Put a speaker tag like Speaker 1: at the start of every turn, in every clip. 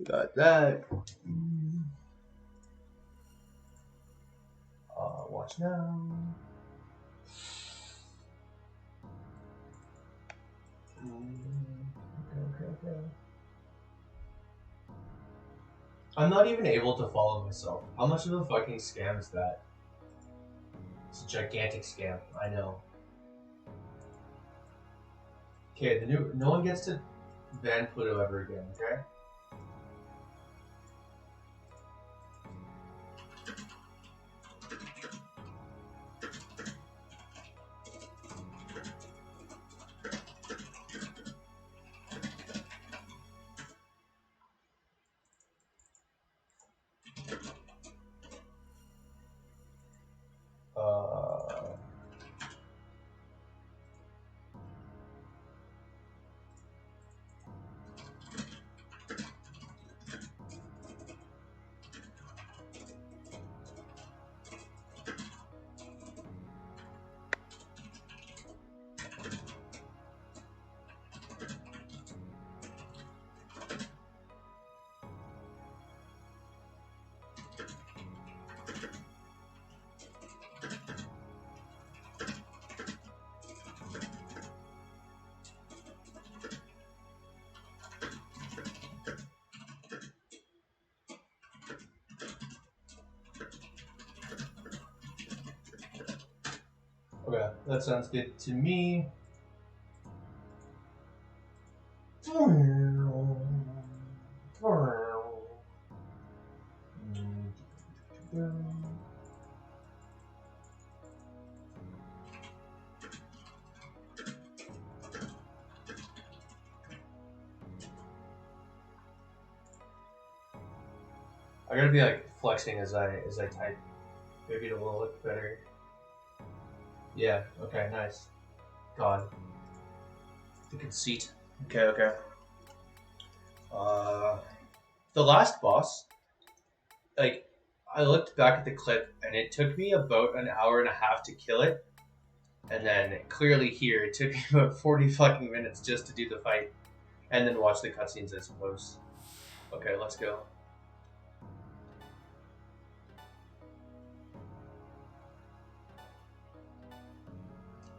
Speaker 1: Got that. Watch now. Okay. I'm not even able to follow myself. How much of a fucking scam is that? It's a gigantic scam. I know. Okay, no one gets to ban Pluto ever again. Okay. Okay, that sounds good to me. I gotta be like flexing as I type. Maybe it will look better. Yeah. Okay. Nice. God. The conceit. Okay. The last boss, like, I looked back at the clip and it took me about an hour and a half to kill it, and then clearly here it took me about 40 fucking minutes just to do the fight, and then watch the cutscenes, I suppose. Okay, let's go.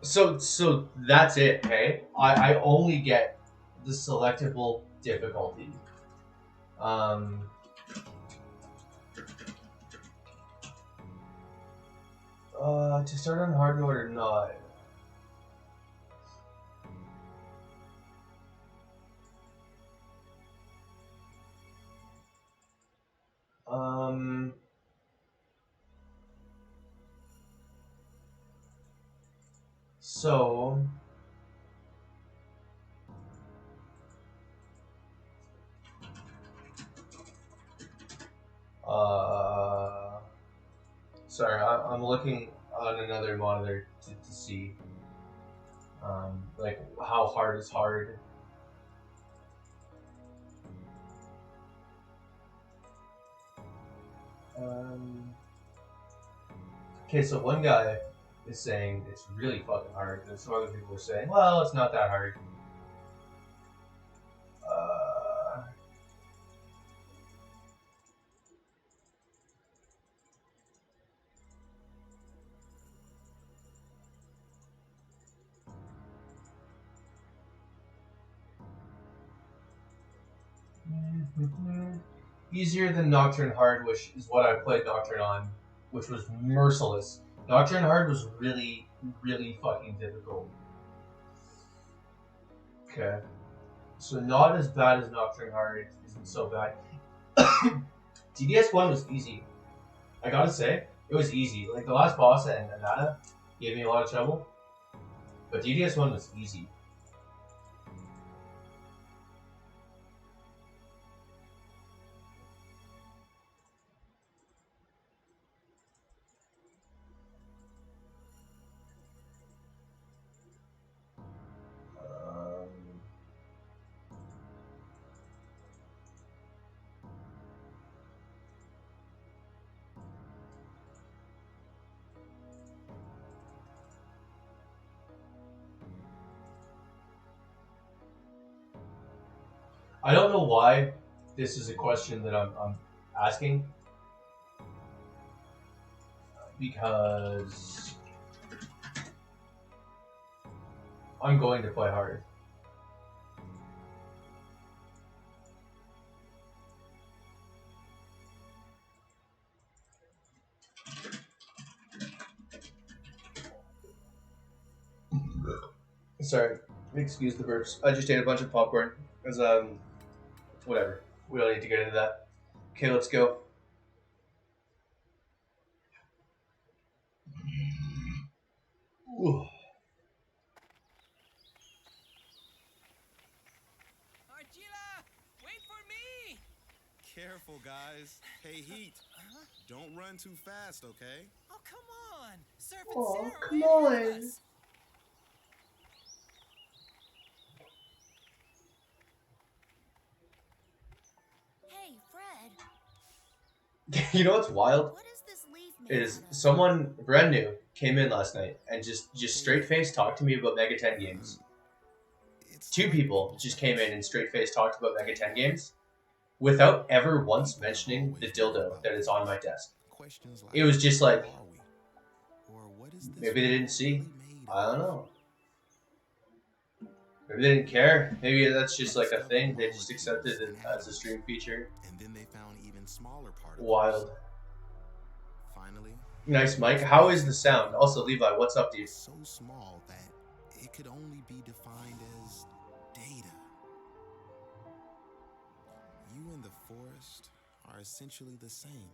Speaker 1: So that's it, okay? I only get the selectable difficulty. To start on hard mode or not? So sorry, I'm looking on another monitor to see, like how hard is hard. Okay, so one guy is saying it's really fucking hard, and some other people are saying, well, it's not that hard. Easier than Nocturne Hard, which is what I played Nocturne on, which was merciless. Nocturne Hard was really, really fucking difficult. Okay. So not as bad as Nocturne Hard, isn't so bad. DDS 1 was easy. I gotta say, it was easy. Like the last boss and Anata gave me a lot of trouble. But DDS 1 was easy. I don't know why this is a question that I'm asking because I'm going to play hard. Sorry, excuse the burps. I just ate a bunch of popcorn. Cause whatever. We don't need to get into that. Okay, let's go. Ooh.
Speaker 2: Wait for me!
Speaker 3: Careful, guys. Hey, Heat. Don't run too fast, okay?
Speaker 2: Oh, come on! Surf and
Speaker 1: Oh,
Speaker 2: Sarah
Speaker 1: come
Speaker 2: ran ahead of
Speaker 1: on.
Speaker 2: us.
Speaker 4: Hey, Fred.
Speaker 1: You know what's wild?
Speaker 4: What is this leaf made
Speaker 1: Is
Speaker 4: out of?
Speaker 1: someone brand new came in last night and just straight face talked to me about Mega 10 games. Two people just came in and straight face talked about Mega 10 games without ever once mentioning the dildo that is on my desk. It was just like, maybe they didn't see. I don't know. Maybe they didn't care. Maybe that's just like a thing. They just accepted it as a stream feature.
Speaker 3: And then they found even smaller particles.
Speaker 1: Wild.
Speaker 3: Finally,
Speaker 1: Nice, Mike. How is the sound? Also, Levi, what's up, dude?
Speaker 3: so small that it could only be defined as data. You and the forest are essentially the same.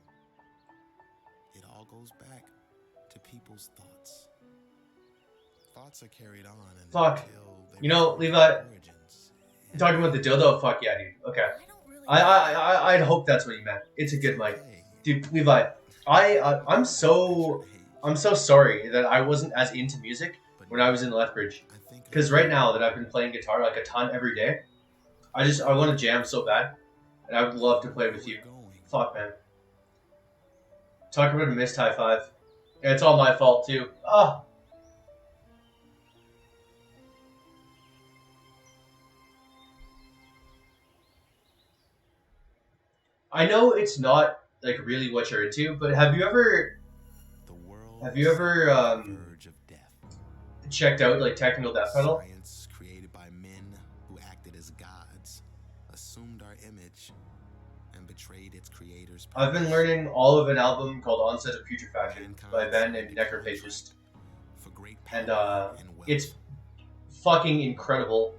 Speaker 3: It all goes back to people's thoughts. Thoughts are carried on and
Speaker 1: Fuck.
Speaker 3: until they
Speaker 1: You know,
Speaker 3: return to
Speaker 1: Levi,
Speaker 3: their origins.
Speaker 1: talking about the dildo? Fuck yeah, dude. Okay.
Speaker 4: I don't really.
Speaker 1: I'd hope that's what you meant. It's a good mic. Dude, Levi, I'm so sorry that I wasn't as into music when I was in Lethbridge. Because right now that I've been playing guitar like a ton every day, I want to jam so bad, and I would love to play with you. Fuck, man. Talk about a missed high five. Yeah, it's all my fault too. Ah. I know it's not like really what you're into, but have you ever
Speaker 3: verge of death.
Speaker 1: checked out like technical death metal?
Speaker 3: Science created by men who acted as gods, assumed our image, and betrayed its creators.
Speaker 1: I've been learning all of an album called Onset of Putrefaction by a band named Necrophagist,
Speaker 3: For great
Speaker 1: and
Speaker 3: power and wealth.
Speaker 1: it's fucking incredible.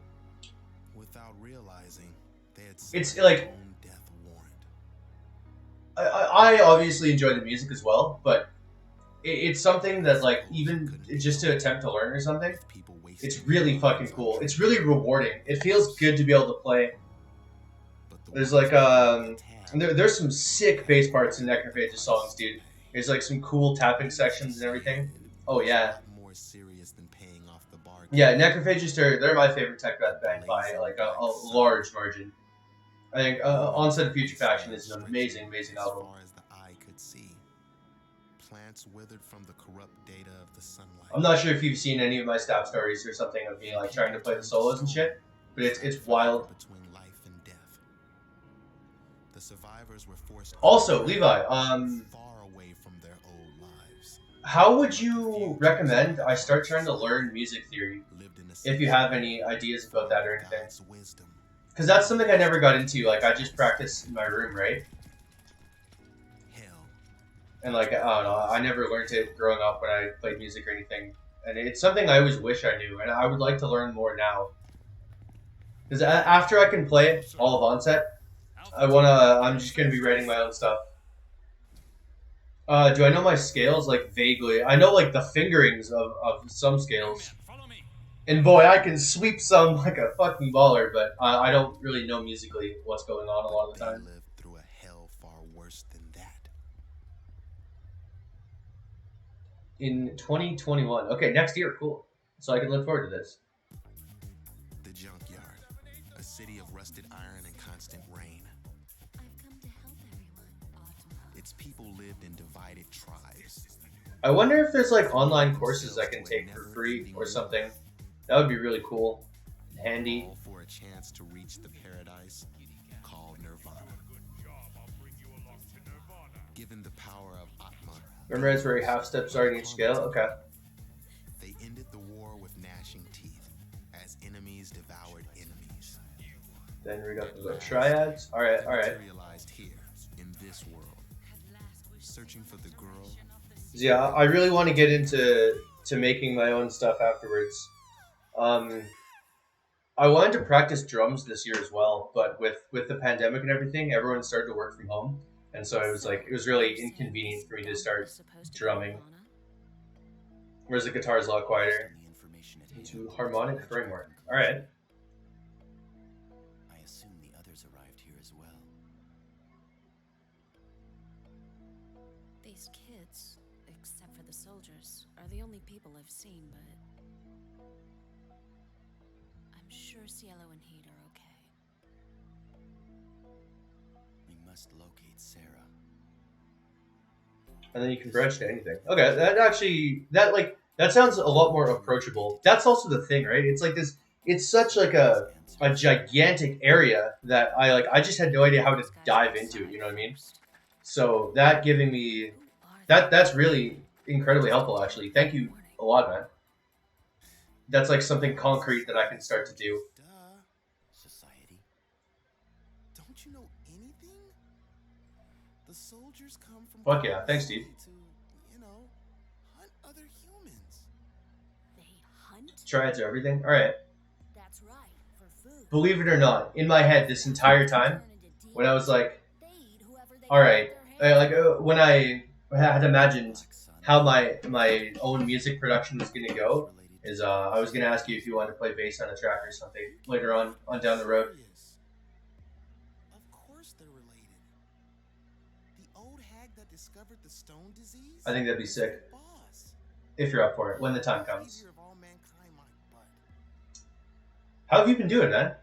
Speaker 3: Without realizing they had
Speaker 1: It's
Speaker 3: signed
Speaker 1: like-
Speaker 3: their own death warrant.
Speaker 1: I obviously enjoy the music as well, but it's something that like even just to attempt to learn or something,
Speaker 3: People wasted
Speaker 1: it's really fucking cool. It's really rewarding. It feels good to be able to play.
Speaker 3: But the
Speaker 1: There's
Speaker 3: ones
Speaker 1: like
Speaker 3: who
Speaker 1: and there's some sick bass parts in Necrophagist songs, dude. There's like some cool tapping sections and everything. Oh yeah.
Speaker 3: more serious than paying off the bargain.
Speaker 1: Yeah, Necrophagist they're my favorite tech death band by like a large margin. I think Onset of Putrefaction is an amazing album.
Speaker 3: As far as the eye could see, plants withered from the corrupt data of the sunlight.
Speaker 1: I'm not sure if you've seen any of my staff stories or something of me like trying to play the solos and shit, but it's wild.
Speaker 3: Between life and death. The survivors were forced
Speaker 1: Also, Levi,
Speaker 3: far away from their old lives.
Speaker 1: how would you recommend I start trying to learn music theory?
Speaker 3: Lived in
Speaker 1: If you have any ideas about that or anything.
Speaker 3: God's wisdom.
Speaker 1: Because that's something I never got into. Like, I just practice in my room, right?
Speaker 3: Hell.
Speaker 1: And, like, I don't know, I never learned it growing up when I played music or anything. And it's something I always wish I knew, and I would like to learn more now. Because after I can play all of Onset, I'm just going to be writing my own stuff. Do I know my scales? Like, vaguely. I know, like, the fingerings of some scales. And boy, I can sweep some like a fucking baller, but I don't really know musically what's going on a lot of the
Speaker 3: They
Speaker 1: time.
Speaker 3: lived through a hell far worse than that.
Speaker 1: In 2021. Okay, next year, cool. So I can look forward to this.
Speaker 3: The junkyard. A city of rusted iron and constant rain.
Speaker 4: I've come to help everyone.
Speaker 3: Its people lived in divided tribes.
Speaker 1: I wonder if there's like online courses I can take for free or something. That would be really cool. Handy.
Speaker 3: All for a chance to reach the paradise called Nirvana. the power of Atma.
Speaker 1: Memorize where half steps are in each scale. Okay.
Speaker 3: They ended the war with gnashing teeth as enemies devoured enemies.
Speaker 1: Then read up about triads. All right,
Speaker 3: They
Speaker 1: all right.
Speaker 3: materialized here in this world, searching for the girl.
Speaker 1: Yeah, I really want to get into making my own stuff afterwards. I wanted to practice drums this year as well, but with the pandemic and everything, everyone started to work from home, and so it was really inconvenient for me to start drumming. Whereas the guitar is a lot quieter. Into harmonic framework. All right.
Speaker 5: I assume the others arrived here as well.
Speaker 4: These kids, except for the soldiers, are the only people I've seen, but I'm sure Cielo and Heat are okay.
Speaker 5: We must locate Sarah.
Speaker 1: And then you can branch to anything. Okay, that sounds a lot more approachable. That's also the thing, right? It's like this. It's such like a gigantic area that I just had no idea how to dive into it. You know what I mean? So that giving me that's really incredibly helpful. Actually, thank you a lot, man. That's like something concrete that I can start to do.
Speaker 3: Duh.
Speaker 5: Society.
Speaker 3: Don't you know anything? The soldiers come from
Speaker 1: Fuck yeah, thanks, Steve.
Speaker 3: to, hunt other humans.
Speaker 4: They hunt?
Speaker 1: Triads are everything. All right.
Speaker 4: That's right, for food.
Speaker 1: Believe it or not, in my head this entire time, when I was like,
Speaker 4: They eat whoever they
Speaker 1: all right, when I had imagined how my own music production was gonna go, is I was gonna ask you if you wanted to play bass on a track or something later on down the road.
Speaker 3: Curious. Of course they're related. The old hag that discovered the stone disease?
Speaker 1: I think that'd be sick
Speaker 3: Boss.
Speaker 1: if you're up for it when the time comes.
Speaker 3: Savior of all mankind, my butt.
Speaker 1: How have you been doing, man?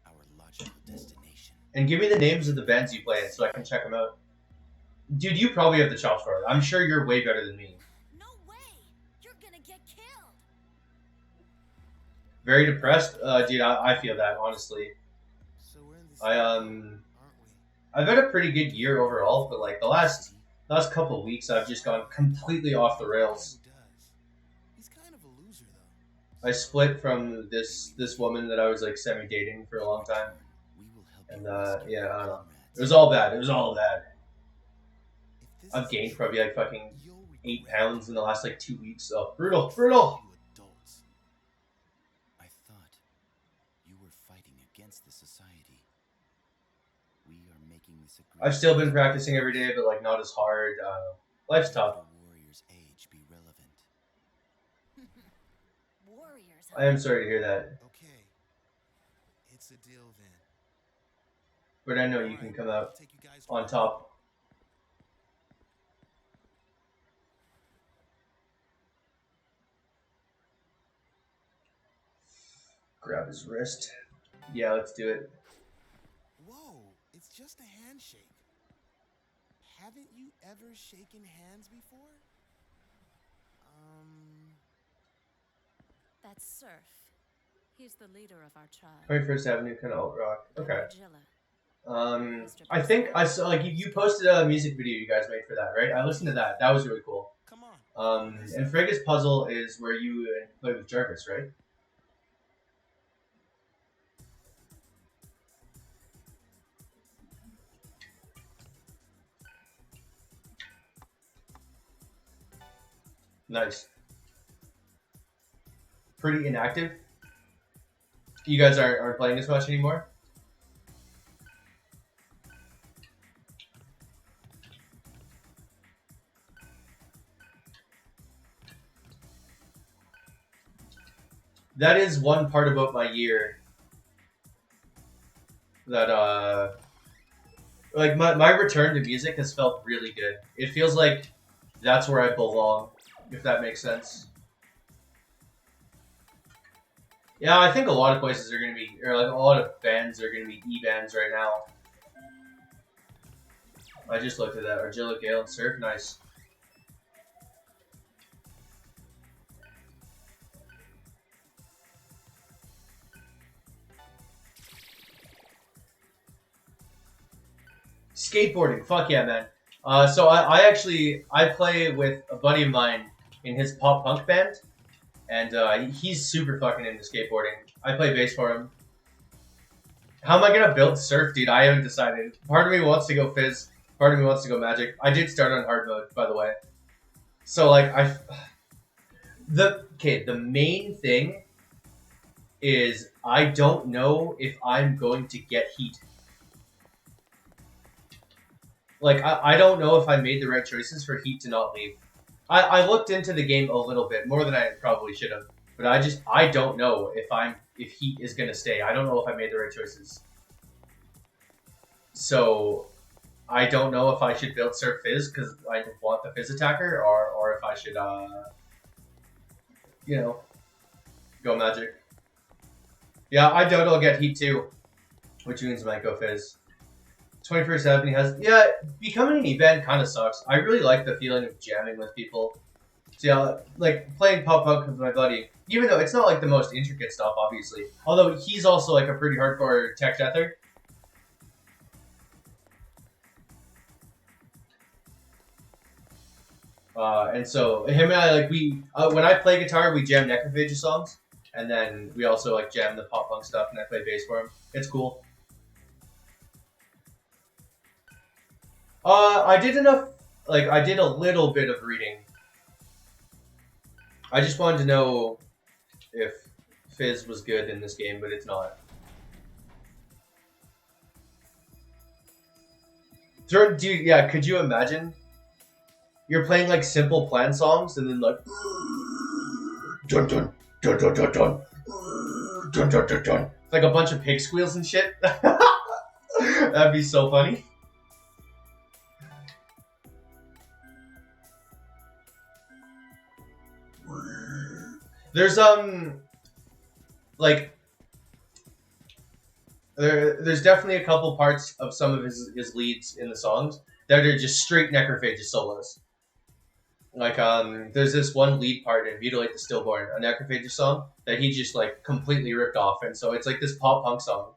Speaker 5: Our logical destination.
Speaker 1: And give me the names of the bands you play in so I can check them out. Dude, you probably have the chops for it. I'm sure you're way better than me.
Speaker 4: No way! You're gonna get killed!
Speaker 1: Very depressed, dude. I feel that honestly.
Speaker 3: So we're in this
Speaker 1: I've
Speaker 3: aren't we?
Speaker 1: had a pretty good year overall, but like the last couple of weeks, I've just gone completely off the rails.
Speaker 3: Who does? He's kind of a loser though.
Speaker 1: I split from this woman that I was like semi dating for a long time,
Speaker 5: We will help
Speaker 1: and
Speaker 5: you rescue
Speaker 1: yeah,
Speaker 5: your
Speaker 1: I don't know.
Speaker 5: comrades.
Speaker 1: It was all bad. It was all bad.
Speaker 3: If this
Speaker 1: I've
Speaker 3: is
Speaker 1: gained
Speaker 3: true,
Speaker 1: probably like fucking
Speaker 3: you'll
Speaker 1: 8
Speaker 3: regret
Speaker 1: pounds in the last like 2 weeks. So brutal.
Speaker 3: You adults.
Speaker 5: I thought you were fighting against the society. We are making this agreement.
Speaker 1: I've still been practicing every day, but like not as hard. Life's tough.
Speaker 5: The warrior's age be relevant.
Speaker 4: Warriors,
Speaker 1: I am sorry to hear that,
Speaker 3: Okay. It's a deal then.
Speaker 1: but I know you
Speaker 3: Alright,
Speaker 1: can come
Speaker 3: I'll
Speaker 1: out
Speaker 3: take you guys
Speaker 1: on
Speaker 3: home.
Speaker 1: top. Grab his wrist. Yeah, let's do it.
Speaker 3: Whoa, it's just a handshake. Haven't you ever shaken hands before?
Speaker 4: That's Surf. He's the leader of our tribe.
Speaker 1: 21st Avenue kind of alt rock.
Speaker 4: I'm
Speaker 1: Okay.
Speaker 4: Argilla.
Speaker 1: I think I saw like you posted a music video you guys made for that, right? I listened to that. That was really cool.
Speaker 3: Come on.
Speaker 1: And Frigga's Puzzle is where you play with Jarvis, right? Nice. Pretty inactive. You guys aren't playing as much anymore? That is one part about my year that like my return to music has felt really good. It feels like that's where I belong, if that makes sense. Yeah, I think a lot of places are gonna be, or like a lot of bands are gonna be E-bands right now. I just looked at that. Argilla, Gale, and Surf, nice. Skateboarding, fuck yeah, man. So I play with a buddy of mine in his pop punk band, and he's super fucking into skateboarding. I play bass for him. How am I gonna build surf, dude? I haven't decided. Part of me wants to go Fizz. Part of me wants to go Magic. I did start on hard mode, by the way. So like the main thing is I don't know if I'm going to get heat. Like, I don't know if I made the right choices for heat to not leave. I looked into the game a little bit, more than I probably should have. But I don't know if heat is going to stay. I don't know if I made the right choices. So, I don't know if I should build Surf Fizz because I want the Fizz attacker, or if I should, you know, go Magic. Yeah, I doubt I'll get heat too, which means I might go Fizz. 24/7 he has, yeah, becoming an E-band kind of sucks. I really like the feeling of jamming with people. So yeah, like playing pop punk with my buddy, even though it's not like the most intricate stuff, obviously. Although he's also like a pretty hardcore tech deather. And so him and I, like, when I play guitar, we jam Necrophagia songs, and then we also like jam the pop punk stuff, and I play bass for him. It's cool. I did enough, like, I did a little bit of reading. I just wanted to know if Fizz was good in this game, but it's not. Dude, yeah, could you imagine? You're playing, like, Simple Plan songs, and then, like, dun dun dun dun dun dun dun dun dun dun. It's like a bunch of pig squeals and shit. That'd be so funny. There's like there's definitely a couple parts of some of his leads in the songs that are just straight Necrophagia solos. Like there's this one lead part in Mutilate the Stillborn, a Necrophagia song that he just like completely ripped off, and so it's like this pop punk song.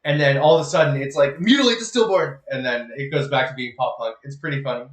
Speaker 1: And then all of a sudden it's like Mutilate the Stillborn, and then it goes back to being pop punk. It's pretty funny.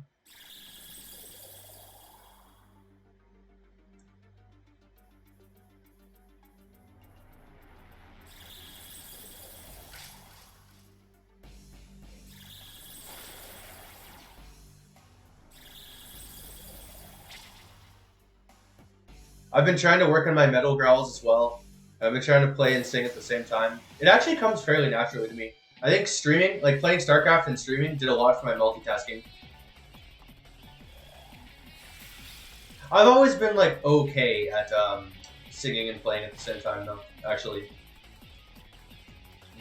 Speaker 1: I've been trying to work on my metal growls as well. I've been trying to play and sing at the same time. It actually comes fairly naturally to me. I think streaming, like playing StarCraft and streaming, did a lot for my multitasking. I've always been like okay at singing and playing at the same time though, actually.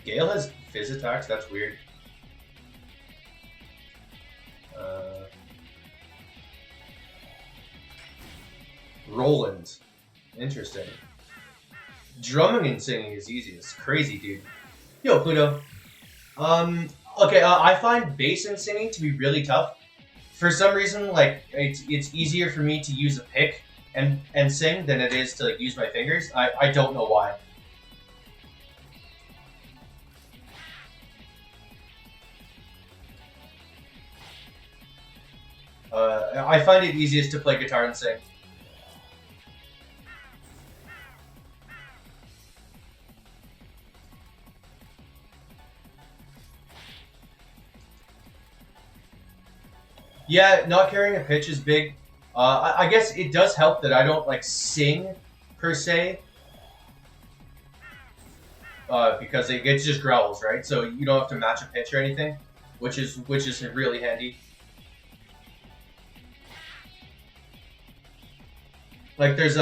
Speaker 1: Gale has fizz attacks, that's weird. Roland. Interesting. Drumming and singing is easy. It's crazy, dude. Yo, Pluto. Okay, I find bass and singing to be really tough. For some reason, like, it's easier for me to use a pick and sing than it is to, like, use my fingers. I don't know why. I find it easiest to play guitar and sing. Yeah, not carrying a pitch is big. I guess it does help that I don't like sing per se, because it's just growls, right? So you don't have to match a pitch or anything, which is really handy. Like there's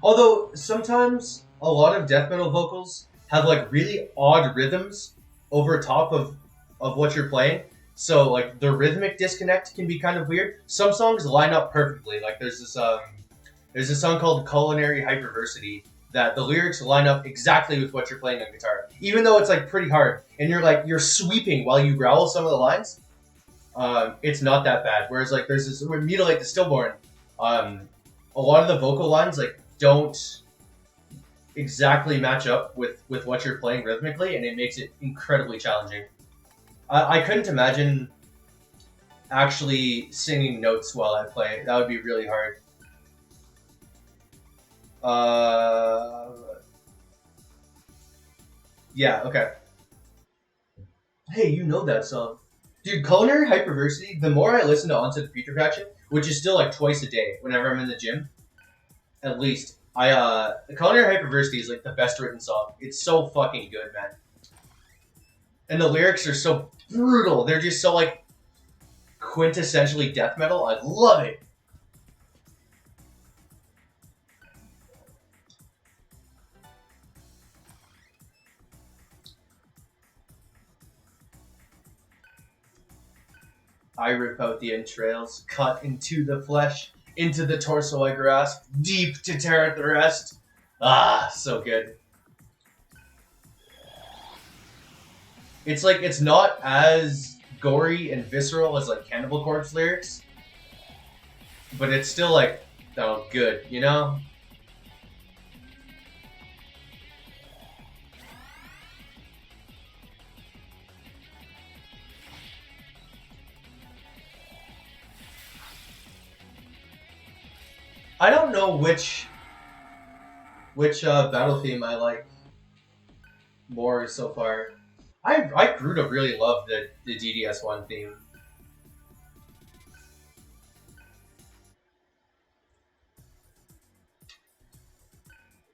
Speaker 1: although sometimes a lot of death metal vocals have like really odd rhythms over top of what you're playing. So, like, the rhythmic disconnect can be kind of weird. Some songs line up perfectly. Like, there's a song called Culinary Hyperversity that the lyrics line up exactly with what you're playing on guitar. Even though it's, like, pretty hard. And you're sweeping while you growl some of the lines. It's not that bad. Whereas, like, there's this, Mutilate the Stillborn. A lot of the vocal lines, like, don't exactly match up with what you're playing rhythmically. And it makes it incredibly challenging. I couldn't imagine actually singing notes while I play. That would be really hard. Yeah, okay. Hey, you know that song. Dude, Culinary Hyperversity, the more I listen to Onset Putrefaction, which is still like twice a day whenever I'm in the gym, at least, Culinary Hyperversity is like the best written song. It's so fucking good, man. And the lyrics are so brutal. They're just so like quintessentially death metal. I love it. I rip out the entrails, cut into the flesh, into the torso I grasp, deep to tear at the rest. Ah, so good. It's like, it's not as gory and visceral as like Cannibal Corpse lyrics, but it's still like, oh, good, you know? I don't know which battle theme I like more so far. I grew to really love the DDS1 theme.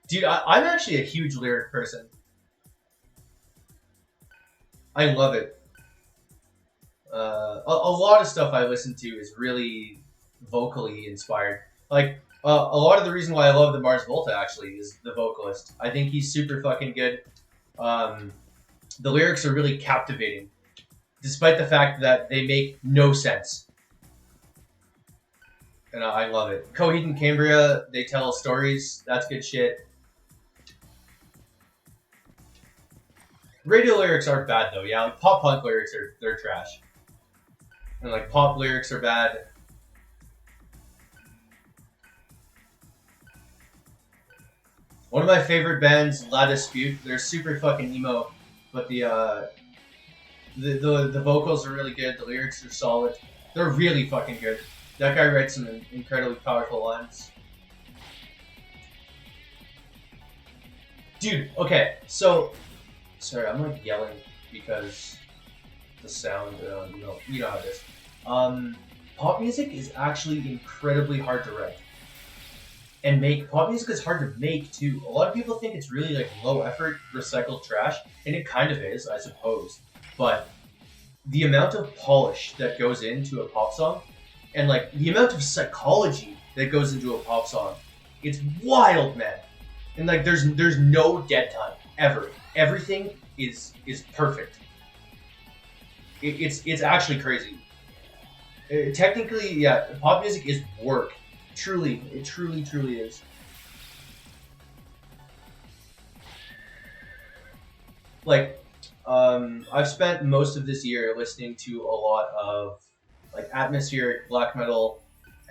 Speaker 1: Dude, I'm actually a huge lyric person. I love it. A lot of stuff I listen to is really vocally inspired. Like, a lot of the reason why I love the Mars Volta actually is the vocalist. I think he's super fucking good. The lyrics are really captivating, despite the fact that they make no sense. And I love it. Coheed and Cambria, they tell stories. That's good shit. Radio lyrics aren't bad though, yeah. Like pop punk lyrics they're trash. And like pop lyrics are bad. One of my favorite bands, La Dispute, they're super fucking emo, but the vocals are really good, the lyrics are solid. They're really fucking good. That guy writes some incredibly powerful lines. Dude, okay, so sorry, I'm like yelling because the sound, you know how it is. Pop music is actually incredibly hard to write. And pop music is hard to make too. A lot of people think it's really like low effort, recycled trash, and it kind of is, I suppose. But the amount of polish that goes into a pop song, and like the amount of psychology that goes into a pop song, it's wild, man. And like there's no dead time ever. Everything is perfect. It's actually crazy. Technically, yeah, pop music is work. Truly, it truly is. Like, I've spent most of this year listening to a lot of like atmospheric black metal,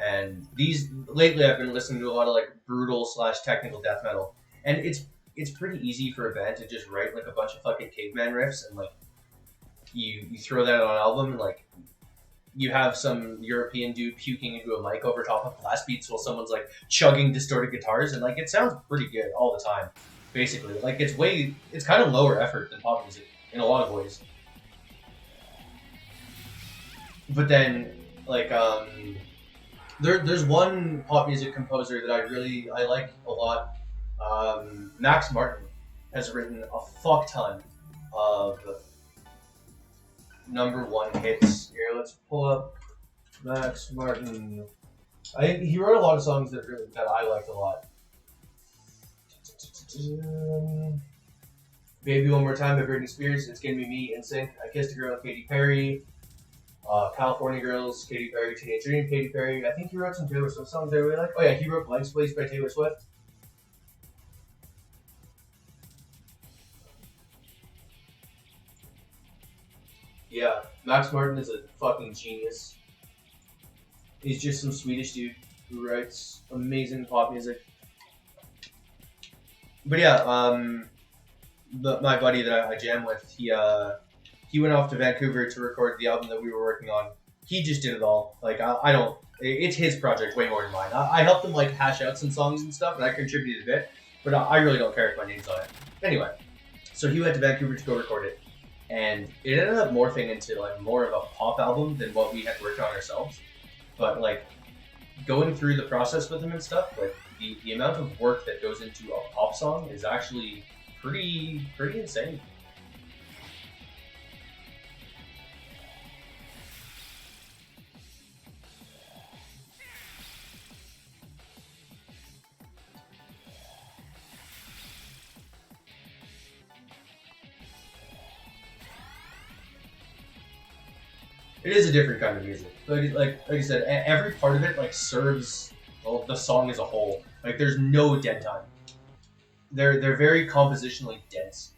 Speaker 1: and lately I've been listening to a lot of like brutal / technical death metal, and it's pretty easy for a band to just write like a bunch of fucking caveman riffs and like you throw that on an album and like you have some European dude puking into a mic over top of blast beats while someone's like chugging distorted guitars, and like it sounds pretty good all the time. Basically, like it's kind of lower effort than pop music in a lot of ways. But then, like, there's one pop music composer that I like a lot. Max Martin has written a fuck ton of #1 hits. Here, let's pull up Max Martin. He wrote a lot of songs that I liked a lot. Baby One More Time by Britney Spears. It's Gonna Be Me, NSYNC. I Kissed a Girl, Katy Perry. California Girls, Katy Perry. Teenage Dream, Katy Perry. I think he wrote some Taylor Swift songs I really like. Oh yeah, he wrote Blank Space by Taylor Swift. Yeah, Max Martin is a fucking genius. He's just some Swedish dude who writes amazing pop music. But yeah, my buddy that I jam with, he went off to Vancouver to record the album that we were working on. He just did it all. Like I don't. It's his project way more than mine. I helped him like hash out some songs and stuff, and I contributed a bit, but I really don't care if my name's on it. Anyway, so he went to Vancouver to go record it, and it ended up morphing into like more of a pop album than what we had worked on ourselves. But like going through the process with him and stuff, like the amount of work that goes into a pop song is actually pretty insane. It is a different kind of music. Like I said, every part of it like serves the song as a whole. Like there's no dead time. They're very compositionally dense.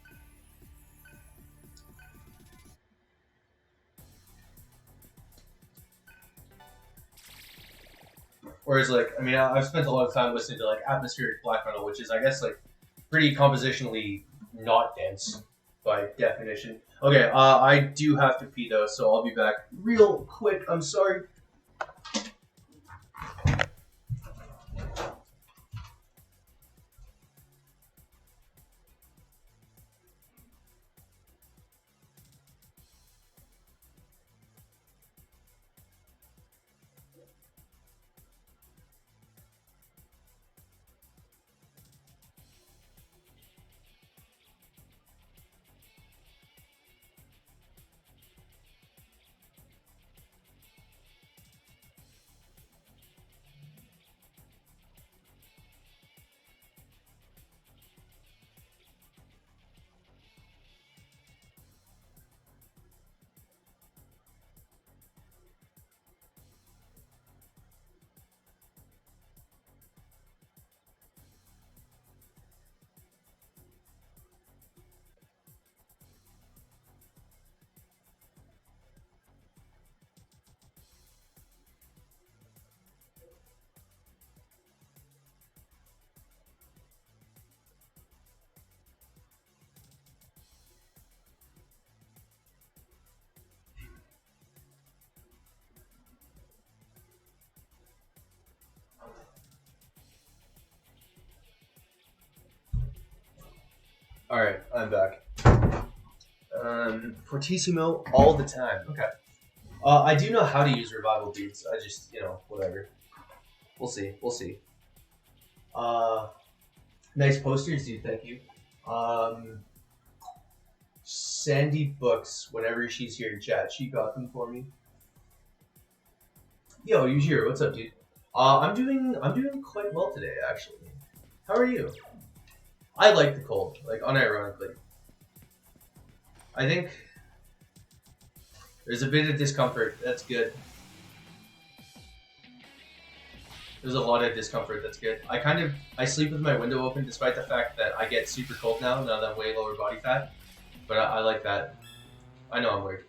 Speaker 1: Whereas like I mean I've spent a lot of time listening to like atmospheric black metal, which is I guess like pretty compositionally not dense by definition. Okay, I do have to pee though, so I'll be back real quick. I'm sorry. Alright, I'm back. Fortissimo all the time. Okay. I do know how to use revival beats. I just, whatever. We'll see. We'll see. Nice posters, dude. Thank you. Sandy Books, whenever she's here in chat, she got them for me. Yo, Yujiro, what's up, dude? I'm doing quite well today, actually. How are you? I like the cold, like unironically. I think there's a bit of discomfort. That's good. There's a lot of discomfort. That's good. I sleep with my window open, despite the fact that I get super cold now that I'm way lower body fat. But I like that. I know I'm weird.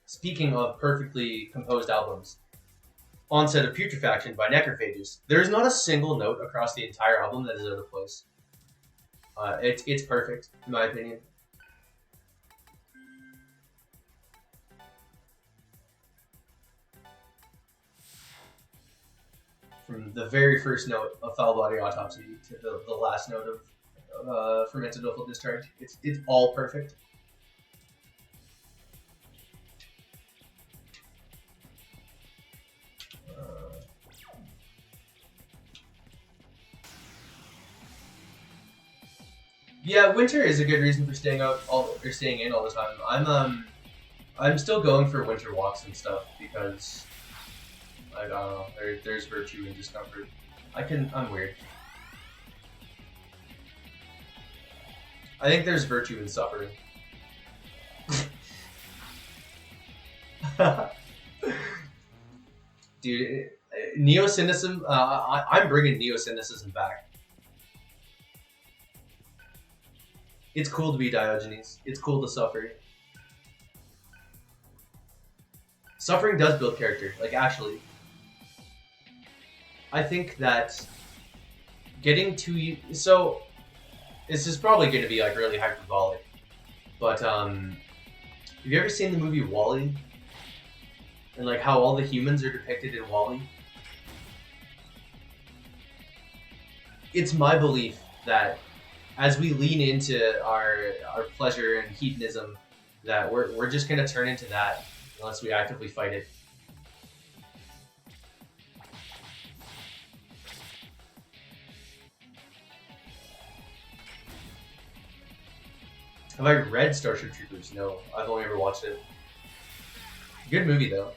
Speaker 1: Speaking of perfectly composed albums, Onset of Putrefaction by Necrophagus. There's not a single note across the entire album that is out of place. It's perfect, in my opinion. From the very first note of Foul Body Autopsy to the last note of Fermented Offal Discharge, it's all perfect. Yeah, winter is a good reason for staying in all the time. I'm still going for winter walks and stuff because I don't know. There's virtue in discomfort. I'm weird. I think there's virtue in suffering. Dude, neo-cynicism. I'm bringing neo-cynicism back. It's cool to be Diogenes. It's cool to suffer. Suffering does build character, like actually. I think that getting to so this is probably going to be like really hyperbolic, but have you ever seen the movie WALL-E? And like how all the humans are depicted in WALL-E? It's my belief that as we lean into our pleasure and hedonism, that we're just gonna turn into that unless we actively fight it. Have I read Starship Troopers? No, I've only ever watched it. Good movie though.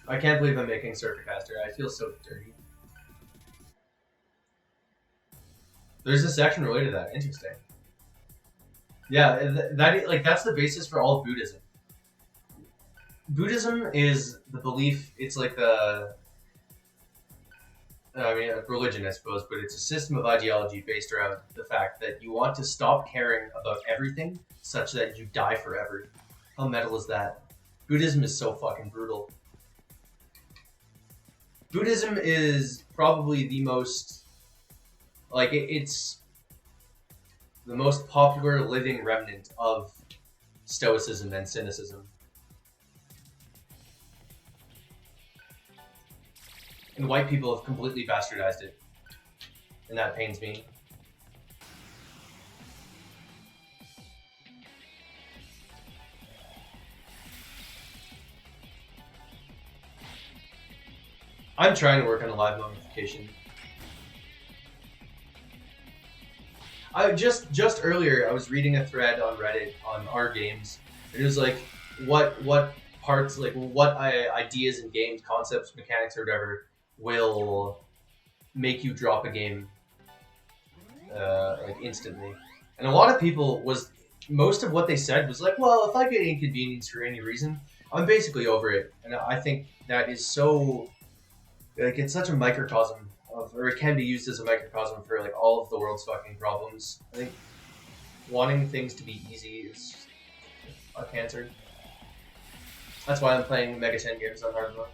Speaker 1: I can't believe I'm making Surfacaster. I feel so dirty. There's a section related to that. Interesting. Yeah, that's the basis for all of Buddhism. Buddhism is the belief. It's like religion, I suppose, but it's a system of ideology based around the fact that you want to stop caring about everything, such that you die forever. How metal is that? Buddhism is so fucking brutal. Buddhism is probably the most, it's the most popular living remnant of Stoicism and Cynicism. And white people have completely bastardized it. And that pains me. I'm trying to work on a live notification. Just earlier I was reading a thread on Reddit on our games. And it was like what parts, like what ideas in games, concepts, mechanics, or whatever will make you drop a game like instantly. And a lot of people most of what they said was like, well, if I get inconvenienced for any reason, I'm basically over it. And I think that is so, like, it's such a microcosm of, or it can be used as a microcosm for like all of the world's fucking problems. I think wanting things to be easy is a cancer. That's why I'm playing Mega 10 games on hard mode.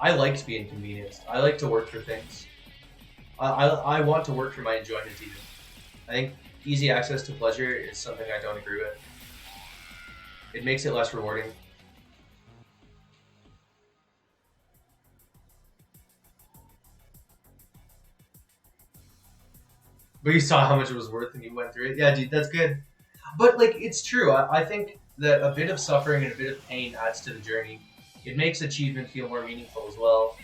Speaker 1: I like to be inconvenienced. I like to work for things. I want to work for my enjoyment even. I think easy access to pleasure is something I don't agree with. It makes it less rewarding. But you saw how much it was worth and you went through it. Yeah, dude, that's good. But, like, it's true. I think that a bit of suffering and a bit of pain adds to the journey. It makes achievement feel more meaningful as well.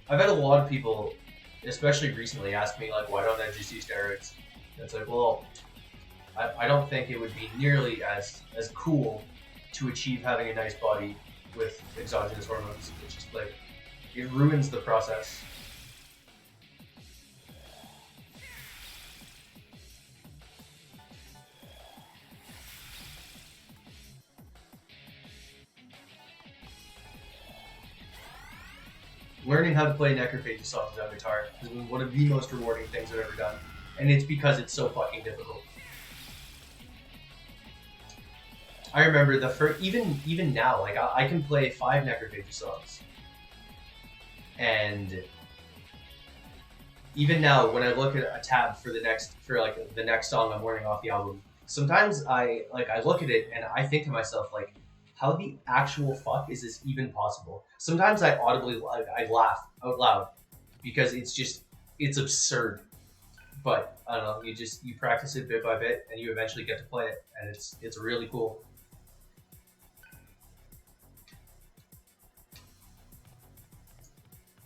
Speaker 1: I've had a lot of people, especially recently, ask me, like, why don't I just use steroids? And it's like, well, I don't think it would be nearly as cool to achieve having a nice body with exogenous hormones. It's just, like, it ruins the process. Learning how to play Necrophagus Sausage on guitar has been one of the most rewarding things I've ever done. And it's because it's so fucking difficult. I remember the first, even now, like, I can play 5 Necrophagus songs. And even now, when I look at a tab for the next song I'm learning off the album, sometimes I look at it and I think to myself, like, how the actual fuck is this even possible? Sometimes I audibly, I laugh out loud because it's absurd. But I don't know, you practice it bit by bit and you eventually get to play it, and it's really cool.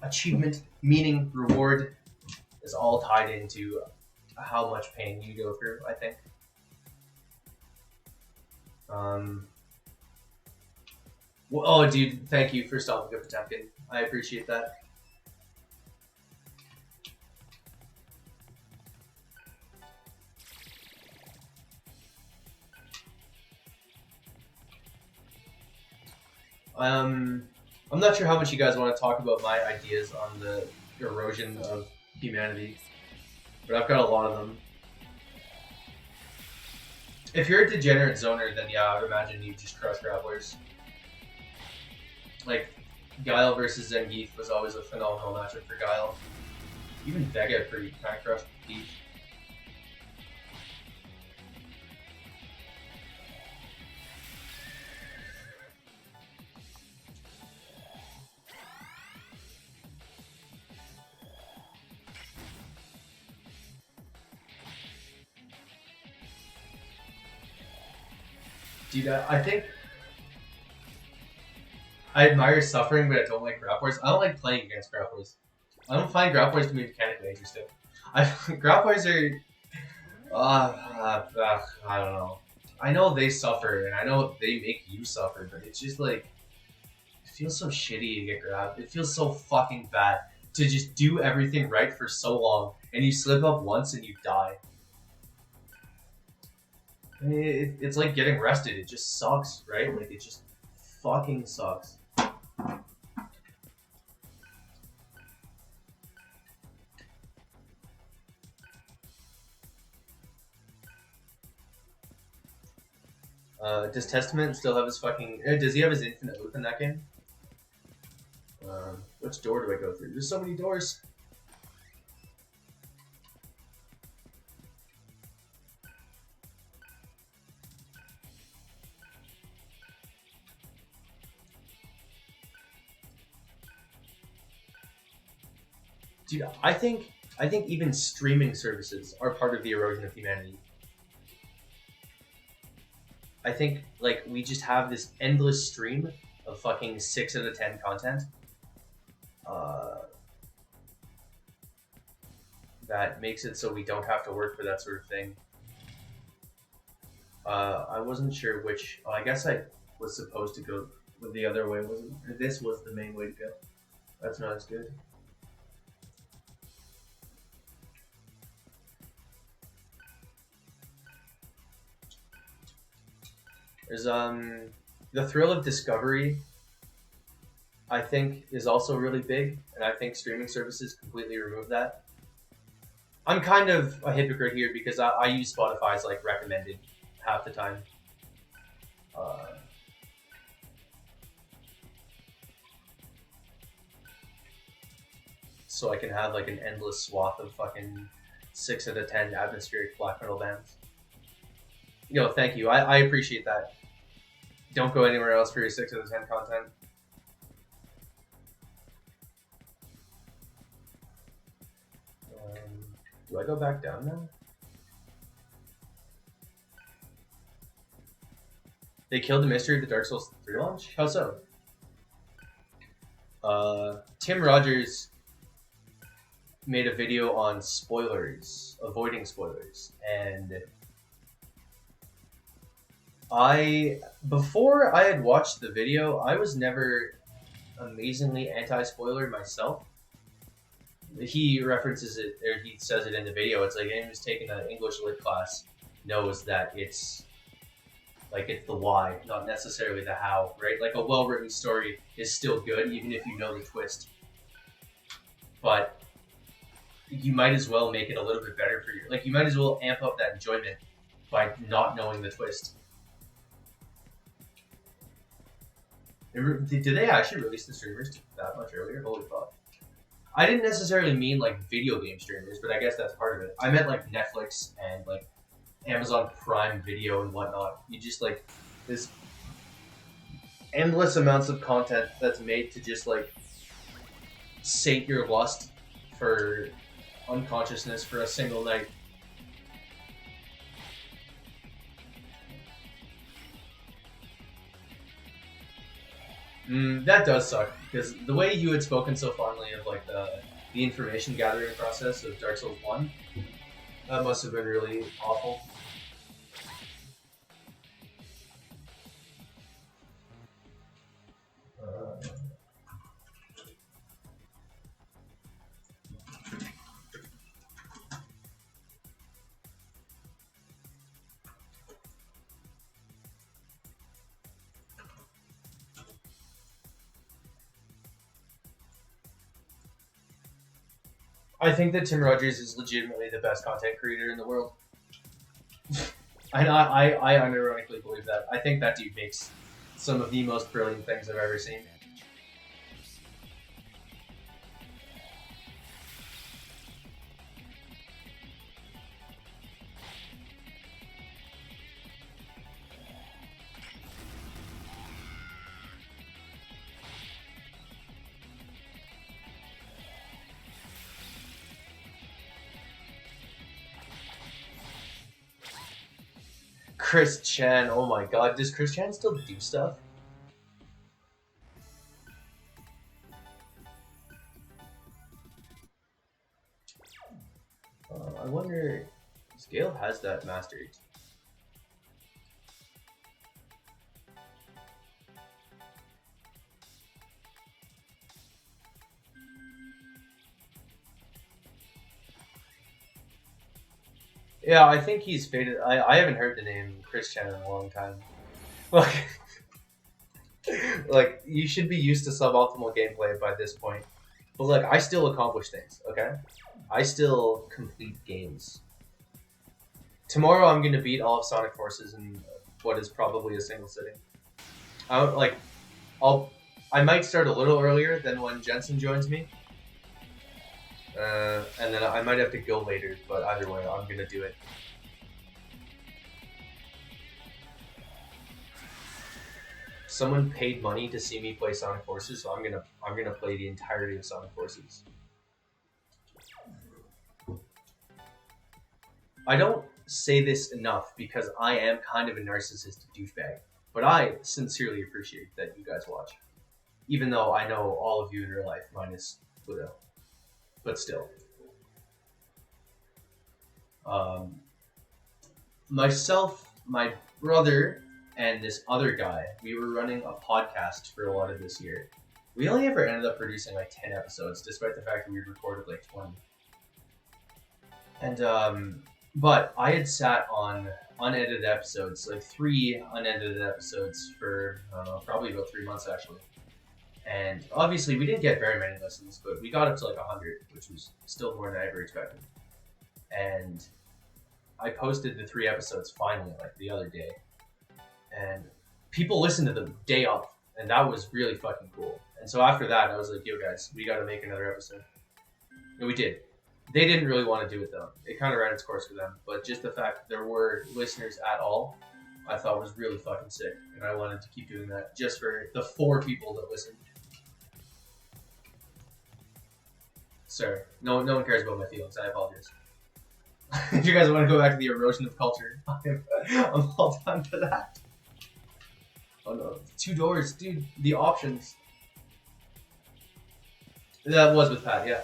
Speaker 1: Achievement, meaning, reward is all tied into how much pain you go through, I think. Well, oh, dude, thank you for stopping up Potemkin. I appreciate that. I'm not sure how much you guys want to talk about my ideas on the erosion of humanity. but I've got a lot of them. If you're a degenerate zoner, then yeah, I would imagine you just crush grapplers. Like, Guile versus Zangief was always a phenomenal matchup for Guile. Even Vega pretty kind of crushed Thief. Dude, I think I admire suffering, but I don't like grapplers. I don't like playing against grapplers. I don't find grapplers to be mechanically interesting. Grapplers are, I don't know. I know they suffer, and I know they make you suffer, but it's just like, it feels so shitty to get grabbed. It feels so fucking bad to just do everything right for so long, and you slip up once and you die. It's like getting rested. It just sucks, right? Like, it just fucking sucks. Does Testament still have his fucking... does he have his infinite loop in that game? Which door do I go through? There's so many doors. Dude, I think even streaming services are part of the erosion of humanity. I think, like, we just have this endless stream of fucking 6 out of 10 content. That makes it so we don't have to work for that sort of thing. I wasn't sure which... I guess I was supposed to go with the other way, wasn't it? This was the main way to go. That's not as good. There's the thrill of discovery, I think, is also really big, and I think streaming services completely remove that. I'm kind of a hypocrite here because I use Spotify's like recommended half the time. So I can have like an endless swath of fucking 6 out of 10 atmospheric black metal bands. Yo, thank you. I appreciate that. Don't go anywhere else for your 6 out of 10 content. Do I go back down now? They killed the mystery of the Dark Souls 3 launch? How so? Tim Rogers made a video on spoilers, avoiding spoilers, and before I had watched the video, I was never amazingly anti-spoiler myself. He references it, or he says it in the video. It's like anyone who's taken an English lit class knows that it's the why, not necessarily the how, right? Like a well-written story is still good, even if you know the twist. But you might as well make it a little bit better for you. Like, you might as well amp up that enjoyment by not knowing the twist. Did they actually release the streamers that much earlier? Holy fuck. I didn't necessarily mean like video game streamers, but I guess that's part of it. I meant like Netflix and like Amazon Prime Video and whatnot. You just like this endless amounts of content that's made to just like sate your lust for unconsciousness for a single night. That does suck, because the way you had spoken so fondly of like the information gathering process of Dark Souls 1, that must have been really awful. I think that Tim Rogers is legitimately the best content creator in the world. I unironically believe that. I think that dude makes some of the most brilliant things I've ever seen. Chris Chan, oh my god, does Chris Chan still do stuff? I wonder, Scale has that mastered. Yeah, I think he's faded. I haven't heard the name Chris Chan in a long time. Like, you should be used to suboptimal gameplay by this point. But look, I still accomplish things, okay? I still complete games. Tomorrow I'm gonna beat all of Sonic Forces in what is probably a single sitting. I might start a little earlier than when Jensen joins me. And then I might have to go later, but either way, I'm gonna do it. Someone paid money to see me play Sonic Forces, so I'm gonna play the entirety of Sonic Forces. I don't say this enough because I am kind of a narcissistic douchebag, but I sincerely appreciate that you guys watch, even though I know all of you in real life minus Pluto. But still. Myself, my brother, and this other guy, we were running a podcast for a lot of this year. We only ever ended up producing like 10 episodes, despite the fact that we recorded like 20. And, but I had sat on unedited episodes, like 3 unedited episodes for, probably about 3 months actually. And obviously we didn't get very many listens, but we got up to like 100, which was still more than I ever expected. And I posted the 3 episodes finally, like the other day. And people listened to them day of, and that was really fucking cool. And so after that, I was like, yo guys, we gotta make another episode. And we did. They didn't really want to do it though. It kind of ran its course for them. But just the fact that there were listeners at all, I thought was really fucking sick. And I wanted to keep doing that just for the 4 people that listened. Sorry, no one cares about my feelings. I apologize. If you guys want to go back to the erosion of culture, I'm all done for that. Oh no, 2 doors, dude. The options. That was with Pat, yeah.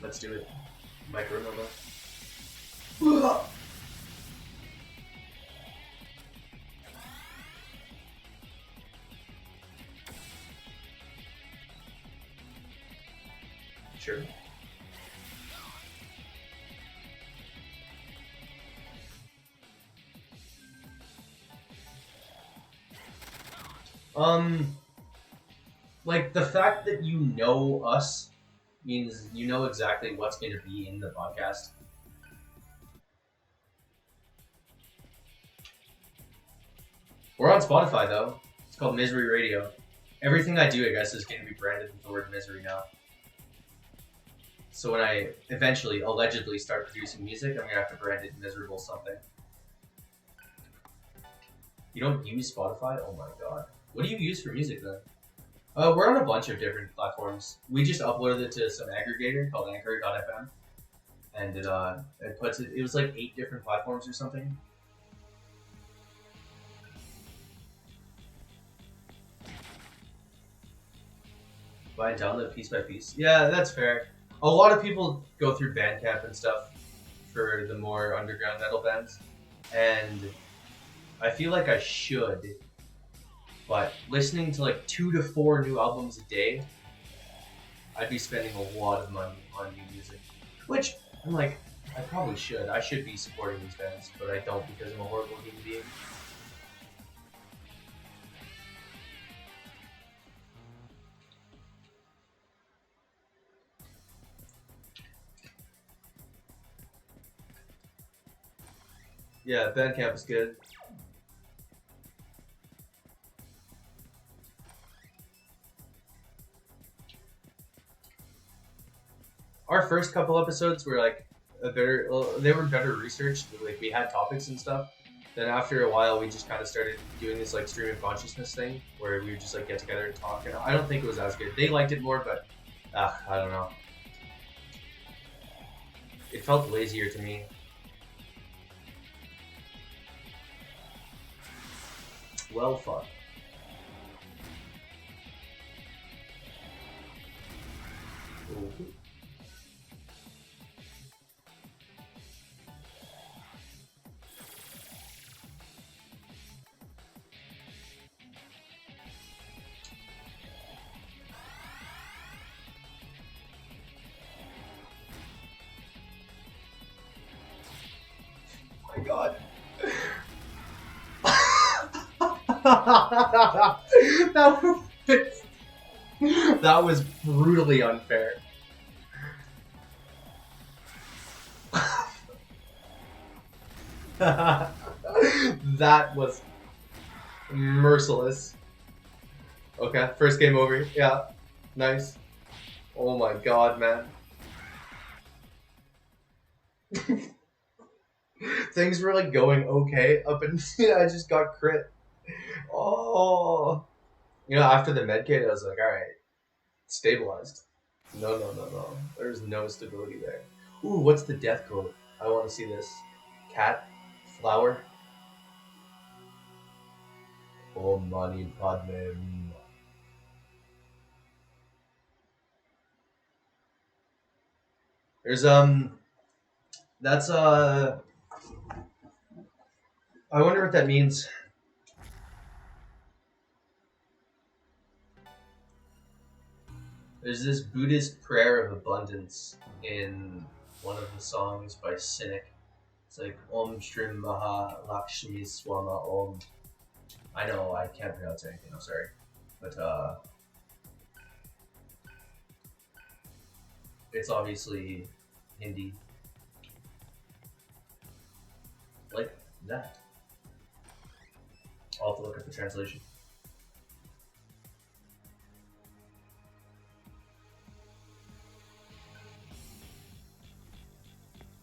Speaker 1: Let's do it. Micro Nova. Sure. Like the fact that you know us means you know exactly what's going to be in the podcast. We're on Spotify though. It's called Misery Radio. Everything I do, I guess, is going to be branded with the word misery now. So when I eventually, allegedly start producing music, I'm going to have to brand it miserable something. You don't use Spotify? Oh my god. What do you use for music then? We're on a bunch of different platforms. We just uploaded it to some aggregator called Anchor.fm. And it puts it was like 8 different platforms or something. Buy and download piece by piece. Yeah, that's fair. A lot of people go through Bandcamp and stuff for the more underground metal bands, and I feel like I should, but listening to like 2 to 4 new albums a day, I'd be spending a lot of money on new music, which I'm like, I probably should. I should be supporting these bands, but I don't because I'm a horrible human being. Yeah, Bandcamp is good. Our first couple episodes were like they were better researched. Like we had topics and stuff. Then after a while, we just kind of started doing this like stream of consciousness thing where we would just like get together and talk. And I don't think it was as good. They liked it more, but I don't know. It felt lazier to me. Well, fuck. Ooh. My God. That was brutally unfair. That was merciless. Okay, first game over. Yeah, nice. Oh my God, man. Things were like going okay up until I just got crit. Oh, you know, after the medkit, I was like, all right, stabilized. No. There's no stability there. Ooh, what's the death quote? I want to see this. Cat, flower. Oh, Mani Padme. There's that's I wonder what that means. There's this Buddhist prayer of abundance in one of the songs by Cynic. It's like Om Shrim Maha Lakshmi Swama Om. I know I can't pronounce anything, I'm sorry. But it's obviously Hindi. Like that. I'll have to look at the translation.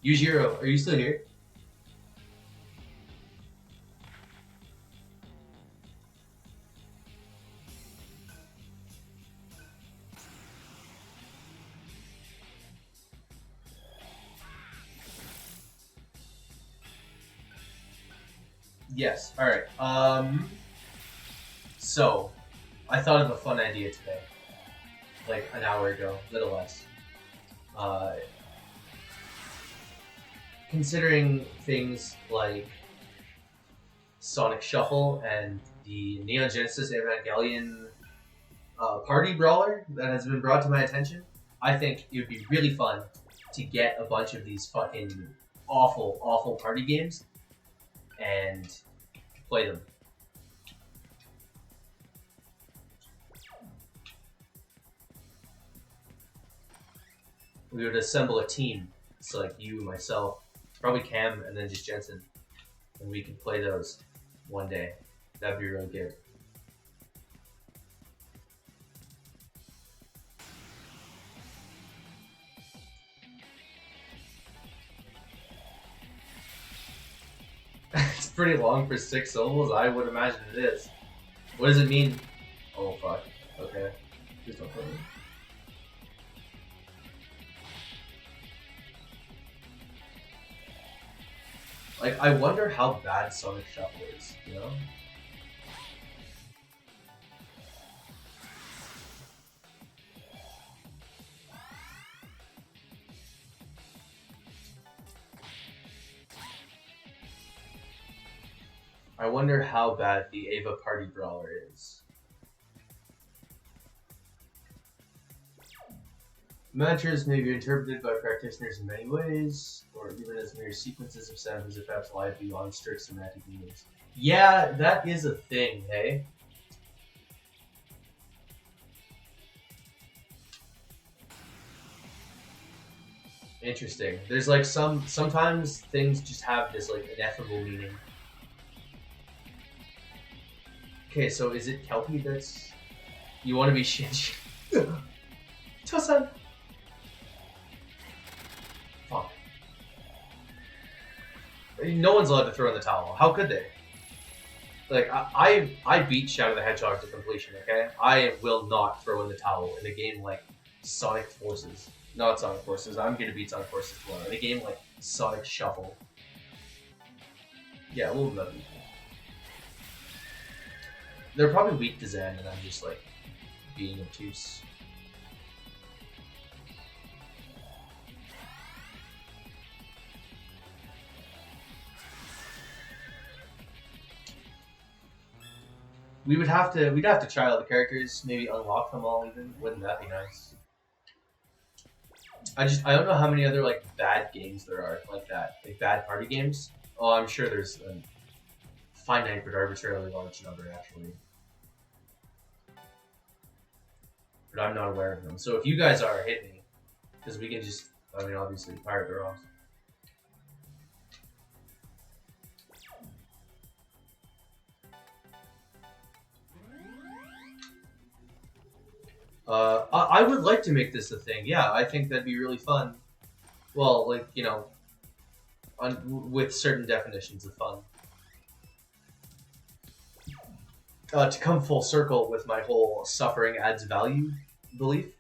Speaker 1: Yujiro, are you still here? Yes. All right. So, I thought of a fun idea today, like an hour ago, little less. Considering things like Sonic Shuffle and the Neon Genesis Evangelion party brawler that has been brought to my attention, I think it would be really fun to get a bunch of these fucking awful party games and play them. We would assemble a team. It's like you, myself, probably Cam, and then just Jensen. And we could play those one day. That'd be really good. It's pretty long for 6 syllables. I would imagine it is. What does it mean? Oh, fuck. Okay. Please don't kill me. Like, I wonder how bad Sonic Shuffle is, you know? I wonder how bad the Ava Party Brawler is. Mantras may be interpreted by practitioners in many ways, or even as mere sequences of sounds that perhaps lie beyond strict semantic meanings. Yeah, that is a thing, hey? Interesting. There's like sometimes things just have this like ineffable meaning. Okay, so is it Kelpie that's you want to be Shinji? Tosan. Fuck. No one's allowed to throw in the towel. How could they? Like I beat Shadow the Hedgehog to completion. Okay, I will not throw in the towel in a game like Sonic Forces. Not Sonic Forces. I'm gonna beat Sonic Forces tomorrow. In a game like Sonic Shuffle. Yeah, we'll love you. They're probably weak to Zen, and I'm just like being obtuse. We'd have to try all the characters, maybe unlock them all even. Wouldn't that be nice? I don't know how many other like bad games there are like that, like bad party games. Oh, I'm sure there's a finite but arbitrarily large number actually, but I'm not aware of them. So if you guys are, hit me, because we can just, I mean, obviously pirate the ROMs. I would like to make this a thing. Yeah, I think that'd be really fun. Well, like, you know, with certain definitions of fun. To come full circle with my whole suffering adds value belief.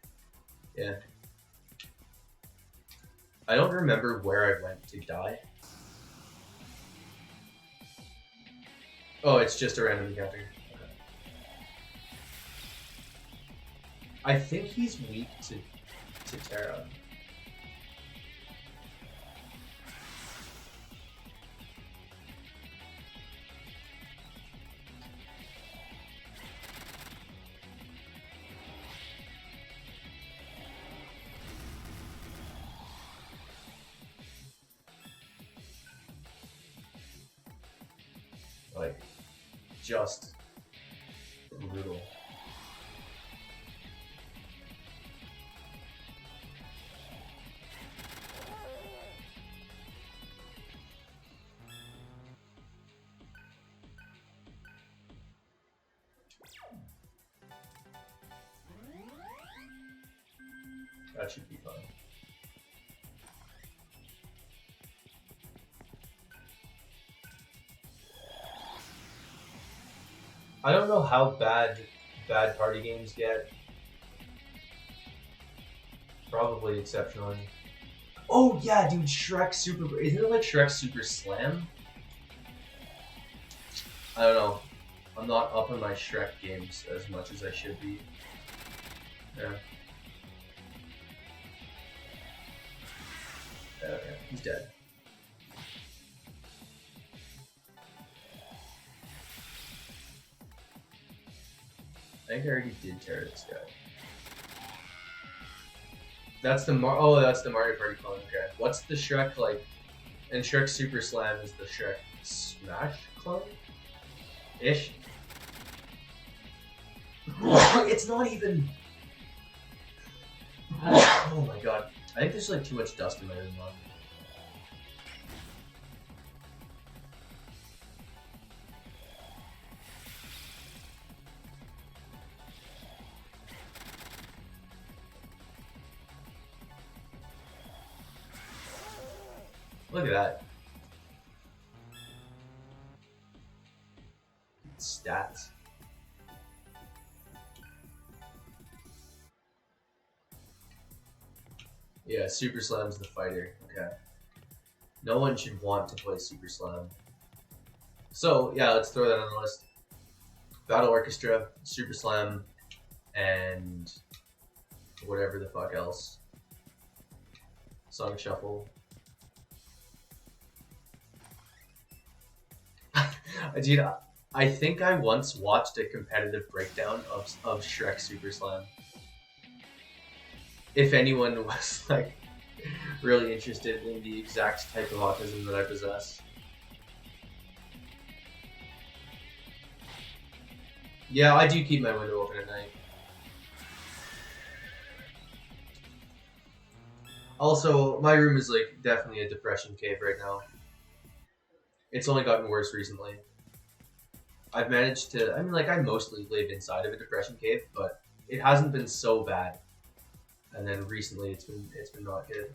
Speaker 1: Yeah. I don't remember where I went to die. Oh, it's just a random encounter. I think he's weak to Terra. Like, just brutal. That should be fun. I don't know how bad party games get. Probably exceptionally. Oh yeah, dude, Shrek Super. Isn't it like Shrek Super Slam? I don't know. I'm not up on my Shrek games as much as I should be. Yeah. Okay, he's dead. I think I already did tear this guy. That's the that's the Mario Party clone. Okay, what's the Shrek like? And Shrek Super Slam is the Shrek Smash clone, ish. It's not even. Oh my god! I think there's like too much dust in my room. Look at that. Stats. Yeah, Super Slam's the fighter. Okay. No one should want to play Super Slam. So, yeah, let's throw that on the list. Battle Orchestra, Super Slam, and whatever the fuck else. Sonic Shuffle. Dude, I think I once watched a competitive breakdown of Shrek Super Slam. If anyone was like really interested in the exact type of autism that I possess. Yeah, I do keep my window open at night. Also, my room is like definitely a depression cave right now. It's only gotten worse recently. I've managed to. I mean, like I mostly live inside of a depression cave, but it hasn't been so bad. And then recently, it's been not good.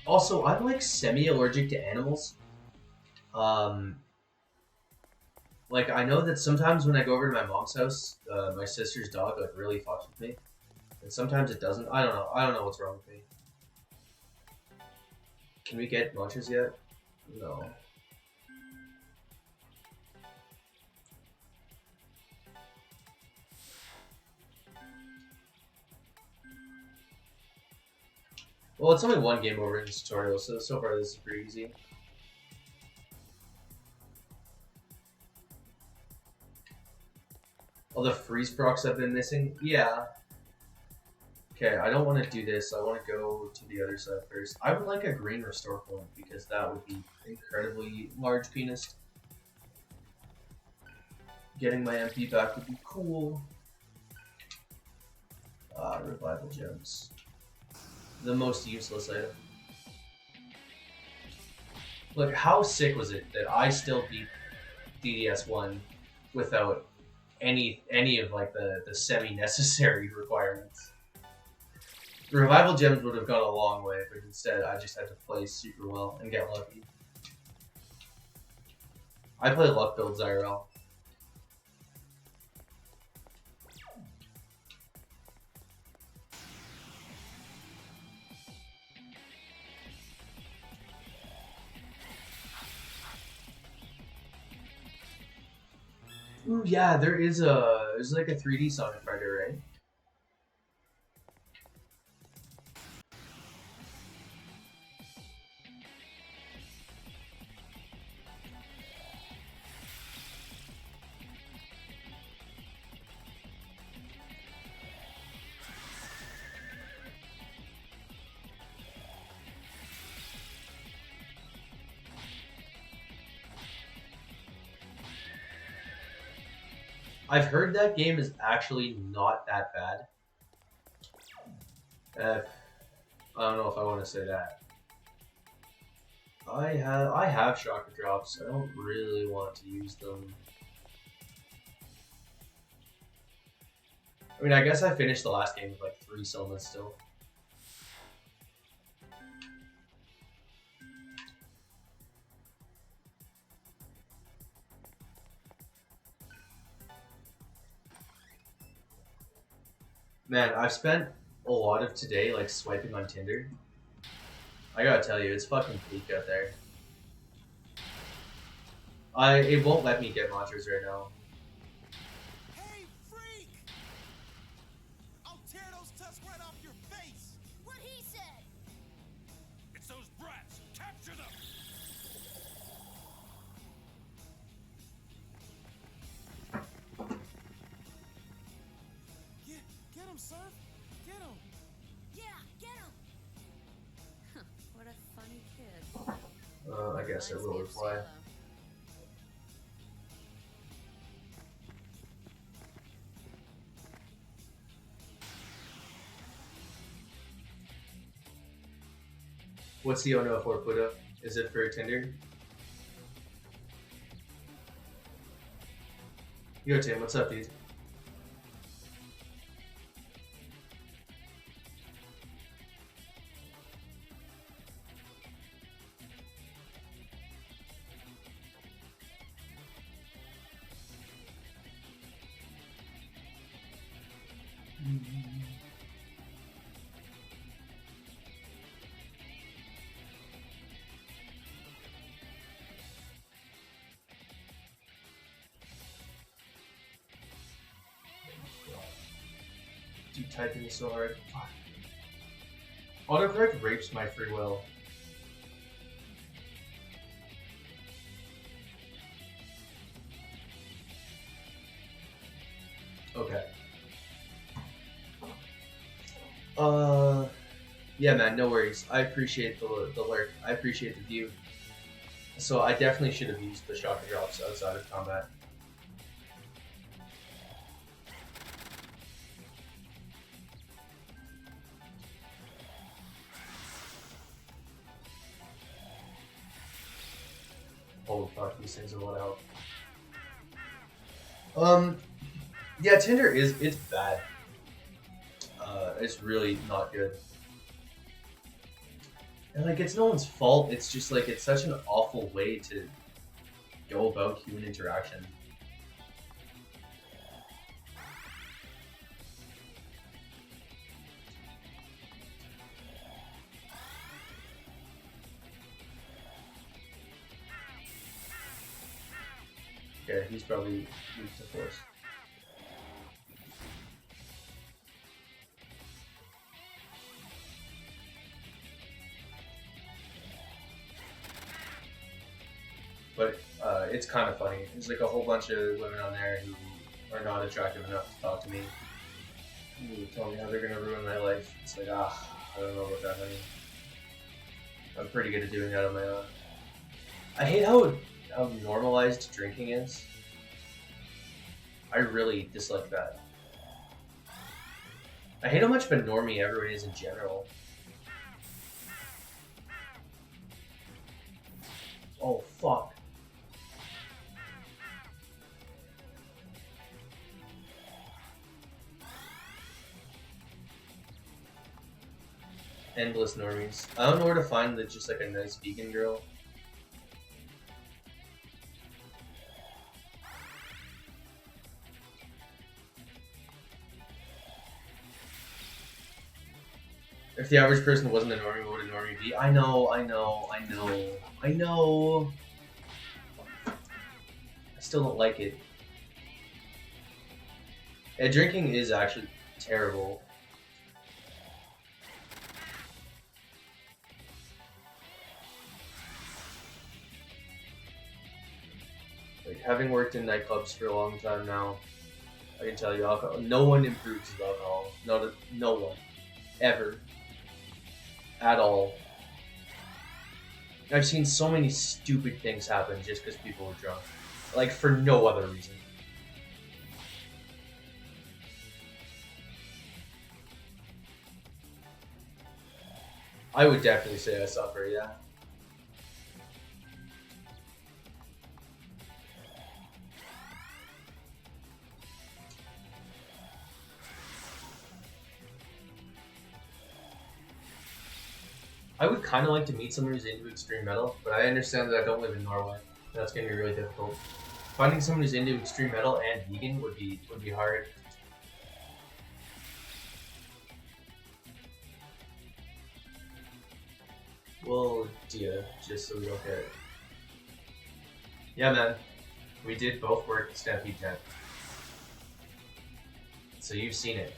Speaker 1: Also, I'm like semi-allergic to animals. Um, like I know that sometimes when I go over to my mom's house, my sister's dog like really fucks with me, and sometimes it doesn't. I don't know. I don't know what's wrong with me. Can we get munchers yet? No. Well, it's only one game over in this tutorial, so far this is pretty easy. All the freeze procs I've been missing? Yeah. Okay, I don't want to do this. I want to go to the other side first. I would like a green restore point because that would be incredibly large penis. Getting my MP back would be cool. Revival gems. The most useless item. Look, how sick was it that I still beat DDS1 without any of like the semi-necessary requirements? The revival gems would have gone a long way, but instead I just had to play super well and get lucky. I play luck builds IRL. Ooh, yeah, there's like a 3D Sonic Fighter, right? I've heard that game is actually not that bad. I don't know if I want to say that. I have chakra drops. I don't really want to use them. I mean, I guess I finished the last game with like 3 somas still. Man, I've spent a lot of today like swiping on Tinder. I gotta tell you, it's fucking bleak out there. It won't let me get monsters right now.
Speaker 2: Hey, freak! I'll tear those tusks right off your face!
Speaker 6: What he said.
Speaker 2: It's those brats! Capture them! Get him, sir! Get him!
Speaker 6: Yeah, get him.
Speaker 4: What a funny kid.
Speaker 1: I guess I
Speaker 4: Reminds
Speaker 1: will
Speaker 4: me of
Speaker 1: reply.
Speaker 4: Cielo.
Speaker 1: What's the Ono for, Pluto? Is it for Tinder? Yo, Tim, what's up, dude? Dude, typing is so hard. Fuck. Autocorrect rapes my free will. Okay. Yeah, man, no worries. I appreciate the lurk. I appreciate the view. So I definitely should have used the shotgun drops outside of combat. Holy fuck, these things are what out. Yeah, Tinder it's bad. It's really not good. And like, it's no one's fault. It's just like, it's such an awful way to go about human interaction. Okay, he's probably weak to force. But it's kind of funny. There's like a whole bunch of women on there who are not attractive enough to talk to me. Who tell me how they're gonna ruin my life. It's like, I don't know about that, honey. I'm pretty good at doing that on my own. I hate how normalized drinking is. I really dislike that. I hate how much of a normie everyone is in general. Oh, fuck. Endless normies. I don't know where to find just like a nice vegan girl. If the average person wasn't a normie, what would a normie be? I know. I still don't like it. Yeah, drinking is actually terrible. Like, having worked in nightclubs for a long time now, I can tell you, alcohol. No one improves with alcohol. No one, ever, at all. I've seen so many stupid things happen just because people were drunk, like for no other reason. I would definitely say I suffer, yeah. I would kind of like to meet someone who's into extreme metal, but I understand that I don't live in Norway. That's going to be really difficult. Finding someone who's into extreme metal and vegan would be hard. Well, Dia, just so we don't get it. Yeah, man. We did both work at Stampede 10. So you've seen it.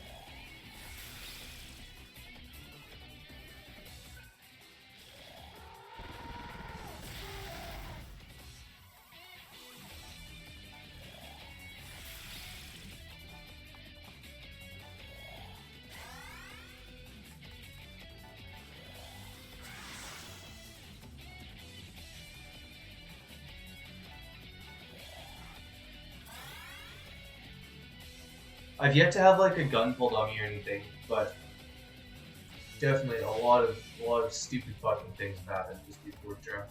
Speaker 1: I've yet to have like a gun pulled on me or anything, but definitely a lot of stupid fucking things have happened because people were drunk.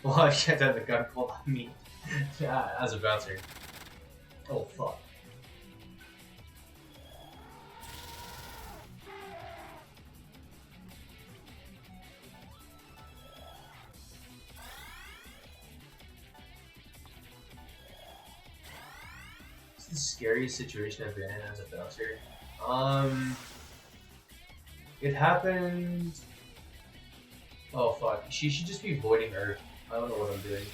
Speaker 1: Well, I can't have the gun pulled on me. Yeah, as a bouncer. Oh fuck. The scariest situation I've been in as a bouncer. It happened. Oh fuck! She should just be voiding Earth. I don't know what I'm doing.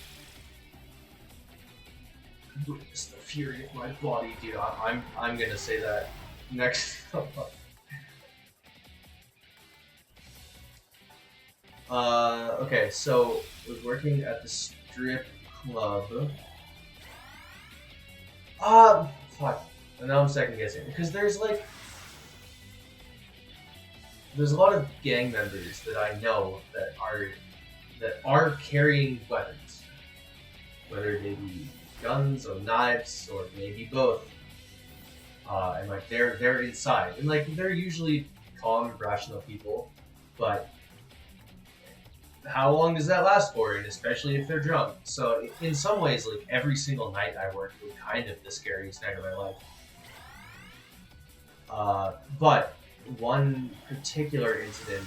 Speaker 1: Witness the fury of my body, dude. I'm gonna say that next. Okay, so I was working at the strip club. Fuck. And now I'm second guessing because there's a lot of gang members that I know that are carrying weapons, whether they be guns or knives or maybe both. And like they're inside, and like they're usually calm, rational people, but how long does that last for? And especially if they're drunk. So in some ways, like every single night I worked was kind of the scariest night of my life. But one particular incident,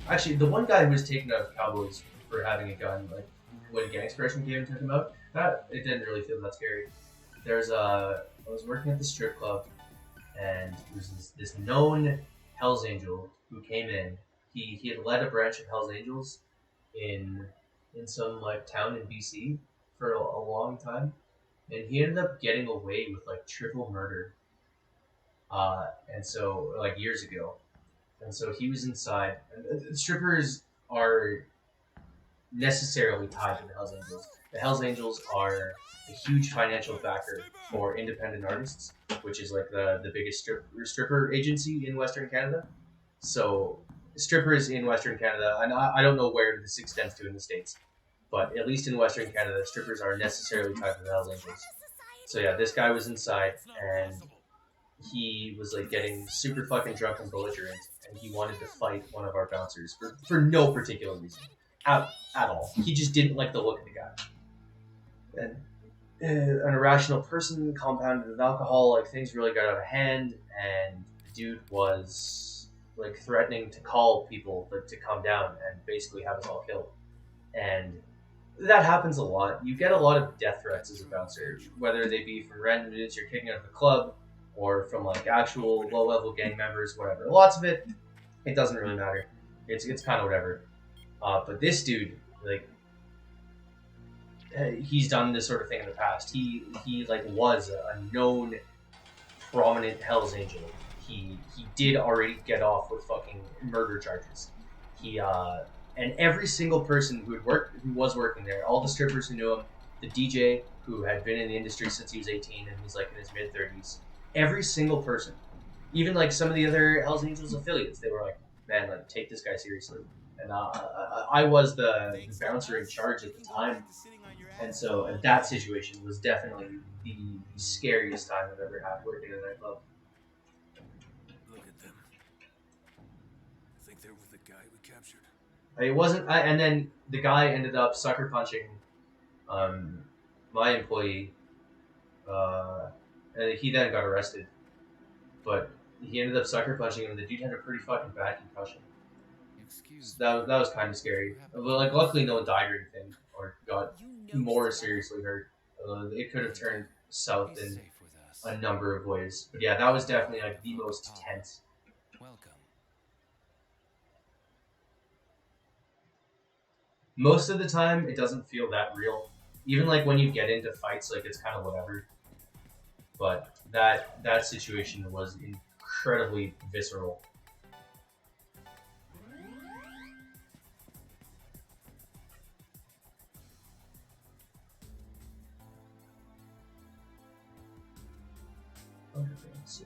Speaker 1: actually, the one guy who was taken out of Cowboys for having a gun, like when gang expression came and took him out, that it didn't really feel that scary. I was working at the strip club, and there was this known Hell's Angel who came in. He had led a branch of Hell's Angels in some like town in BC for a long time, and he ended up getting away with like triple murder. And so like years ago, and so he was inside. And strippers are necessarily tied to the Hells Angels. The Hells Angels are a huge financial backer for independent artists, which is like the biggest stripper agency in Western Canada. So strippers in Western Canada, and I don't know where this extends to in the States, but at least in Western Canada, strippers are necessarily tied to the Hells Angels. So yeah, this guy was inside, and he was like getting super fucking drunk and belligerent, and he wanted to fight one of our bouncers for no particular reason at all. He just didn't like the look of the guy. And an irrational person compounded with alcohol, like things really got out of hand, and the dude was like threatening to call people like, to come down and basically have us all killed. And that happens a lot. You get a lot of death threats as a bouncer, whether they be from random dudes you're kicking out of the club or from like actual low-level gang members, whatever. Lots of it doesn't really matter. It's kind of whatever. But this dude, like, he's done this sort of thing in the past. He like was a known prominent Hell's Angel. He did already get off with fucking murder charges. And every single person who was working there, all the strippers who knew him, the DJ who had been in the industry since he was 18 and he's like in his mid 30s, every single person, even like some of the other Hell's Angels affiliates, they were like, man, like take this guy seriously. And I was the bouncer in charge at the time, and so that situation was definitely the scariest time I've ever had working in a nightclub.
Speaker 2: Look at them. I think they're with the guy we captured.
Speaker 1: It wasn't, and then the guy ended up sucker punching my employee, and he then got arrested. But he ended up sucker punching him, and the dude had a pretty fucking bad concussion. So that was kind of scary. But like, luckily, no one died or anything, or got more seriously hurt. It could have turned south in a number of ways. But yeah, that was definitely like the most tense.
Speaker 5: Welcome.
Speaker 1: Most of the time, it doesn't feel that real. Even like when you get into fights, like it's kind of whatever. But that situation was incredibly visceral. Okay, let's see.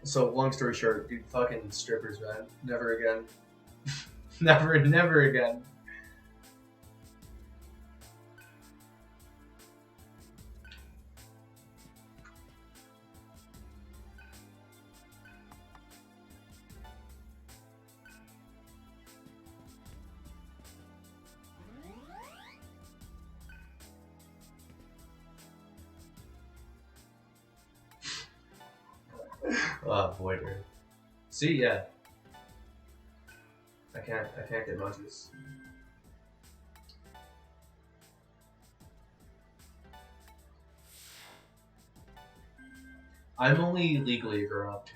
Speaker 1: So, long story short, dude, fucking strippers, man. Never again. never again. Oh boy, dude. See, yeah. I can't get munchies. I'm only legally a grown up.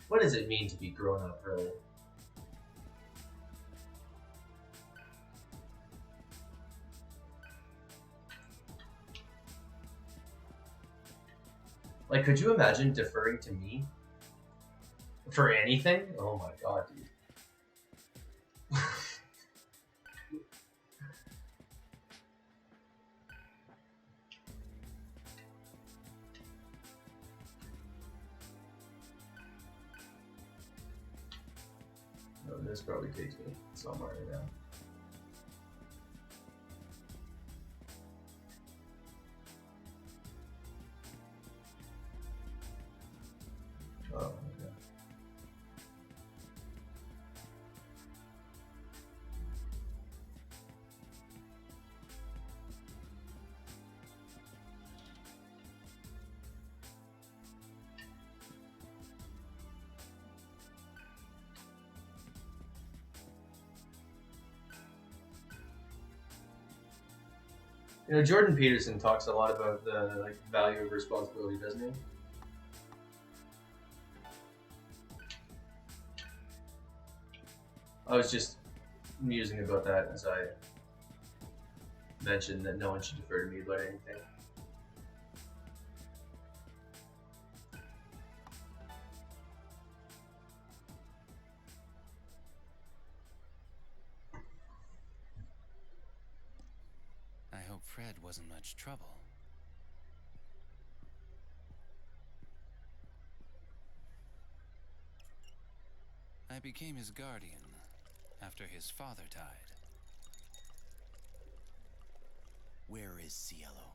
Speaker 1: What does it mean to be grown up, really? Like, could you imagine deferring to me For anything? Oh my god, dude. No, this probably takes me somewhere right now. Oh, okay. You know, Jordan Peterson talks a lot about the like value of responsibility, doesn't he? I was just musing about that as I mentioned that no one should defer to me about anything.
Speaker 5: I hope Fred wasn't much trouble. I became his guardian after his father died.
Speaker 3: Where is Cielo?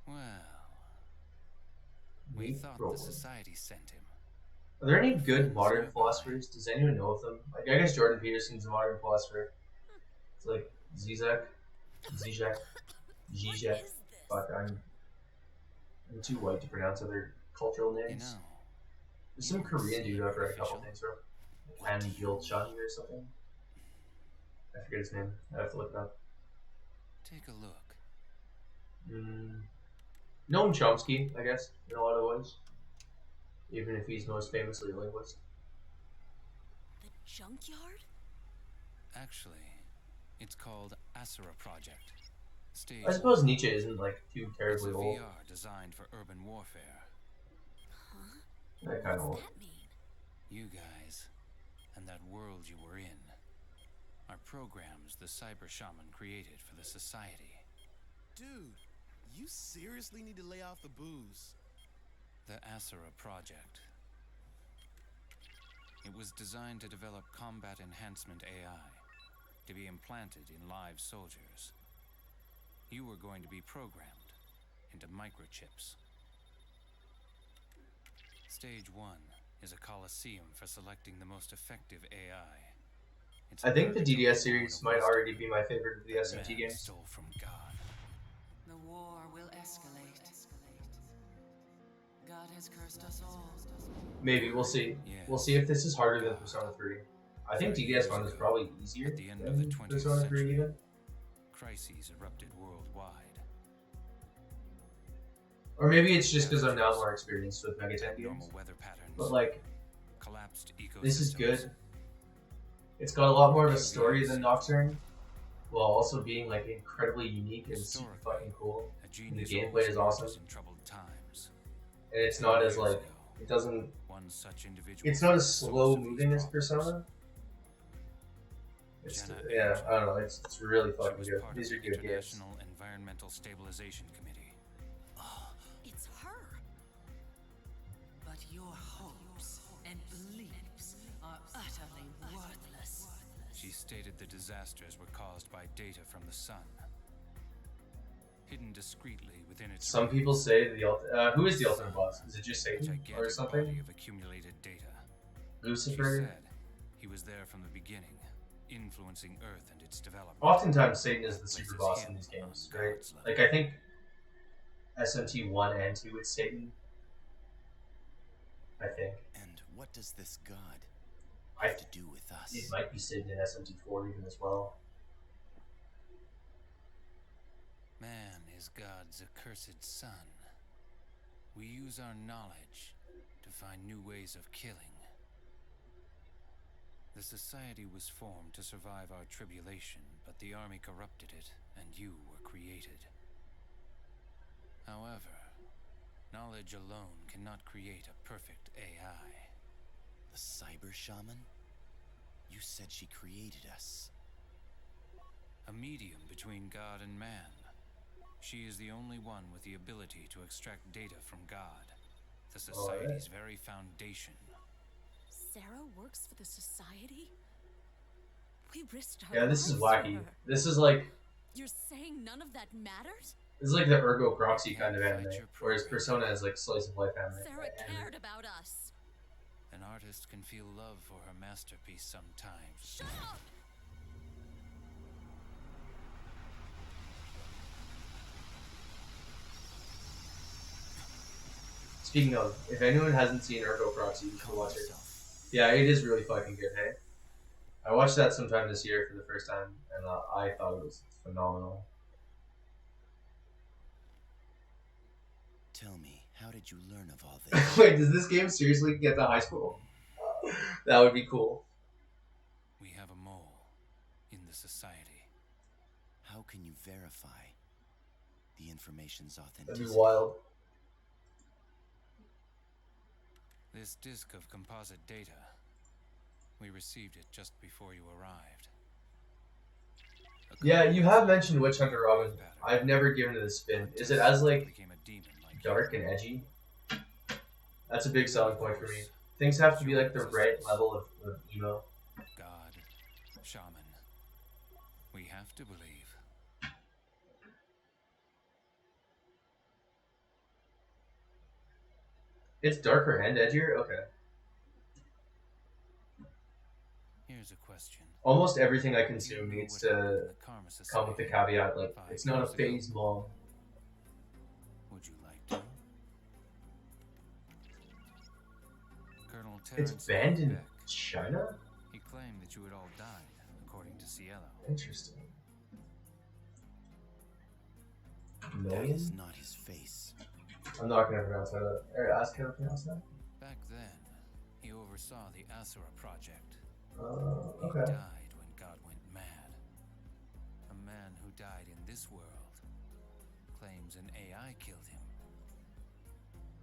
Speaker 5: Well, we thought the society sent him.
Speaker 1: Are there any good modern philosophers? Does anyone know of them? Like, I guess Jordan Peterson's a modern philosopher. It's like Zizek. Fuck, I'm too white to pronounce other cultural
Speaker 5: You
Speaker 1: names.
Speaker 5: know,
Speaker 1: There's some Korean dude I've read a couple things from. Han Gil-chun or something. I forget his name. I have to look it up.
Speaker 5: take a look.
Speaker 1: Noam Chomsky, I guess, in a lot of ways. Even if he's most famously a linguist.
Speaker 6: The junkyard?
Speaker 5: Actually, it's called Asura Project. Stage
Speaker 1: I suppose Nietzsche isn't like too
Speaker 5: It's a
Speaker 1: terribly old.
Speaker 5: VR designed for urban warfare.
Speaker 6: Huh?
Speaker 1: That kind of
Speaker 6: What's
Speaker 1: old.
Speaker 6: that mean?
Speaker 5: You guys, and that world you were in, are programs the cyber shaman created for the society.
Speaker 3: Dude, you seriously need to lay off the booze.
Speaker 5: The Asura Project. It was designed to develop combat enhancement AI to be implanted in live soldiers. You were going to be programmed into microchips. Stage 1 is a coliseum for selecting the most effective AI. It's
Speaker 1: I think the
Speaker 5: purgatory
Speaker 1: DDS
Speaker 5: born
Speaker 1: series
Speaker 5: of
Speaker 1: might
Speaker 5: wisdom
Speaker 1: already be my favorite of the
Speaker 5: that
Speaker 1: SMT
Speaker 5: man
Speaker 1: games.
Speaker 5: stole from God.
Speaker 7: The war will escalate. God has cursed us all.
Speaker 1: Maybe, we'll see.
Speaker 5: Yes.
Speaker 1: We'll see if this is harder than Persona 3. I think
Speaker 5: 30
Speaker 1: DDS
Speaker 5: years
Speaker 1: 1 is
Speaker 5: ago,
Speaker 1: probably easier
Speaker 5: at the end of
Speaker 1: than
Speaker 5: the 20th
Speaker 1: Persona 3
Speaker 5: century,
Speaker 1: even.
Speaker 5: Crises erupted worldwide.
Speaker 1: Or maybe it's just because I'm now more experienced with Mega 10 games.
Speaker 5: Abnormal weather patterns.
Speaker 1: But like,
Speaker 5: Collapsed ecosystems.
Speaker 1: this is good. It's got a lot more of a story than Nocturne, while also being like incredibly unique and super fucking cool.
Speaker 5: A
Speaker 1: And the
Speaker 5: genius
Speaker 1: gameplay
Speaker 5: always
Speaker 1: is awesome.
Speaker 5: emerges in troubled times.
Speaker 1: And it's not as like, it doesn't,
Speaker 5: One such individual
Speaker 1: it's not as
Speaker 5: solved
Speaker 1: slow
Speaker 5: most of
Speaker 1: moving
Speaker 5: these
Speaker 1: as
Speaker 5: problems.
Speaker 1: Persona. It's,
Speaker 5: Jenna
Speaker 1: yeah,
Speaker 5: Angel.
Speaker 1: I don't know, it's really
Speaker 5: She
Speaker 1: fucking
Speaker 5: was
Speaker 1: good.
Speaker 5: part
Speaker 1: These
Speaker 5: of
Speaker 1: are
Speaker 5: the
Speaker 1: good games.
Speaker 5: International Environmental Stabilization Committee.
Speaker 6: It's her.
Speaker 7: But your hopes and beliefs are utterly worthless.
Speaker 5: She stated the disasters were caused by data from the sun. Hidden discreetly within its
Speaker 1: Some people say who is the ultimate boss? Is it just
Speaker 5: a
Speaker 1: Satan
Speaker 5: gigantic
Speaker 1: or
Speaker 5: body
Speaker 1: something?
Speaker 5: of accumulated data. She
Speaker 1: Lucifer?
Speaker 5: said he was there from the beginning, influencing Earth and its development.
Speaker 1: Oftentimes Satan is the super
Speaker 5: Places
Speaker 1: boss
Speaker 5: him
Speaker 1: in these games,
Speaker 5: on
Speaker 1: right?
Speaker 5: God's level.
Speaker 1: Like I think SMT 1 and 2 it's Satan. I think.
Speaker 3: And what does this god
Speaker 1: I
Speaker 3: have to do with us?
Speaker 1: It might be Satan in SMT 4 even as well.
Speaker 5: Man is God's accursed son. We use our knowledge to find new ways of killing. The society was formed to survive our tribulation, but the army corrupted it, and you were created. However, Knowledge alone cannot create a perfect AI.
Speaker 8: The cyber shaman? You said she created us.
Speaker 5: A medium between God and man. She is the only one with the ability to extract data from God, the society's very foundation.
Speaker 6: Sarah works for the society? We risked our
Speaker 1: Yeah, this is
Speaker 6: lives
Speaker 1: wacky.
Speaker 6: for her.
Speaker 1: This is like
Speaker 6: You're saying none of that matters?
Speaker 1: the Ergo Proxy
Speaker 5: I
Speaker 1: kind of
Speaker 5: can't
Speaker 1: anime,
Speaker 5: fight your
Speaker 1: whereas
Speaker 5: program.
Speaker 1: Persona is like slice of life anime.
Speaker 6: Sarah cared about us.
Speaker 5: An artist can feel love for her masterpiece sometimes.
Speaker 6: Shut up!
Speaker 1: Speaking of, if anyone hasn't seen Ergo Proxy, you should
Speaker 8: Calm
Speaker 1: watch it.
Speaker 8: yourself.
Speaker 1: Yeah, it is really fucking good, hey? I watched that sometime this year for the first time, and I thought it was phenomenal.
Speaker 8: Tell me, how did you learn of all this?
Speaker 1: Wait, does this game seriously get to high school? That would be cool.
Speaker 5: We have a mole in the society.
Speaker 8: How can you verify the information's
Speaker 1: That'd
Speaker 8: authenticity?
Speaker 1: be wild.
Speaker 5: This disk of composite data, we received it just before you arrived.
Speaker 1: Yeah, you have mentioned Witch Hunter Robin. I've never given it a spin. Is it as like
Speaker 5: Became a demon like
Speaker 1: dark and edgy? That's a big selling point for me. Things have to be like the right level of emo.
Speaker 5: God, shaman. We have to believe.
Speaker 1: It's darker and edgier? Okay.
Speaker 5: Here's a question.
Speaker 1: Almost everything I
Speaker 5: Do you
Speaker 1: consume
Speaker 5: know
Speaker 1: needs
Speaker 5: what happened in
Speaker 1: to
Speaker 5: the Karma
Speaker 1: come with the
Speaker 5: Society
Speaker 1: caveat, like,
Speaker 5: 5
Speaker 1: it's not a
Speaker 5: years ago?
Speaker 1: phase, Mom.
Speaker 5: Would you like to? Colonel Terrence
Speaker 1: It's banned in
Speaker 5: Beck.
Speaker 1: China?
Speaker 5: He claimed that you had all died, according to Cielo.
Speaker 1: Interesting.
Speaker 8: That
Speaker 1: Million?
Speaker 8: is not his face.
Speaker 1: I'm not gonna pronounce that. Or ask him to pronounce that.
Speaker 5: Back then, he oversaw the Asura project. He
Speaker 1: Okay.
Speaker 5: died when God went mad. A man who died in this world claims an AI killed him.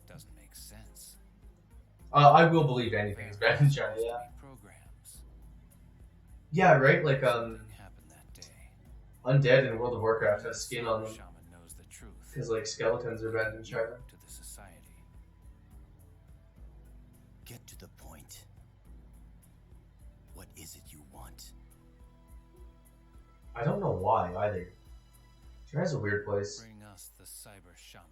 Speaker 5: Doesn't make sense.
Speaker 1: I will believe anything's banned in China, yeah.
Speaker 5: Programs.
Speaker 1: Yeah, right? Like,
Speaker 5: Something happened that day.
Speaker 1: Undead in World of Warcraft has skin on them.
Speaker 5: Shaman knows the truth.
Speaker 1: Because, like, skeletons are banned in China.
Speaker 5: To the society.
Speaker 8: Get to the point. What is it you want?
Speaker 1: I don't know why, either. China's a weird place.
Speaker 5: Bring us the cyber shaman.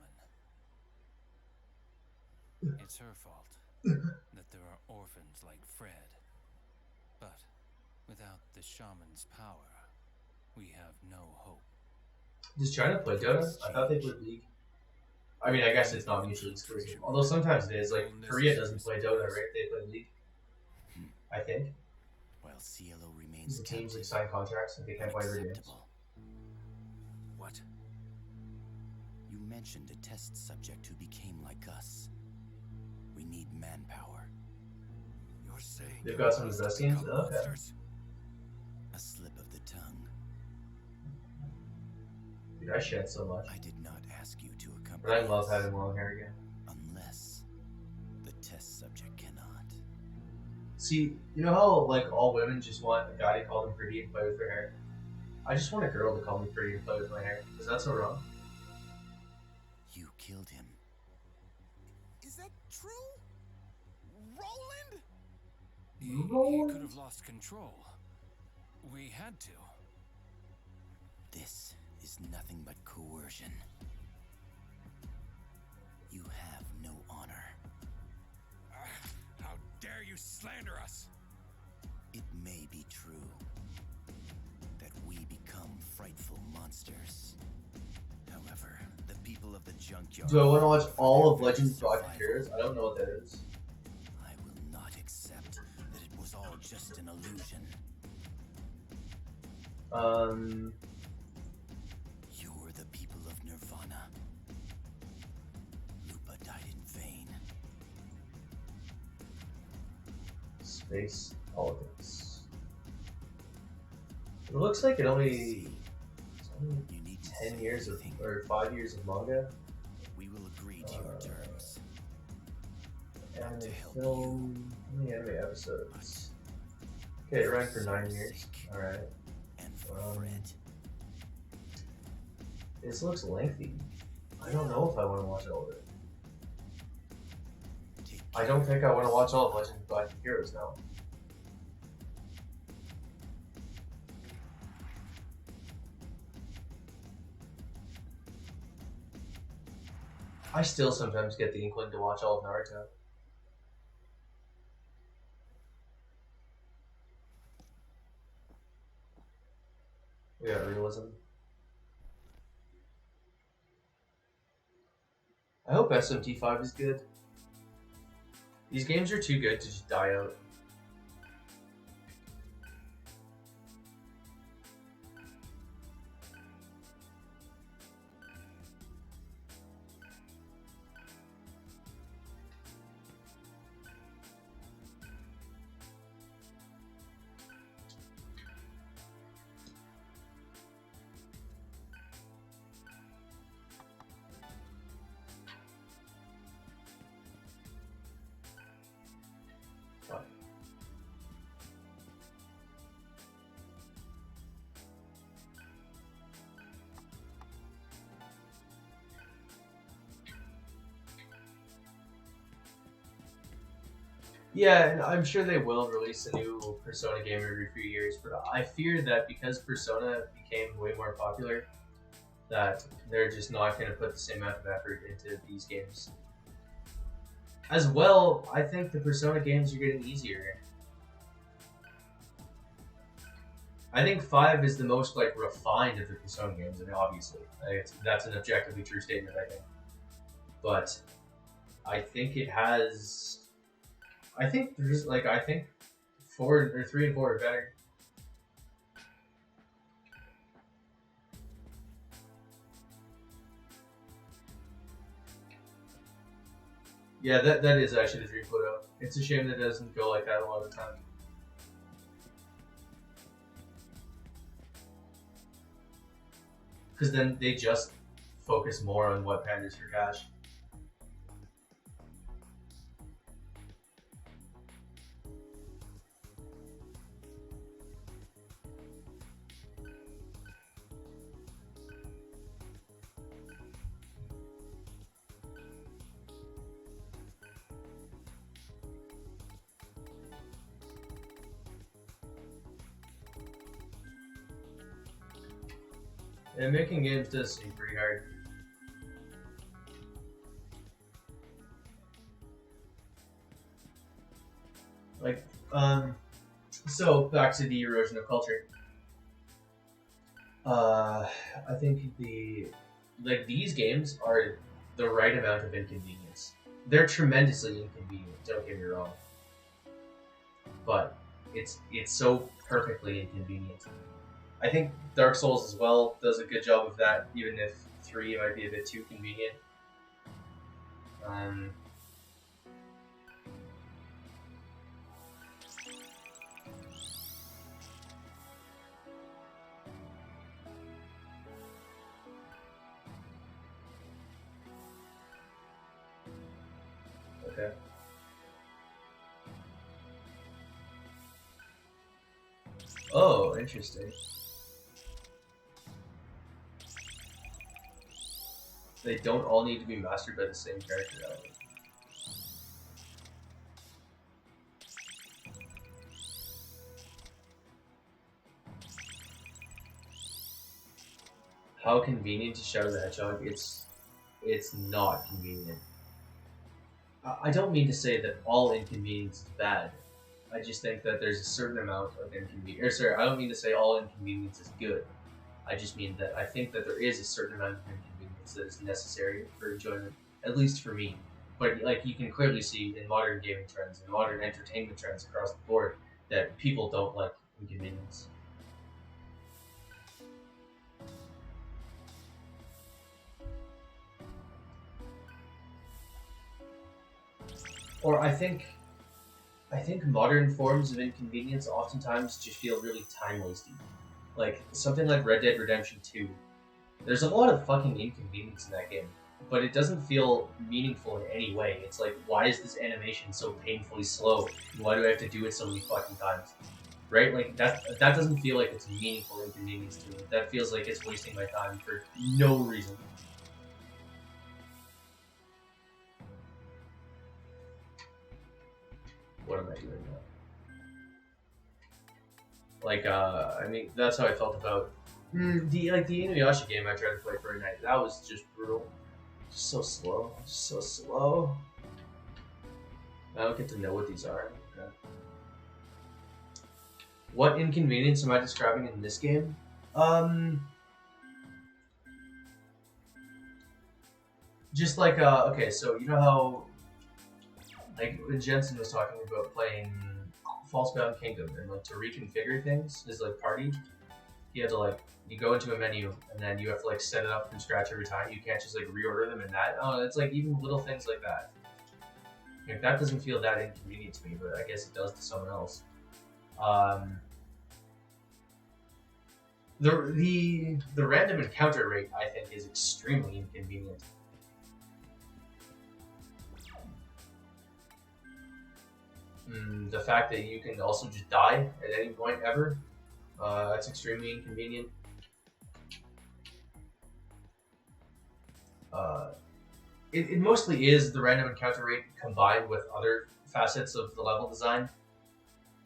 Speaker 5: It's her fault that there are orphans like Fred. But without the shaman's power, we have no hope.
Speaker 1: Does China play Dota? I thought they played League. I mean, I guess it's not mutually exclusive. Although sometimes it is. Like, Korea doesn't play Dota, right? They play League. I think.
Speaker 8: While Cielo remains
Speaker 1: The teams like
Speaker 8: captive,
Speaker 1: sign contracts and they can't play every game.
Speaker 8: unacceptable.
Speaker 5: What?
Speaker 8: You mentioned a test subject who became like us. We need manpower.
Speaker 5: You're saying
Speaker 1: They've got some of the best teams?
Speaker 5: become
Speaker 1: Okay.
Speaker 5: monsters?
Speaker 8: A slip of the tongue.
Speaker 1: Dude, I shed so much.
Speaker 8: I did not ask you to accompany
Speaker 1: But I love
Speaker 8: us,
Speaker 1: having long hair again.
Speaker 8: unless the test subject cannot.
Speaker 1: See, you know how, like, all women just want a guy to call them pretty and play with their hair? I just want a girl to call me pretty and play with my hair. Is that so wrong?
Speaker 8: You killed him.
Speaker 2: Is that true? Roland?
Speaker 5: He could have lost control. We had to.
Speaker 8: This is nothing but coercion. You have no honor.
Speaker 5: How dare you slander us?
Speaker 8: It may be true that we become frightful monsters. However, the people of the junkyard...
Speaker 1: Do I want to watch all of
Speaker 8: for their
Speaker 1: Legends of
Speaker 8: survival.
Speaker 1: Heroes? I don't know what that is.
Speaker 8: I will not accept that it was all just an illusion. You're the people of Nirvana. Lupa died in vain.
Speaker 1: Space politics. It looks like it's only
Speaker 8: See, you need to
Speaker 1: 10
Speaker 8: say
Speaker 1: years of,
Speaker 8: anything.
Speaker 1: or 5 years of manga.
Speaker 8: We will agree to your terms. out to help
Speaker 1: film. How many anime episodes? Okay, it ran for 9 years. Alright.
Speaker 8: and for
Speaker 1: Um,
Speaker 8: Fred.
Speaker 1: This looks lengthy. I don't know if I want to watch all of it.
Speaker 8: Take
Speaker 1: I don't think I want to watch all of Legend of Black Heroes now. I still sometimes get the inkling to watch all of Naruto. We got realism. I hope SMT5 is good. These games are too good to just die out. Yeah, and I'm sure they will release a new Persona game every few years, but I fear that because Persona became way more popular, that they're just not going to put the same amount of effort into these games. As well, I think the Persona games are getting easier. I think 5 is the most like refined of the Persona games, and obviously, that's an objectively true statement, I think. But I think it has. I think 4 or 3 and 4 are better. Yeah, that is actually the dream photo. It's a shame that it doesn't go like that a lot of the time. Because then they just focus more on what panders for cash. And making games does seem pretty hard. Like, so back to the erosion of culture. I think these games are the right amount of inconvenience. They're tremendously inconvenient, don't get me wrong. But it's so perfectly inconvenient. I think Dark Souls as well does a good job of that, even if 3 might be a bit too convenient. Okay. Oh, interesting. They don't all need to be mastered by the same character element. How convenient to Shadow the Hedgehog? It's not convenient. I don't mean to say that all inconvenience is bad. I just think that there's a certain amount of inconvenience. Or sorry, I don't mean to say all inconvenience is good. I just mean that I think that there is a certain amount of inconvenience that is necessary for enjoyment, at least for me. But like you can clearly see in modern gaming trends and modern entertainment trends across the board that people don't like inconvenience. Or I think modern forms of inconvenience oftentimes just feel really time wasting. Like something like Red Dead Redemption 2. There's a lot of fucking inconvenience in that game. but it doesn't feel meaningful in any way. It's like, why is this animation so painfully slow? Why do I have to do it so many fucking times? Right? Like, that doesn't feel like it's a meaningful inconvenience to me. That feels like it's wasting my time for no reason. What am I doing now? Like, I mean, that's how I felt about the Inuyasha game I tried to play for a night. That was just brutal. Just so slow. Just so slow. I don't get to know what these are. Okay. What inconvenience am I describing in this game? Just like, okay, so you know how, like, when Jensen was talking about playing Falsebound Kingdom, and like to reconfigure things, his like party, you have to like, you go into a menu, and then you have to like set it up from scratch every time. You can't just like reorder them in that. Oh, it's like even little things like that. Like, that doesn't feel that inconvenient to me, but I guess it does to someone else. The random encounter rate, I think, is extremely inconvenient. The fact that you can also just die at any point ever, that's extremely inconvenient. It mostly is the random encounter rate combined with other facets of the level design.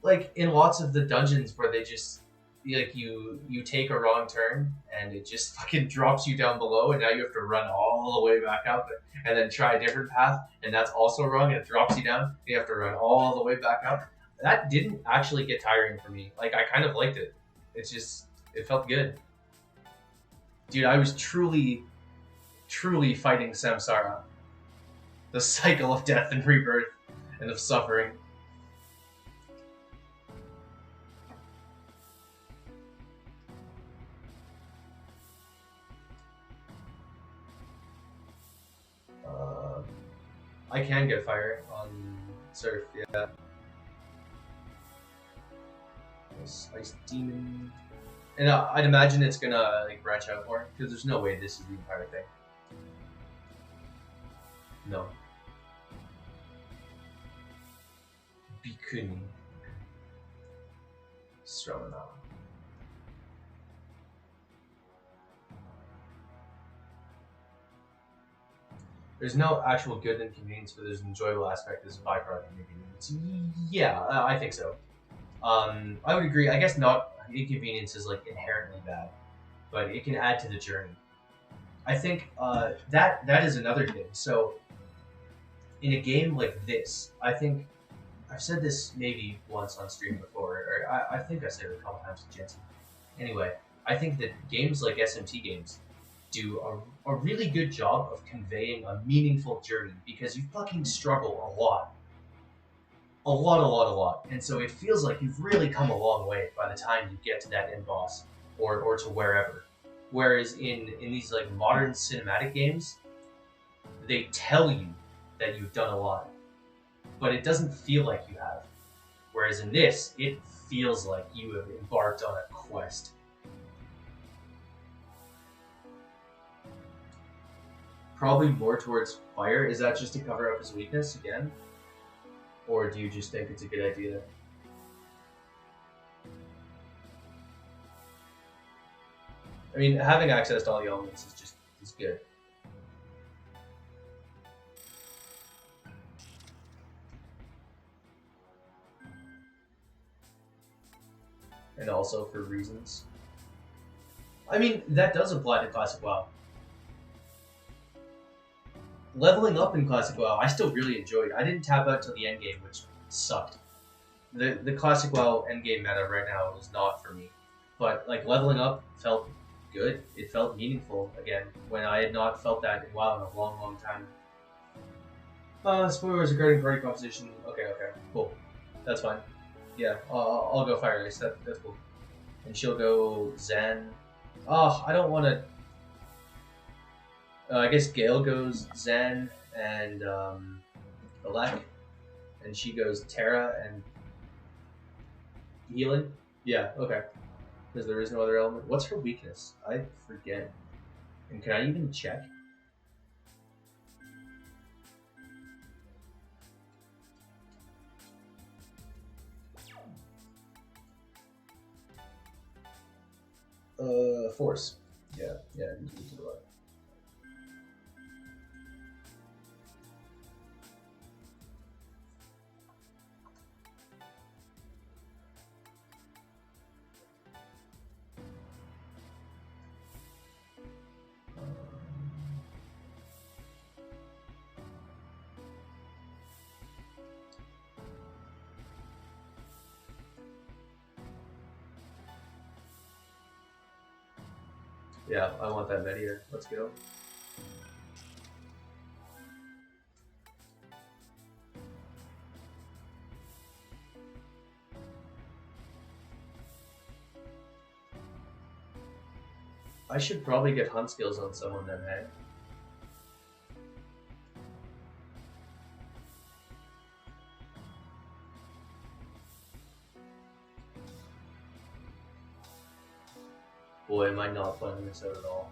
Speaker 1: Like, in lots of the dungeons where they just, like, you take a wrong turn and it just fucking drops you down below, and now you have to run all the way back up and then try a different path, and that's also wrong, and it drops you down. You have to run all the way back up. That didn't actually get tiring for me. Like, I kind of liked it. It's just, it felt good. Dude, I was truly fighting samsara. The cycle of death and rebirth and of suffering. I can get fire on Surf, yeah. Ice Demon. And I'd imagine it's gonna like branch out more, because there's no way this is the entire thing. No. Bikuni. Stromana. There's no actual good inconvenience, but there's an enjoyable aspect as a byproduct of inconvenience. Yeah, I think so. I would agree. I guess not inconvenience is like inherently bad, but it can add to the journey. I think that is another thing. So in a game like this, I think I've said this maybe once on stream before, or I think I said it a couple times to Jensen. Anyway, I think that games like SMT games do a really good job of conveying a meaningful journey, because you fucking struggle a lot. A lot. And so it feels like you've really come a long way by the time you get to that end boss, or to wherever. Whereas in these like modern cinematic games, they tell you that you've done a lot, but it doesn't feel like you have. Whereas in this, it feels like you have embarked on a quest. Probably more towards fire. Is that just to cover up his weakness again? Or do you just think it's a good idea? I mean, having access to all the elements is good. And also for reasons. I mean, that does apply to Classic WoW. Leveling up in Classic WoW, I still really enjoyed. I didn't tap out till the end game, which sucked. The Classic WoW endgame meta right now is not for me. But like, leveling up felt good. It felt meaningful again, when I had not felt that in WoW in a long time. Spoilers regarding party composition. Okay, cool. That's fine. Yeah, I'll go Fire Ice. That's cool. And she'll go Zen. Oh, I don't want to. I guess Gale goes Zen and Alek, and she goes Terra and healing. Yeah, okay. Because there is no other element. What's her weakness? I forget. And can I even check? Force. Yeah, you can do that. Yeah, I want that meteor. Let's go. I should probably get hunt skills on someone then, hey? Boy, am I not planning this out at all.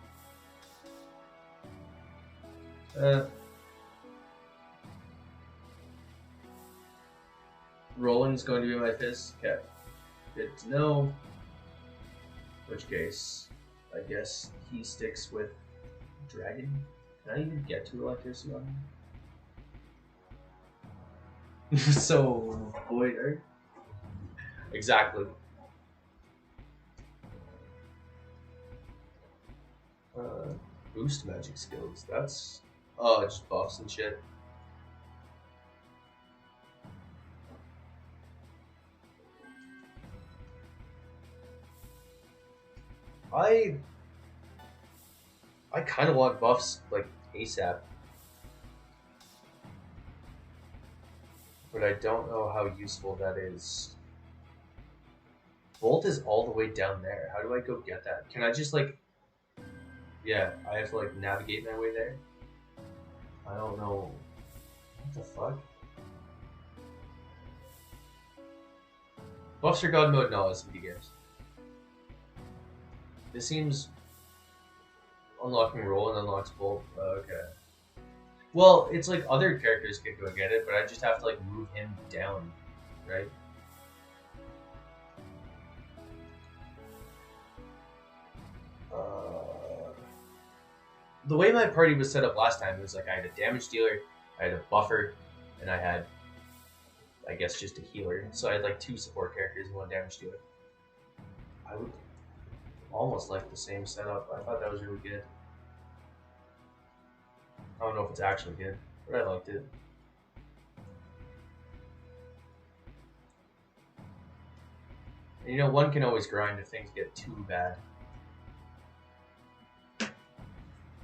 Speaker 1: Roland's going to be my fist. Okay. Good to know. In which case, I guess he sticks with Dragon. Can I even get to electricity on him? So, Void Earth? Exactly. Boost magic skills. That's... Oh, just buffs and shit. I kind of want buffs, like, ASAP. But I don't know how useful that is. Bolt is all the way down there. How do I go get that? Can I just, like... Yeah, I have to, like, navigate my way there? I don't know. What the fuck? Buffs for God mode? No, SMT games. This seems... Unlocking roll and unlocks bolt. Okay. Well, it's like other characters can go get it, but I just have to, like, move him down, right? The way my party was set up last time, it was like I had a damage dealer, I had a buffer, and I had, I guess, just a healer. So I had like 2 support characters and 1 damage dealer. I would almost like the same setup. I thought that was really good. I don't know if it's actually good, but I liked it. And, you know, one can always grind if things get too bad.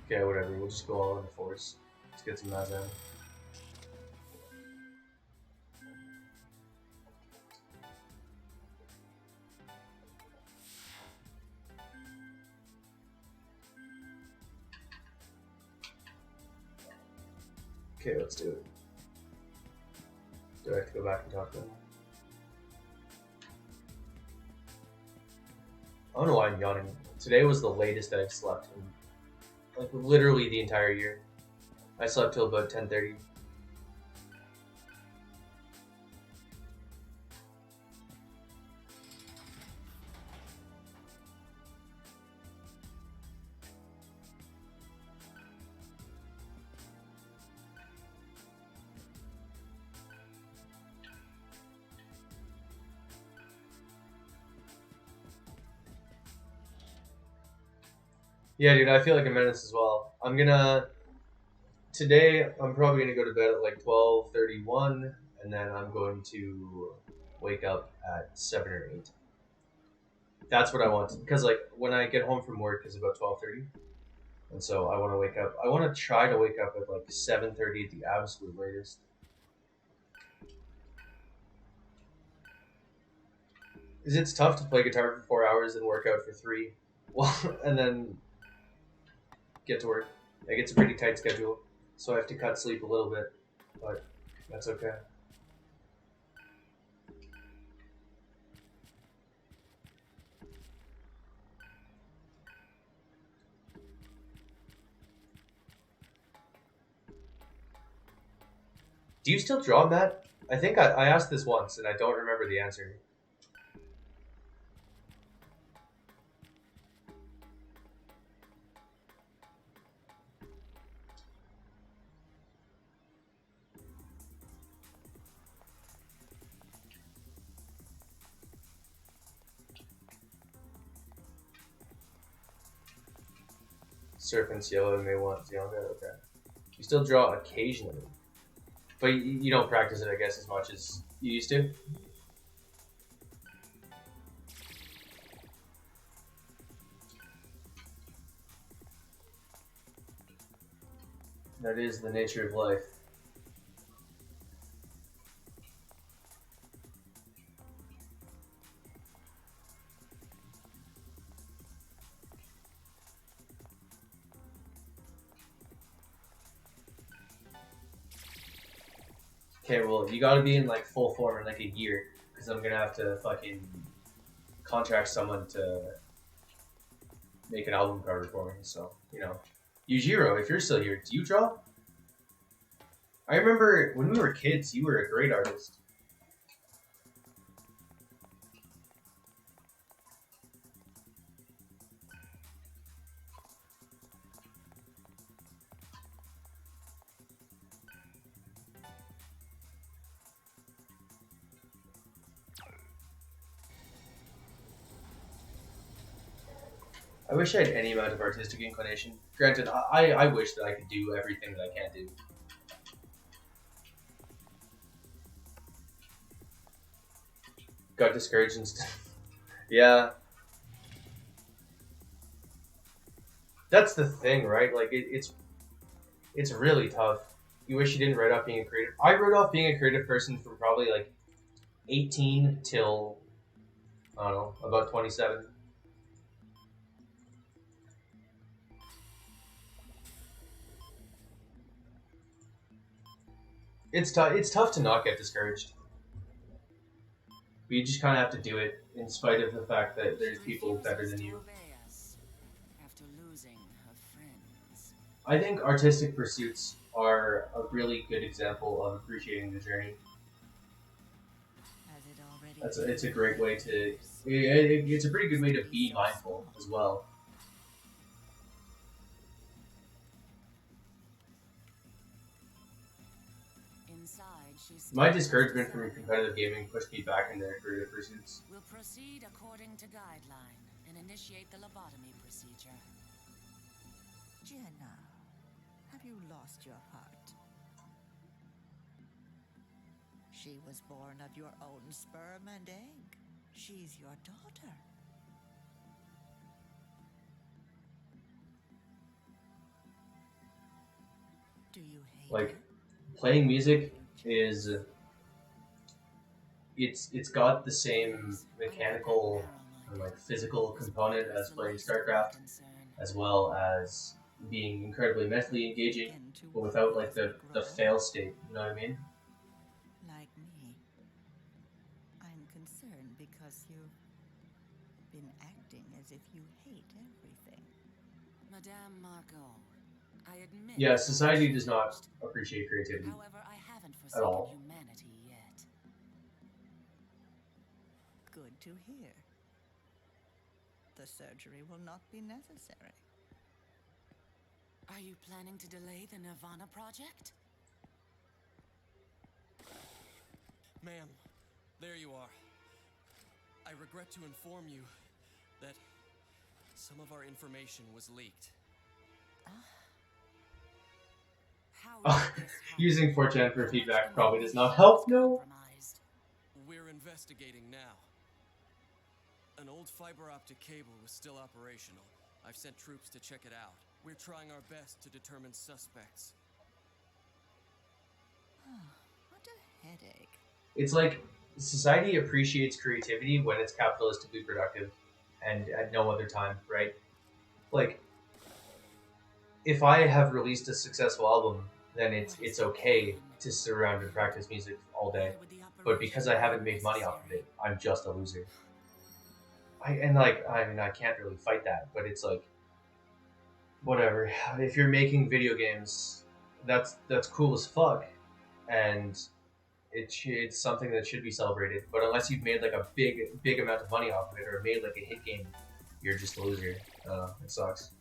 Speaker 1: Okay, whatever, we'll just go all in the force. Let's get some Mazan. Okay, let's do it. Do I have to go back and talk to him? I don't know why I'm yawning. Today was the latest I've slept in, like, literally the entire year. I slept till about 10:30. Yeah, dude, I feel like a menace as well. Today, I'm probably gonna go to bed at like 12:31, and then I'm going to wake up at 7 or 8. That's what I want, because like when I get home from work is about 12:30, and so I want to wake up. I want to try to wake up at like 7:30 at the absolute latest. Because it's tough to play guitar for 4 hours and work out for 3, well, and then get to work. Like, it's a pretty tight schedule, so I have to cut sleep a little bit, but that's okay. Do you still draw, Matt? I think I asked this once, and I don't remember the answer. Serpent's yellow and May one's younger. Okay. You still draw occasionally, but you don't practice it, I guess, as much as you used to. That is the nature of life. Okay, well, you gotta be in like full form in like a year, because I'm gonna have to fucking contract someone to make an album cover for me. So, you know, Yujiro, if you're still here, do you draw? I remember when we were kids, you were a great artist. I wish I had any amount of artistic inclination. Granted, I wish that I could do everything that I can't do. Got discouraged and stuff. Yeah. That's the thing, right? Like, it's really tough. You wish you didn't write off being a creative. I wrote off being a creative person from probably like 18 till, I don't know, about 27. It's tough to not get discouraged. But you just kind of have to do it in spite of the fact that there's people better than you.
Speaker 7: After losing her friends.
Speaker 1: I think artistic pursuits are a really good example of appreciating the journey. It's a great way to. It's a pretty good way to be mindful as well. My discouragement from competitive gaming pushed me back into creative pursuits.
Speaker 7: We'll proceed according to guideline and initiate the lobotomy procedure.
Speaker 9: Jenna, have you lost your heart? She was born of your own sperm and egg. She's your daughter. Do you hate
Speaker 1: Like,
Speaker 9: her?
Speaker 1: playing music is it's got the same mechanical and like physical component as playing StarCraft, as well as being incredibly mentally engaging, but without like the fail state. You know what I mean?
Speaker 9: Like me. I'm concerned because you've been acting as if you hate everything.
Speaker 7: Madame Margot, I admit.
Speaker 1: Yeah, society does not appreciate creativity
Speaker 7: However, I haven't
Speaker 1: at
Speaker 7: forsaken
Speaker 1: all.
Speaker 7: humanity yet.
Speaker 9: Good to hear. The surgery will not be necessary.
Speaker 7: Are you planning to delay the Nirvana project?
Speaker 10: Ma'am, there you are. I regret to inform you that some of our information was leaked.
Speaker 7: How did this happen?
Speaker 1: Using 4chan for feedback probably does not help. No.
Speaker 7: Compromised?
Speaker 10: We're investigating now. An old fiber optic cable was still operational. I've sent troops to check it out. We're trying our best to determine suspects.
Speaker 9: What a headache.
Speaker 1: It's like society appreciates creativity when it's capitalistically productive, and at no other time, right? Like, if I have released a successful album, then it's okay to sit around and practice music all day. But because I haven't made money off of it, I'm just a loser. I can't really fight that, but it's like, whatever. If you're making video games, that's cool as fuck, and it's something that should be celebrated. But unless you've made like a big amount of money off of it, or made like a hit game, you're just a loser. It sucks.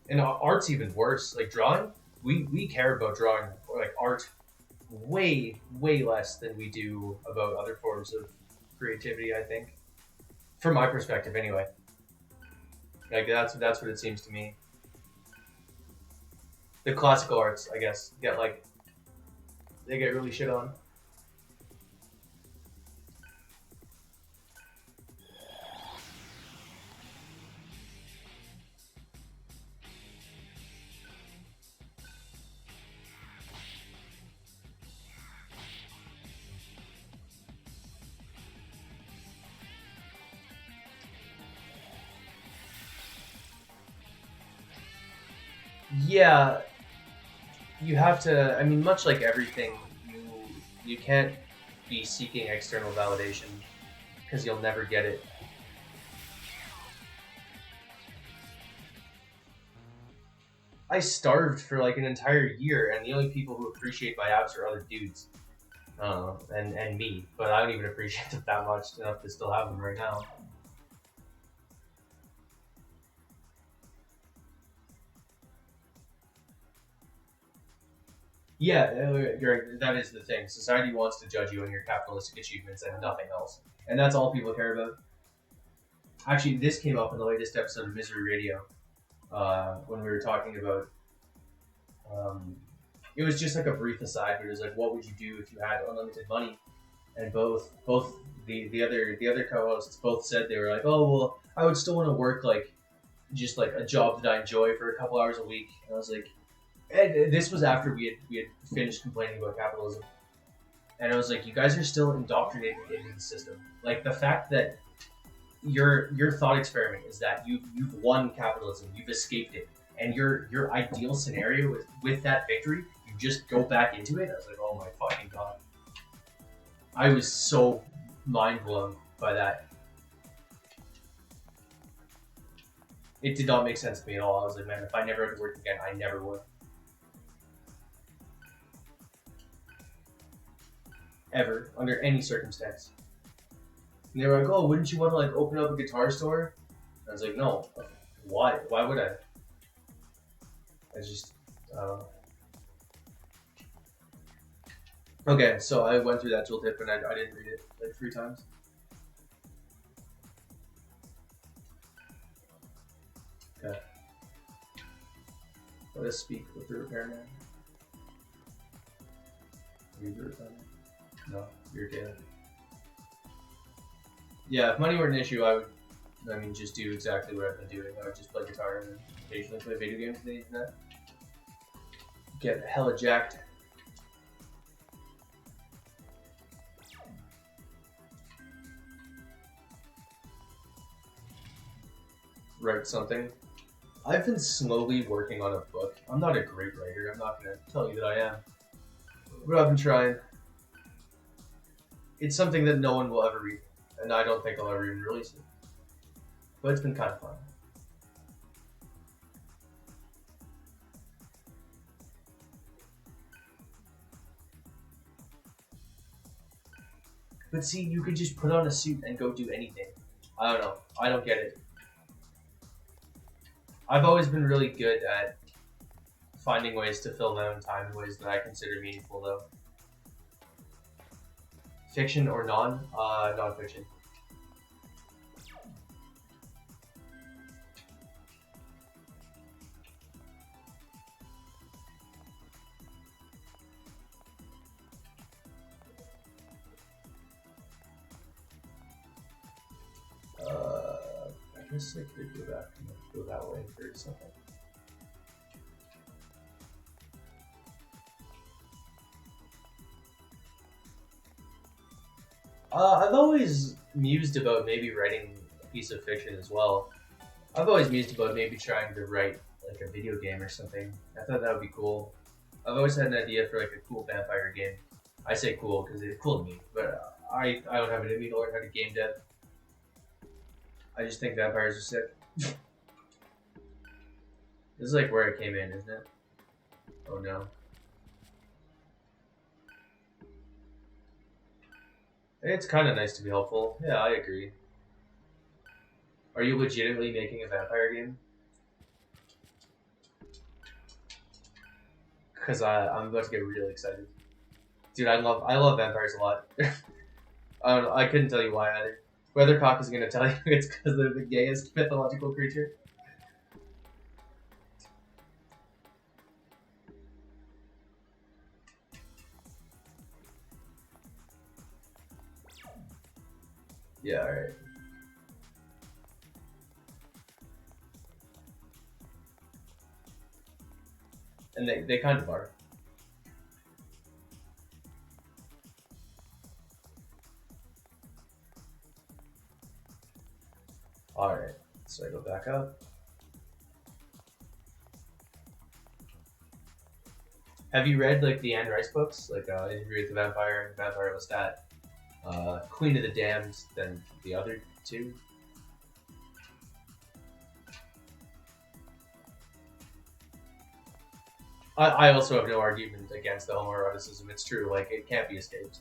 Speaker 1: And art's even worse. Like drawing, we care about drawing, or like art, way less than we do about other forms of creativity, I think, from my perspective anyway. Like that's what it seems to me. The classical arts, I guess, they get really shit on. Yeah, you have to. I mean, much like everything, you can't be seeking external validation because you'll never get it. I starved for like an entire year, and the only people who appreciate my apps are other dudes, and me. But I don't even appreciate them that much enough to still have them right now. Yeah, that is the thing. Society wants to judge you on your capitalistic achievements and nothing else, and that's all people care about. Actually, this came up in the latest episode of Misery Radio when we were talking about. It was just like a brief aside, but it was like, what would you do if you had unlimited money? And both the other co-hosts both said they were like, oh well, I would still want to work like just like a job that I enjoy for a couple hours a week. And I was like, and this was after we had finished complaining about capitalism, and I was like, you guys are still indoctrinated into the system. Like the fact that your thought experiment is that you've won capitalism, you've escaped it, and your ideal scenario is with that victory, you just go back into it. I was like, oh my fucking god. I was so mind blown by that. It did not make sense to me at all. I was like, man, if I never had to work again, I never would. Ever, under any circumstance. And they were like, oh, wouldn't you want to like open up a guitar store? I was like, no. Why? Why would I? I just, Okay, so I went through that tooltip and I didn't read it like 3 times. Okay. Let us speak with the repairman. Read the repairman. No, you're dead. Yeah, if money were an issue, I would, just do exactly what I've been doing. I would just play guitar and occasionally play video games on the internet. Get hella jacked. Write something. I've been slowly working on a book. I'm not a great writer, I'm not going to tell you that I am. But I've been trying. It's something that no one will ever read, and I don't think I'll ever even release it. But it's been kind of fun. But see, you could just put on a suit and go do anything. I don't know. I don't get it. I've always been really good at finding ways to fill my own time in ways that I consider meaningful, though. Fiction or non-fiction. I guess I could go that way for something. I've always mused about maybe writing a piece of fiction as well. I've always mused about maybe trying to write like a video game or something. I thought that would be cool. I've always had an idea for like a cool vampire game. I say cool because it's cool to me, but I don't have it in me to learn how to game dev. I just think vampires are sick. This is like where it came in, isn't it? Oh no. It's kind of nice to be helpful. Yeah, I agree. Are you legitimately making a vampire game? Because I'm about to get really excited. Dude, I love vampires a lot. I couldn't tell you why either. Weathercock is going to tell you it's because they're the gayest mythological creature. Yeah, alright. And they kind of are. Alright, so I go back up. Have you read like the Anne Rice books? Like Interview with the Vampire and Vampire Lestat, Queen of the Damned, then the other two? I also have no argument against the homoeroticism. It's true, like it can't be escaped.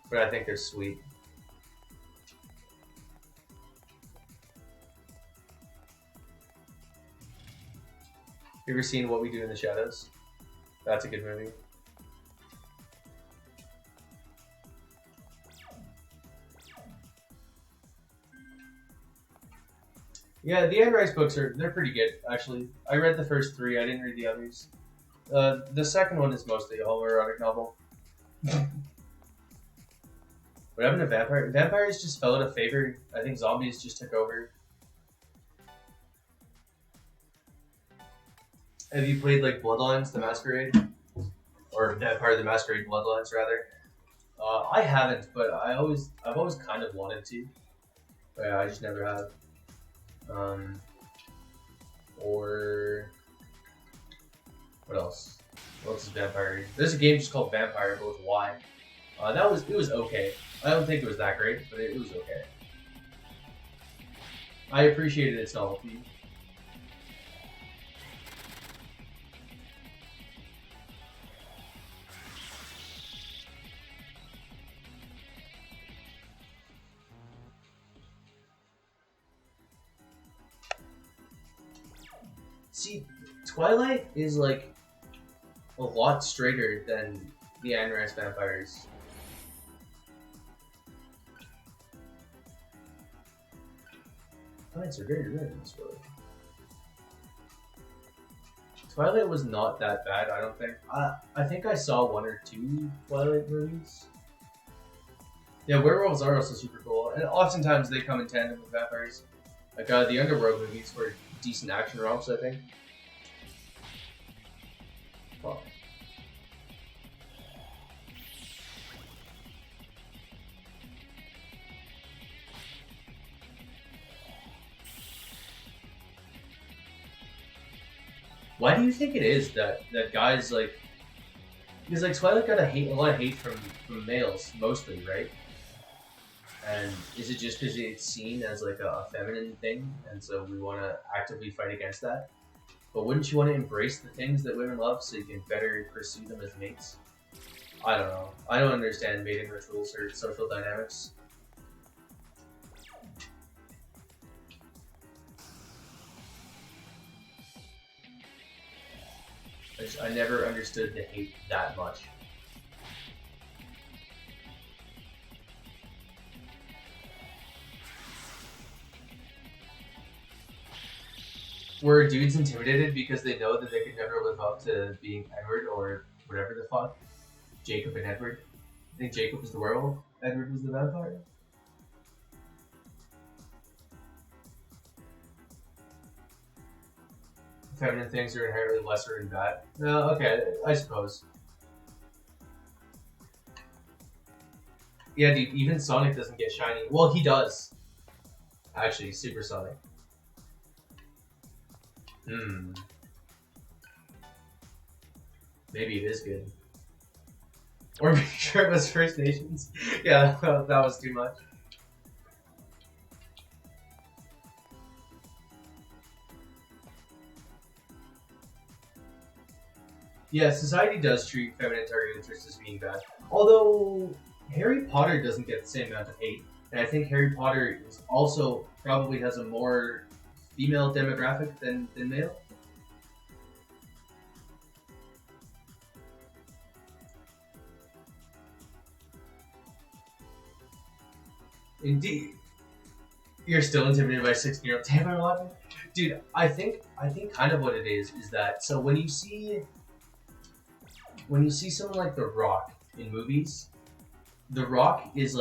Speaker 1: But I think they're sweet. You ever seen What We Do in the Shadows? That's a good movie. Yeah, the Anne Rice books they're pretty good, actually. I read the first 3, I didn't read the others. The second one is mostly a homoerotic novel. What happened to vampires just fell out of favor. I think zombies just took over. Have you played like Bloodlines: The Masquerade? Or Vampire the Masquerade Bloodlines, rather? I haven't, but I've always kind of wanted to. But yeah, I just never have. Or what else? What else is Vampire? There's a game just called Vampire, but with Y. It was okay. I don't think it was that great, but it was okay. I appreciated its novelty. See, Twilight is like a lot straighter than the Anne Rice vampires. Twilights are very rare in this world. Twilight was not that bad, I don't think. I think I saw 1 or 2 Twilight movies. Yeah, werewolves are also super cool, and oftentimes they come in tandem with vampires. Like the Underworld movies were decent action romps, I think. Fuck. Why do you think it is that guys like? Because like Twilight got a lot of hate from males mostly, right? And is it just because it's seen as like a feminine thing, and so we want to actively fight against that? But wouldn't you want to embrace the things that women love so you can better pursue them as mates? I don't know. I don't understand mating rituals or social dynamics. I never understood the hate that much. Were dudes intimidated because they know that they could never live up to being Edward or whatever the fuck? Jacob and Edward? I think Jacob was the werewolf, Edward was the vampire? Feminine things are inherently lesser and bad. Okay, I suppose. Yeah, dude, even Sonic doesn't get shiny. Well, he does. Actually, Super Sonic. Maybe it is good. Or make sure it was First Nations. Yeah, that was too much. Yeah, society does treat feminine target interests as being bad. Although Harry Potter doesn't get the same amount of hate, and I think Harry Potter is also probably has a more female demographic than male. Indeed. You're still intimidated by 16-year-old Taylor Lautner? Dude, I think kind of what it is that so when you see someone like The Rock in movies, The Rock is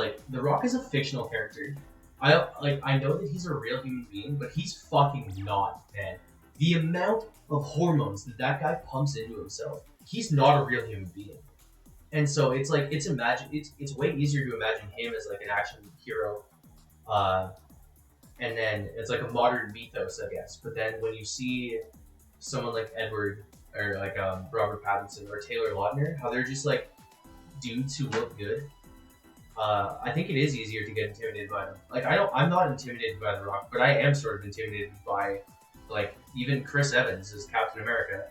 Speaker 1: a fictional character. I know that he's a real human being, but he's fucking not, man. The amount of hormones that guy pumps into himself, he's not a real human being. And so it's like it's way easier to imagine him as like an action hero, and then it's like a modern mythos, I guess. But then when you see someone like Edward or like Robert Pattinson or Taylor Lautner, how they're just like dudes who look good. I think it is easier to get intimidated by them. Like I'm not intimidated by The Rock, but I am sort of intimidated by like even Chris Evans as Captain America,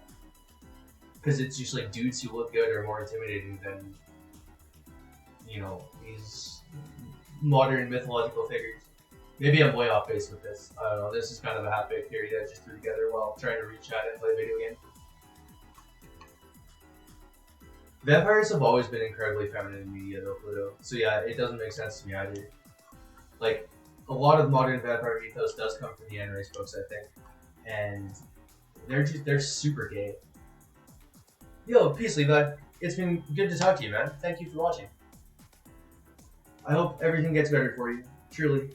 Speaker 1: because it's just like dudes who look good are more intimidating than these modern mythological figures. Maybe I'm way off base with this. I don't know. This is kind of a half-baked theory that I just threw together while trying to reach out and play a video game. Vampires have always been incredibly feminine in media, though, Pluto. So yeah, it doesn't make sense to me either. Like, a lot of modern vampire ethos does come from the Anne Rice books, I think, and they're super gay. Yo, peace, Levi. It's been good to talk to you, man. Thank you for watching. I hope everything gets better for you. Truly.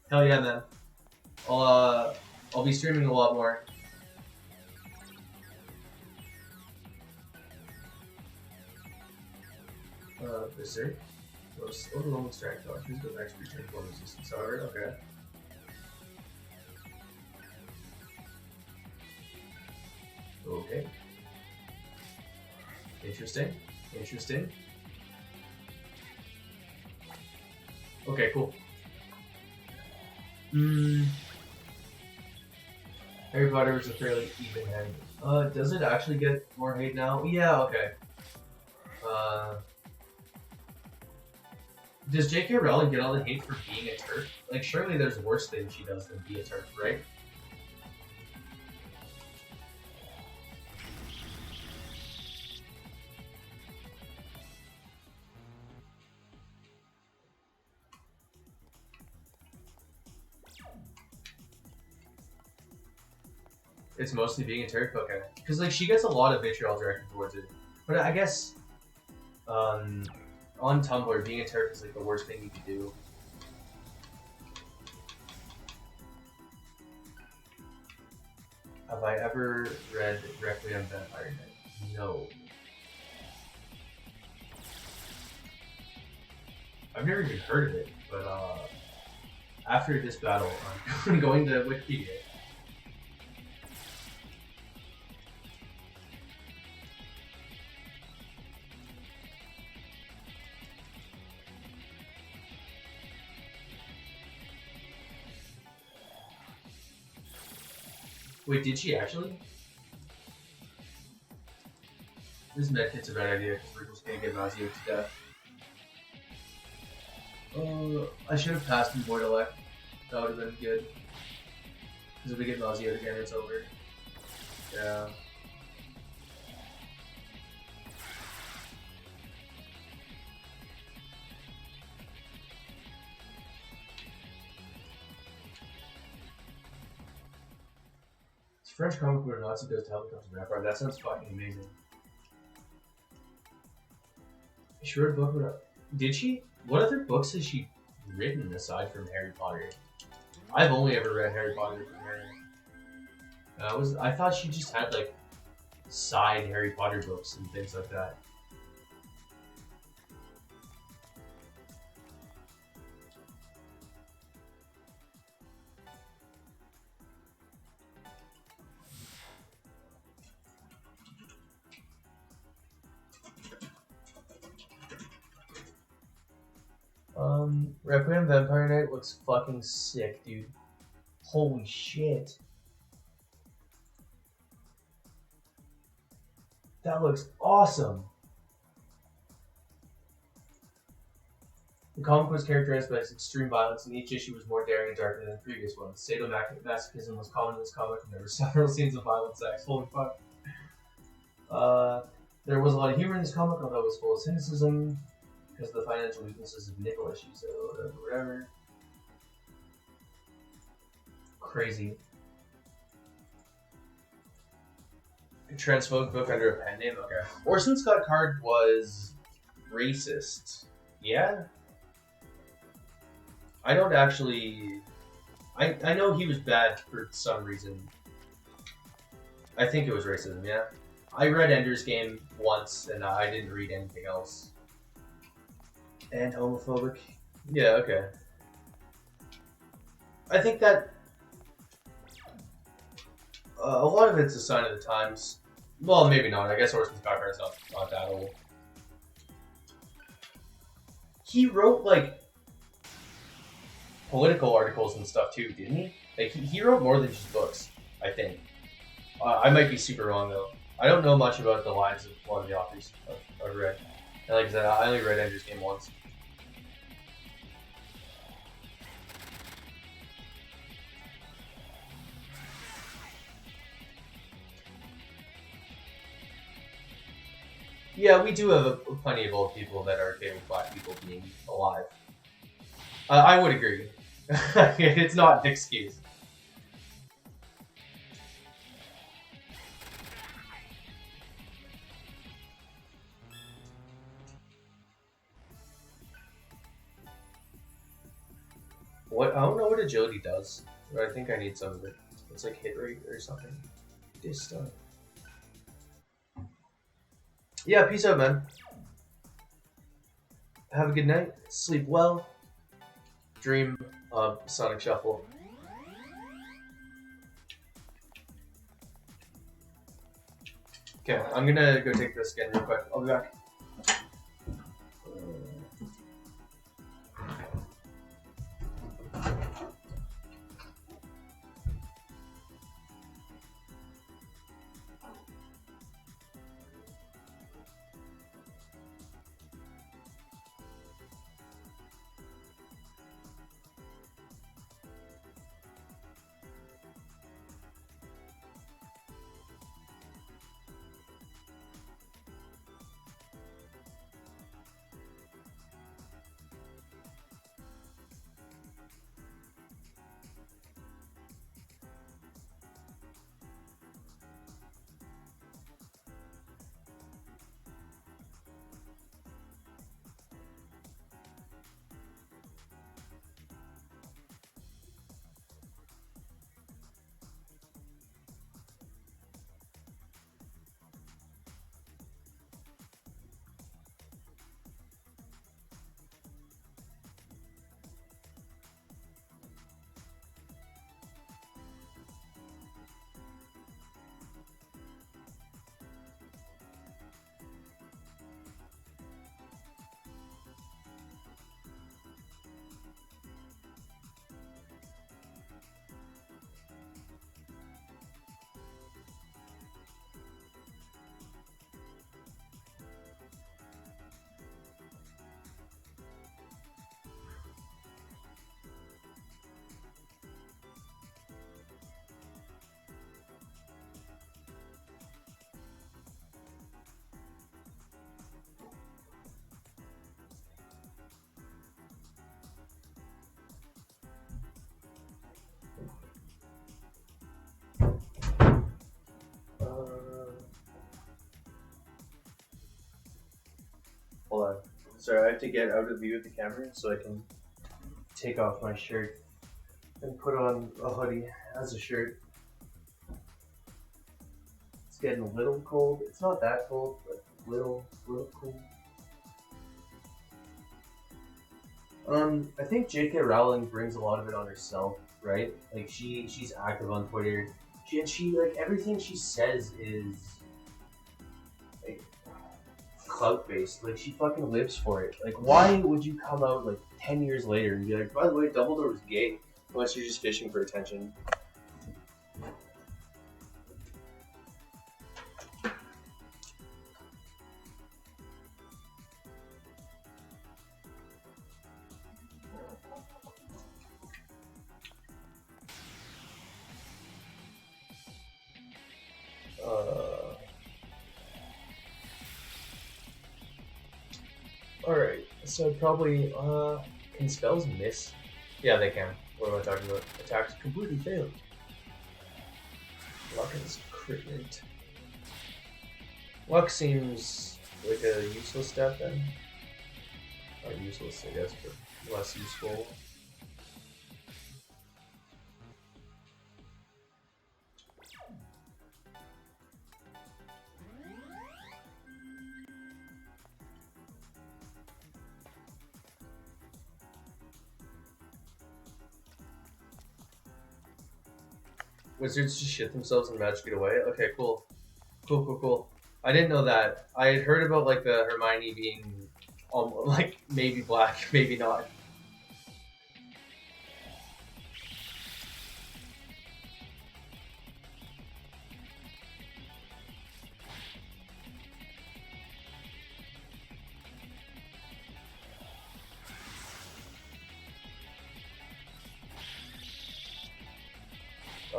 Speaker 1: Hell yeah, man. I'll be streaming a lot more. Berserk. Overwhelming strength. Please go back to return form resistance. However, okay. Okay. Interesting. Interesting. Okay, cool. Harry Potter is a fairly even hand. Does it actually get more hate now? Yeah, okay. Does J.K. Rowling get all the hate for being a TERF? Like, surely there's worse things she does than be a TERF, right? It's mostly being a TERF? Okay. Because, like, she gets a lot of vitriol directed towards it. But I guess, on Tumblr, being a TERF is, like, the worst thing you could do. Have I ever read Requiem Vampire Knight? No. I've never even heard of it, but, after this battle, I'm going to Wikipedia. Wait, did she actually? This medkit's a bad idea because we're just gonna get Mazio to death. I should have passed in Void Elect. That would have been good. Because if we get Mazio again, it's over. Yeah. French comic book where Nazi goes to help becomes a vampire. That sounds fucking amazing. She wrote a book about... Did she? What other books has she written aside from Harry Potter? I've only ever read Harry Potter from her. I thought she just had like side Harry Potter books and things like that. Requiem Vampire Knight looks fucking sick, dude. Holy shit. That looks awesome. The comic was characterized by its extreme violence, and each issue was more daring and darker than the previous ones. Sadomasochism was common in this comic, and there were several scenes of violent sex. Holy fuck. There was a lot of humor in this comic, although it was full of cynicism. Because of the financial weaknesses of Nicholas, she said, or whatever. Crazy. A transphobic book under a pen name? Okay. Orson Scott Card was racist. Yeah? I don't actually... I know he was bad for some reason. I think it was racism, yeah. I read Ender's Game once, and I didn't read anything else. And homophobic? Yeah, okay. I think that a lot of it's a sign of the times. Well, maybe not. I guess Orson Scott Card's not that old. He wrote, like, political articles and stuff too, didn't he? Like, he wrote more than just books, I think. I might be super wrong, though. I don't know much about the lives of a lot of the authors I've read. And like I said, I only read Ender's Game once. Yeah, we do have plenty of old people that are okay with black people being alive. I would agree. It's not an excuse. What? I don't know what agility does, but I think I need some of it. It's like hit rate or something. This stuff. Yeah, peace out, man. Have a good night. Sleep well. Dream of Sonic Shuffle. Okay, I'm gonna go take this skin real quick. I'll be back. Hold on. Sorry, I have to get out of view of the camera so I can take off my shirt and put on a hoodie as a shirt. It's getting a little cold. It's not that cold, but little cold. I think J.K. Rowling brings a lot of it on herself, right? Like she's active on Twitter. She like everything she says is like clout based. Like she fucking lives for it. Like why would you come out like 10 years later and be like, by the way, Dumbledore was gay? Unless you're just fishing for attention. Alright, so probably, can spells miss? Yeah, they can. What am I talking about? Attacked, completely failed. Luck is crit rate. Luck seems like a useless stat then. Not useless, I guess, but less useful. Wizards just shit themselves and Magic get away? Okay, cool. Cool. I didn't know that. I had heard about like the Hermione being like maybe black, maybe not.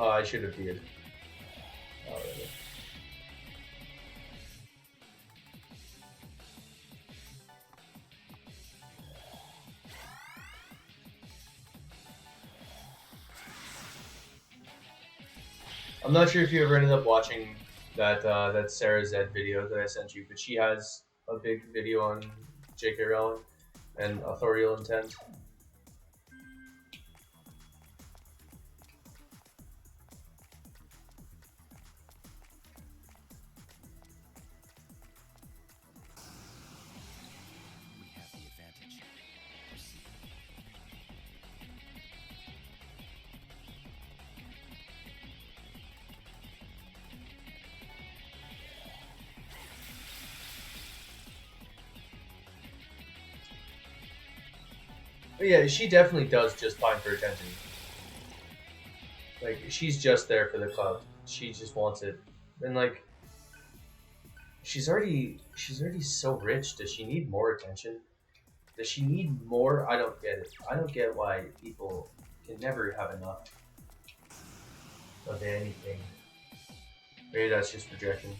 Speaker 1: Oh, I should have did. Oh, really? I'm not sure if you ever ended up watching that Sarah Zed video that I sent you, but she has a big video on J.K. Rowling and authorial intent.
Speaker 8: We have the advantage. Proceed.
Speaker 1: But yeah, she definitely does just pine for attention. Like, she's just there for the clout. She just wants it. And like, she's already so rich. Does she need more attention? Does she need more? I don't get it. I don't get why people can never have enough of anything. Maybe that's just projection.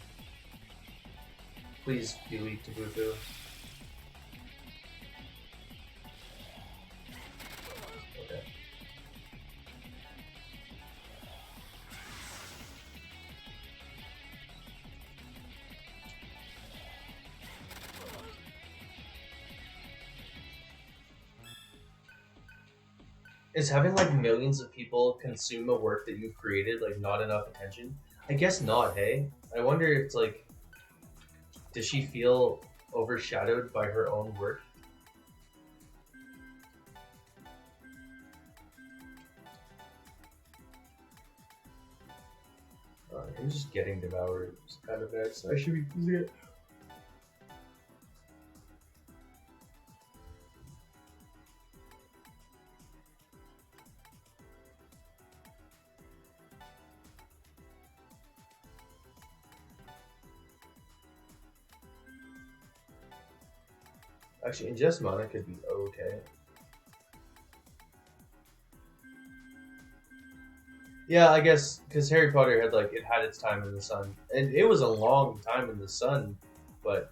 Speaker 1: Please be weak to Bufu. Okay. Is having like millions of people consume a work that you've created like not enough attention? I guess not, hey? I wonder if it's like, does she feel overshadowed by her own work? I'm just getting devoured. It's kind of bad, so I should be using it. Actually, ingest mana could be okay. Yeah, I guess because Harry Potter had like it had its time in the sun, and it was a long time in the sun, but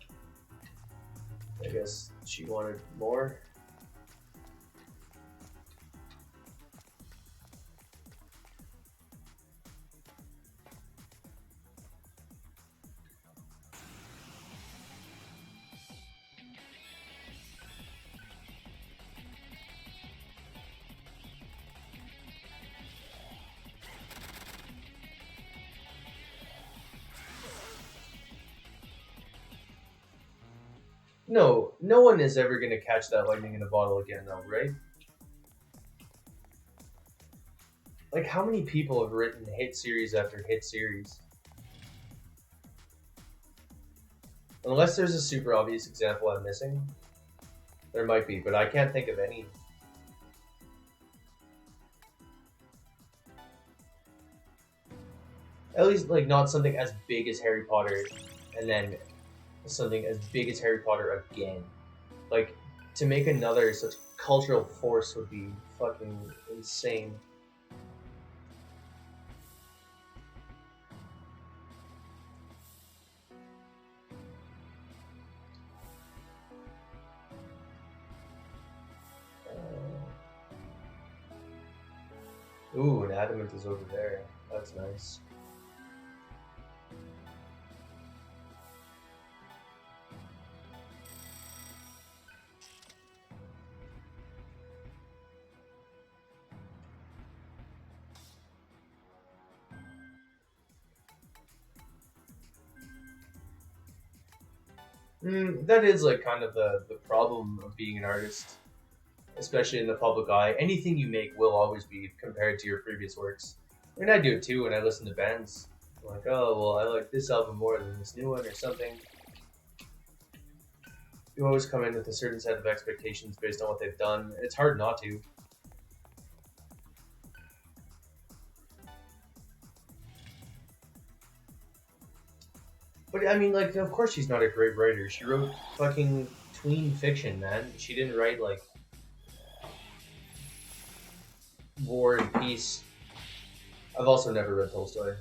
Speaker 1: I guess she wanted more. No one is ever gonna catch that lightning in a bottle again, though, right? Like, how many people have written hit series after hit series? Unless there's a super obvious example I'm missing. There might be, but I can't think of any. At least, like, not something as big as Harry Potter, and then something as big as Harry Potter again. Like, to make another such cultural force would be fucking insane. Ooh, an adamant is over there. That's nice. That is like kind of the problem of being an artist, especially in the public eye. Anything you make will always be compared to your previous works. I mean, I do it too when I listen to bands. I'm like, oh, well, I like this album more than this new one or something. You always come in with a certain set of expectations based on what they've done. It's hard not to. But I mean, like, of course she's not a great writer. She wrote fucking tween fiction, man. She didn't write, like, War and Peace. I've also never read Tolstoy.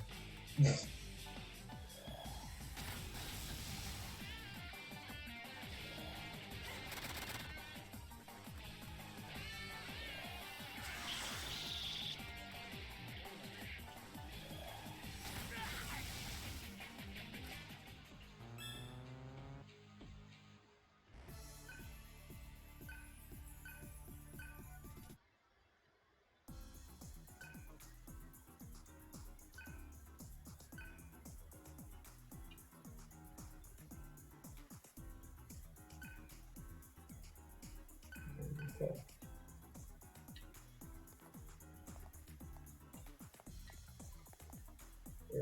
Speaker 1: Okay. Yeah.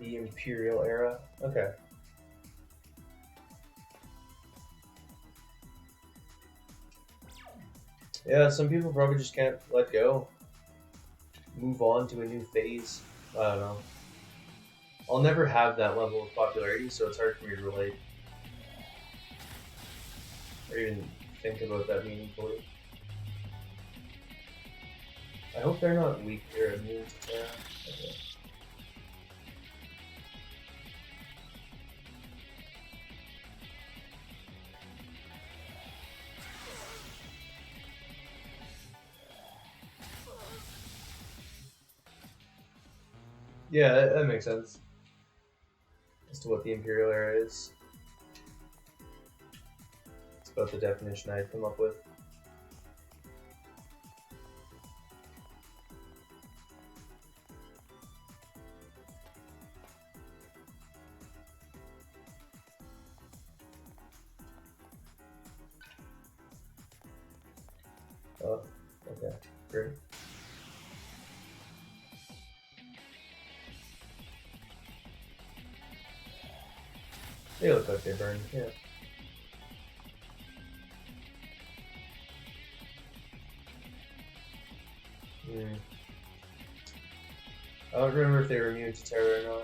Speaker 1: The Imperial era. Okay. Yeah, some people probably just can't let go. Move on to a new phase. I don't know. I'll never have that level of popularity, so it's hard for me to relate. Or even think about that meaningfully. I hope they're not weak or immune to Terra. Okay. Yeah, that makes sense. As to what the Imperial era is. It's about the definition I had come up with. Oh, okay, great. They look like they burned, yeah. I don't remember if they were immune to Terra or not.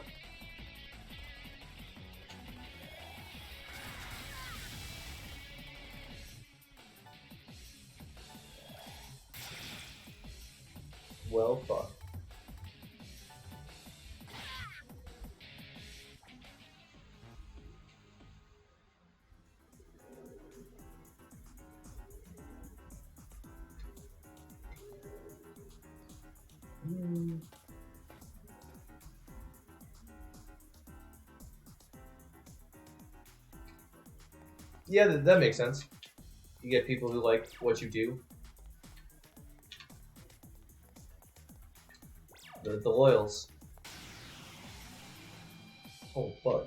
Speaker 1: Well, fuck. Yeah, that makes sense. You get people who like what you do. The loyals. Oh, fuck.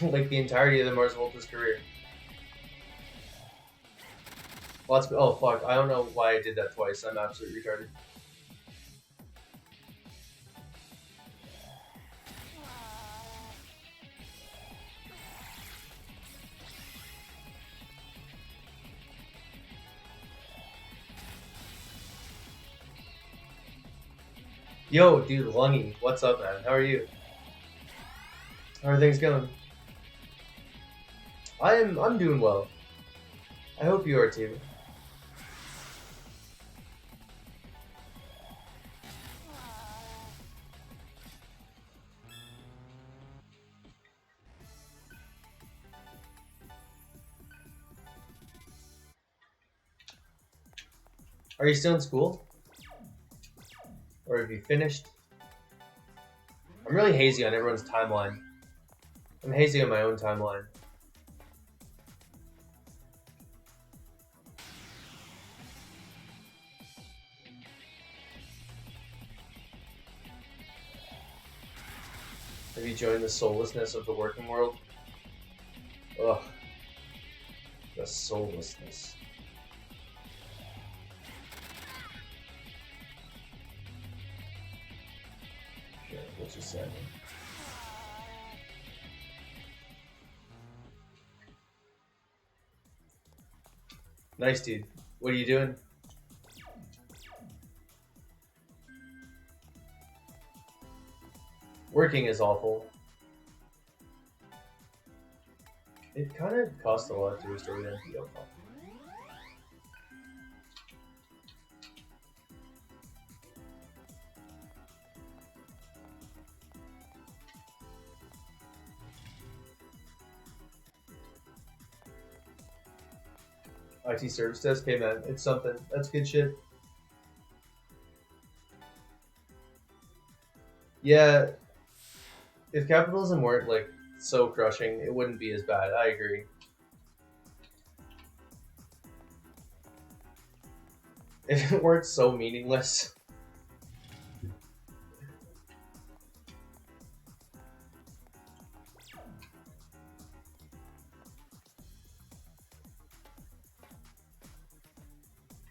Speaker 1: Like the entirety of the Mars Volta's career. Well, that's, oh fuck, I don't know why I did that twice. I'm absolutely retarded. Yo, dude, Lungy, what's up, man? How are you? How are things going? I'm doing well. I hope you are too. Are you still in school? Or have you finished? I'm really hazy on everyone's timeline. I'm hazy on my own timeline. Have you joined the soullessness of the working world? Ugh. The soullessness. Okay, what you said. Nice, dude. What are you doing? Working is awful. It kind of costs a lot to restore the NPO file. IT service desk, hey man, it's something. That's good shit. Yeah, if capitalism weren't like so crushing, it wouldn't be as bad. I agree. If it weren't so meaningless.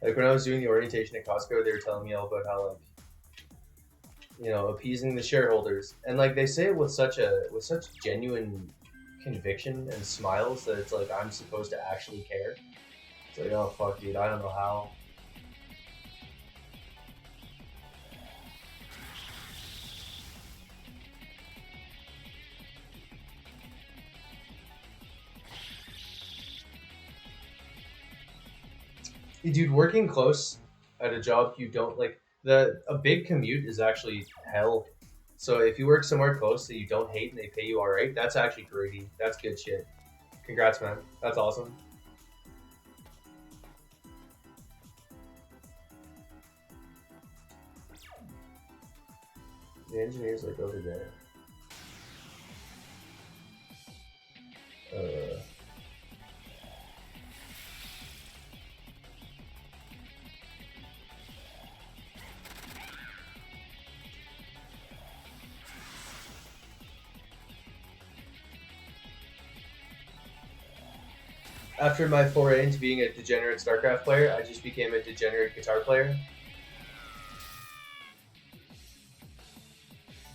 Speaker 1: Like when I was doing the orientation at Costco, they were telling me all about how like, you know, appeasing the shareholders, and like they say it with such genuine conviction and smiles that it's like I'm supposed to actually care. It's like, oh fuck, dude, I don't know how. Dude, working close at a job you don't like, a big commute is actually hell. So if you work somewhere close that you don't hate and they pay you alright, that's actually gravy. That's good shit. Congrats, man. That's awesome. The engineer's like over there. After my foray into being a degenerate StarCraft player, I just became a degenerate guitar player.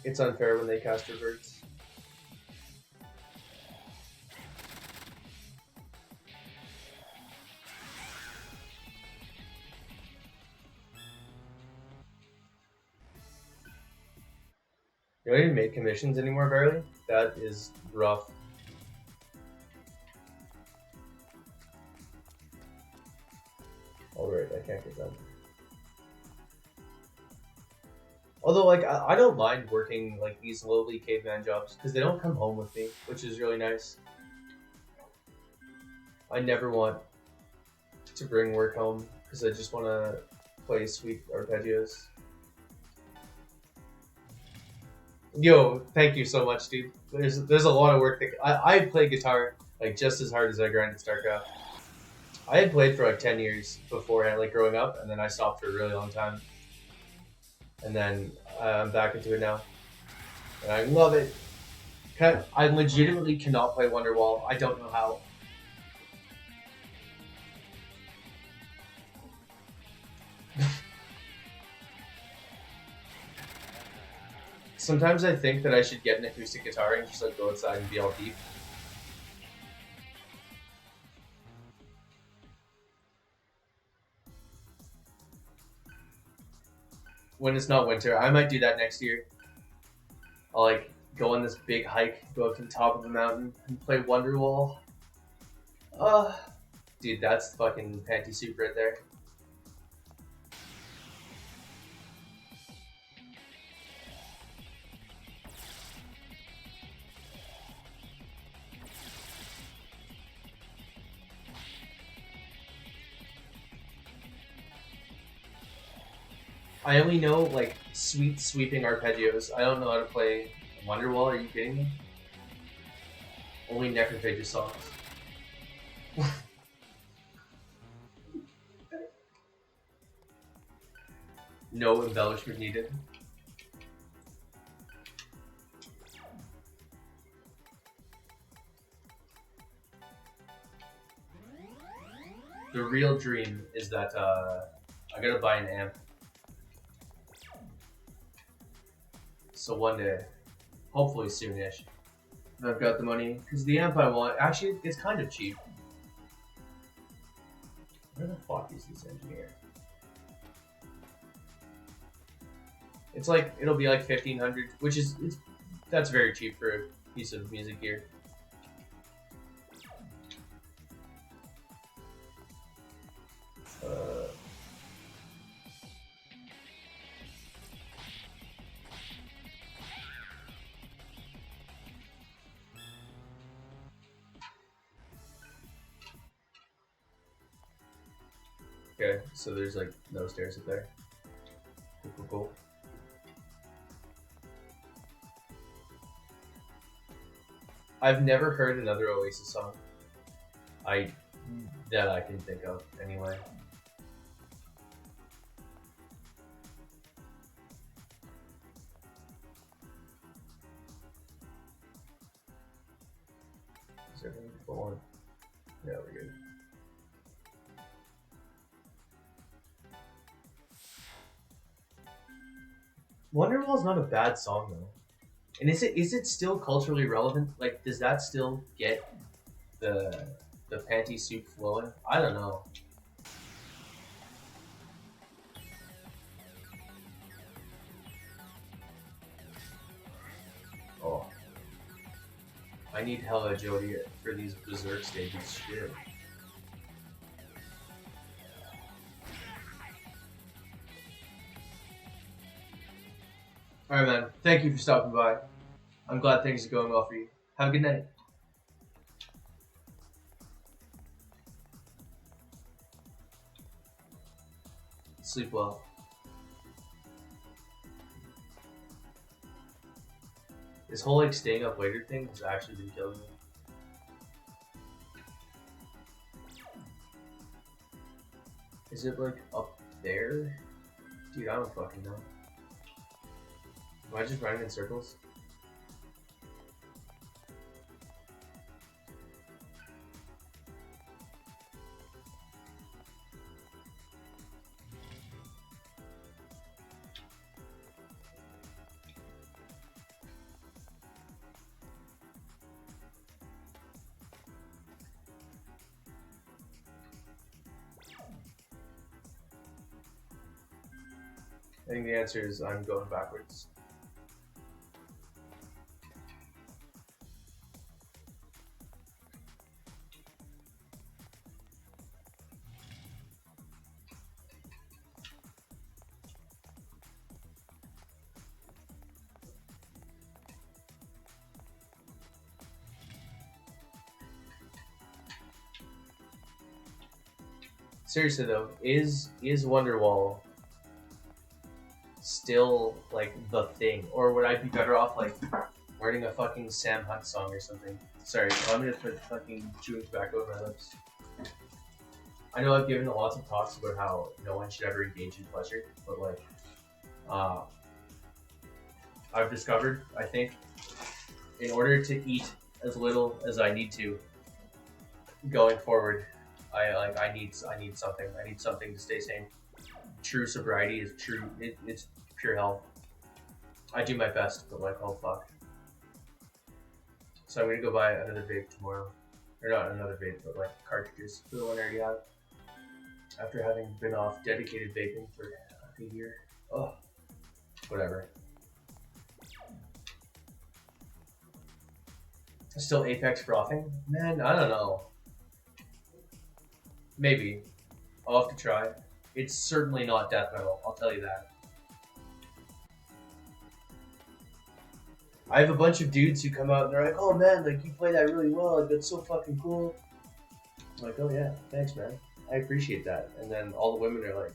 Speaker 1: It's unfair when they cast reverts. You don't even make commissions anymore, barely? That is rough. Alright, I can't get done. Although, like, I don't mind working, like, these lowly caveman jobs, because they don't come home with me, which is really nice. I never want to bring work home, because I just want to play sweet arpeggios. Yo, thank you so much, dude. There's a lot of work that I play guitar like just as hard as I grinded StarCraft. I had played for like 10 years beforehand, like growing up, and then I stopped for a really long time. And then I'm back into it now, and I love it. I legitimately cannot play Wonderwall. I don't know how. Sometimes I think that I should get an acoustic guitar and just like go outside and be all deep. when it's not winter. I might do that next year. I'll like go on this big hike, go up to the top of the mountain, and play Wonderwall. Dude, that's fucking panty soup right there. I only know like sweet sweeping arpeggios. I don't know how to play Wonderwall. Are you kidding me? Only Necrophagus songs. No embellishment needed. The real dream is that I gotta buy an amp. So one day, hopefully soonish, I've got the money. Because the amp I want, actually, it's kind of cheap. Where the fuck is this engineer? It's like, it'll be like 1,500, which is, that's very cheap for a piece of music gear. Okay, so there's like no stairs up there. Cool. I've never heard another Oasis song. That I can think of anyway. Is everything going? Yeah, we're good. Wonderwall's not a bad song though. And is it still culturally relevant? Like, does that still get the panty soup flowing? I don't know. Oh. I need hella agility for these berserk stages. Shit. Alright, man. Thank you for stopping by. I'm glad things are going well for you. Have a good night. Sleep well. This whole like staying up later thing has actually been killing me. Is it like up there? Dude, I don't fucking know. Am I just running in circles? I think the answer is I'm going backwards. Seriously though, is Wonderwall still like the thing, or would I be better off like learning a fucking Sam Hunt song or something? Sorry, I'm gonna put fucking chewing tobacco over my lips. I know I've given lots of talks about how no one should ever engage in pleasure, but like, I've discovered, I think, in order to eat as little as I need to going forward, I need something. I need something to stay sane. True sobriety is true. It's pure health. I do my best, but like, oh fuck. So I'm gonna go buy another vape tomorrow, or not another vape, but like cartridges for the one I already have. After having been off dedicated vaping for a year. Oh. Whatever. Still Apex frothing? Man, I don't know. Maybe. I'll have to try. It's certainly not death metal, I'll tell you that. I have a bunch of dudes who come out and they're like, oh man, like you play that really well, like that's so fucking cool. I'm like, oh yeah, thanks man. I appreciate that. And then all the women are like,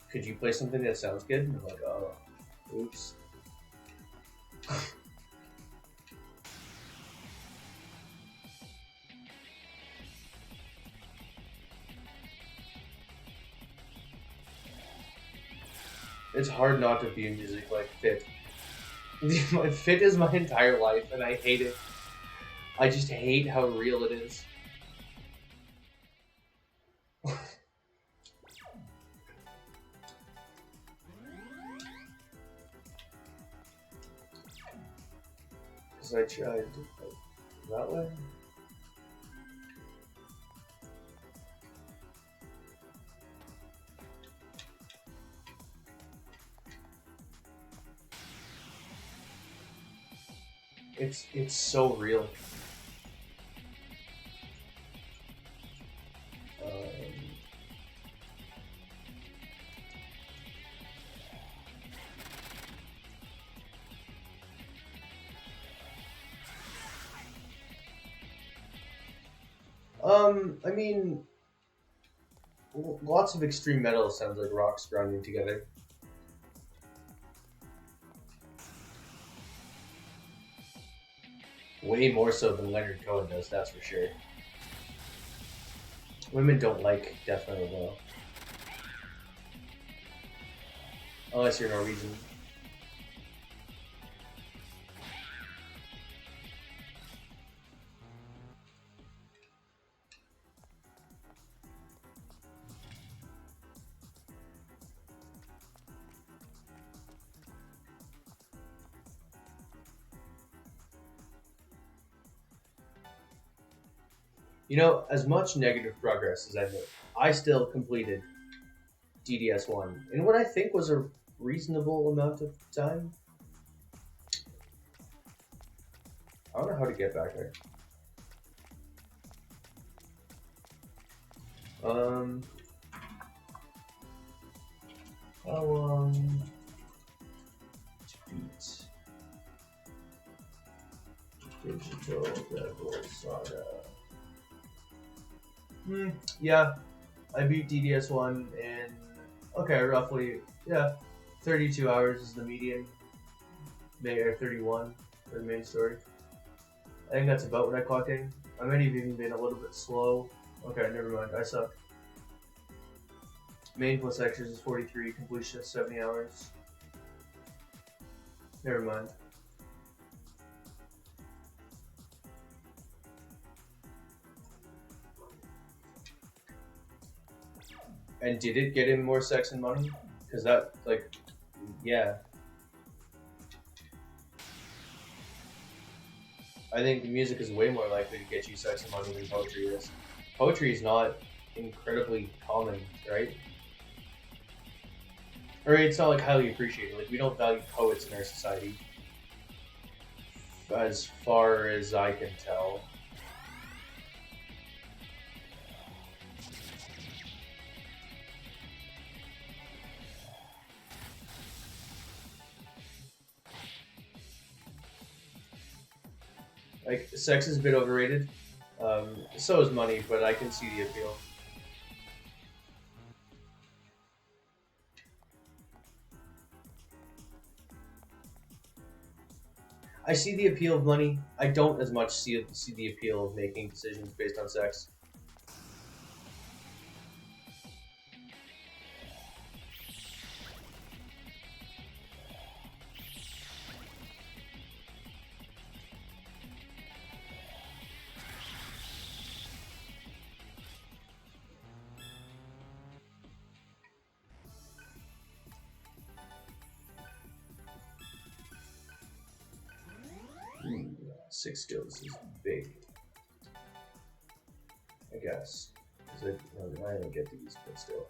Speaker 1: could you play something that sounds good? And I'm like, oh, oops. It's hard not to view music like Fit. Fit is my entire life, and I hate it. I just hate how real it is. Because I tried that way. It's so real. I mean, lots of extreme metal sounds like rocks grinding together. Way more so than Leonard Cohen does, that's for sure. Women don't like death metal though. Unless you're Norwegian. You know, as much negative progress as I made, I still completed DDS1 in what I think was a reasonable amount of time. I don't know how to get back there. How long to beat Digital Devil Saga? Yeah, I beat DDS1 in, okay, roughly, yeah, 32 hours is the median, or 31 for the main story. I think that's about what I clocked in. I might have even been a little bit slow. Okay, never mind, I suck. Main plus extras is 43, completion is 70 hours. Never mind. And did it get him more sex and money? Because that, like, yeah. I think music is way more likely to get you sex and money than poetry is. Poetry is not incredibly common, right? Or it's not like highly appreciated. Like, we don't value poets in our society. As far as I can tell. Like, sex is a bit overrated. So is money, but I can see the appeal. I see the appeal of money. I don't as much see the appeal of making decisions based on sex. Six skills is big, I guess. I don't get these, but still.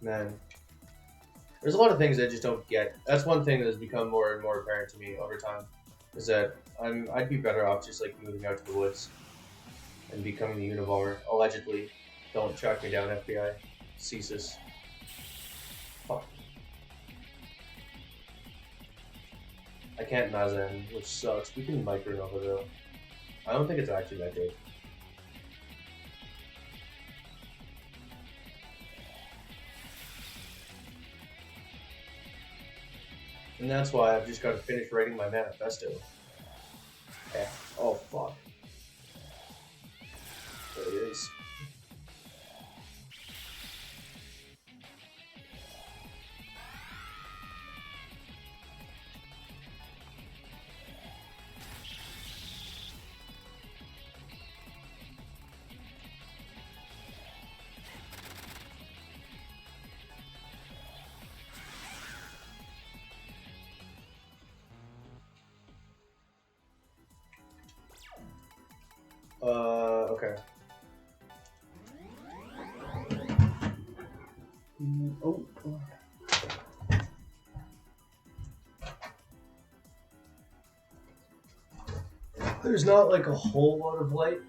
Speaker 1: Man, there's a lot of things I just don't get. That's one thing that has become more and more apparent to me over time, is that I'd be better off just like moving out to the woods and becoming the Unabomber. Allegedly. Don't track me down, FBI. CSIS. Fuck. I can't Mazan, which sucks. We can Micronova though. I don't think it's actually that good. And that's why I've just got to finish writing my manifesto. Eh. Oh fuck. There it is. Okay. Oh. There's not like a whole lot of light.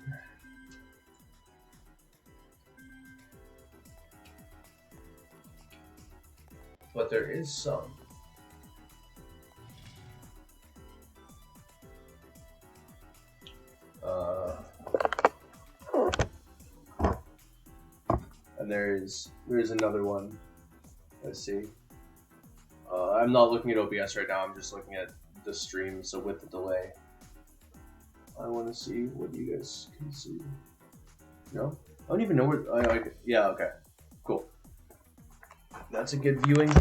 Speaker 1: But there is some. And there's another one. Let's see. I'm not looking at OBS right now. I'm just looking at the stream. So with the delay, I want to see what you guys can see. No, I don't even know where. Yeah. Okay. Cool. That's a good viewing.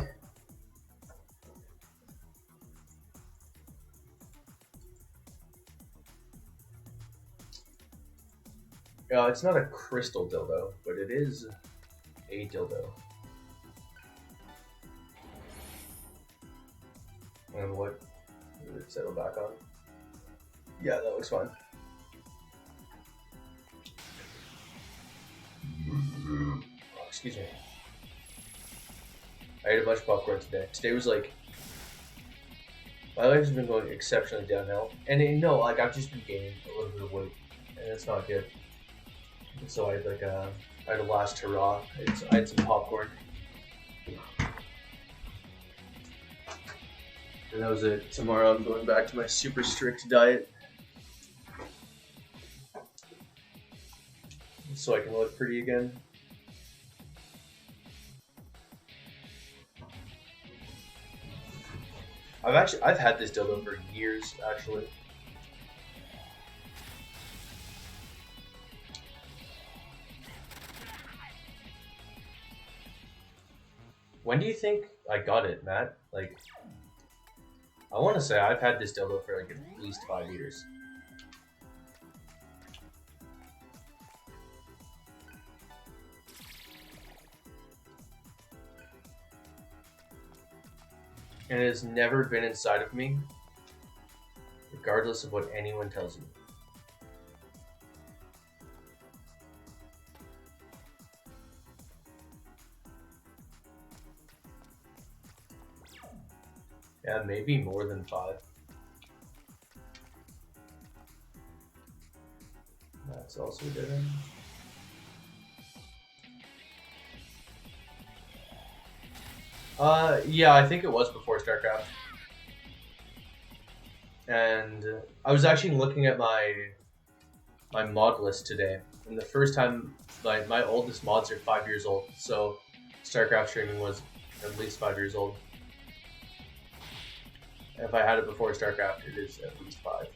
Speaker 1: It's not a crystal dildo, but it is a dildo. And what? Did it settle back on? Yeah, that looks fine. Oh, excuse me. I ate a bunch of popcorn today. Today was like, my life has been going exceptionally downhill, and I've just been gaining a little bit of weight, and it's not good. And so I had a last hurrah. I had some popcorn, and that was it. Tomorrow I'm going back to my super strict diet, so I can look pretty again. I've had this dildo for years, actually. When do you think I got it, Matt? Like, I want to say I've had this dildo for like at least 5 years. And it has never been inside of me, regardless of what anyone tells me. Yeah, maybe more than 5. That's also different. Yeah, I think it was before StarCraft. And I was actually looking at my mod list today, and the first time my oldest mods are 5 years old, so StarCraft streaming was at least 5 years old. And if I had it before StarCraft, it is at least 5.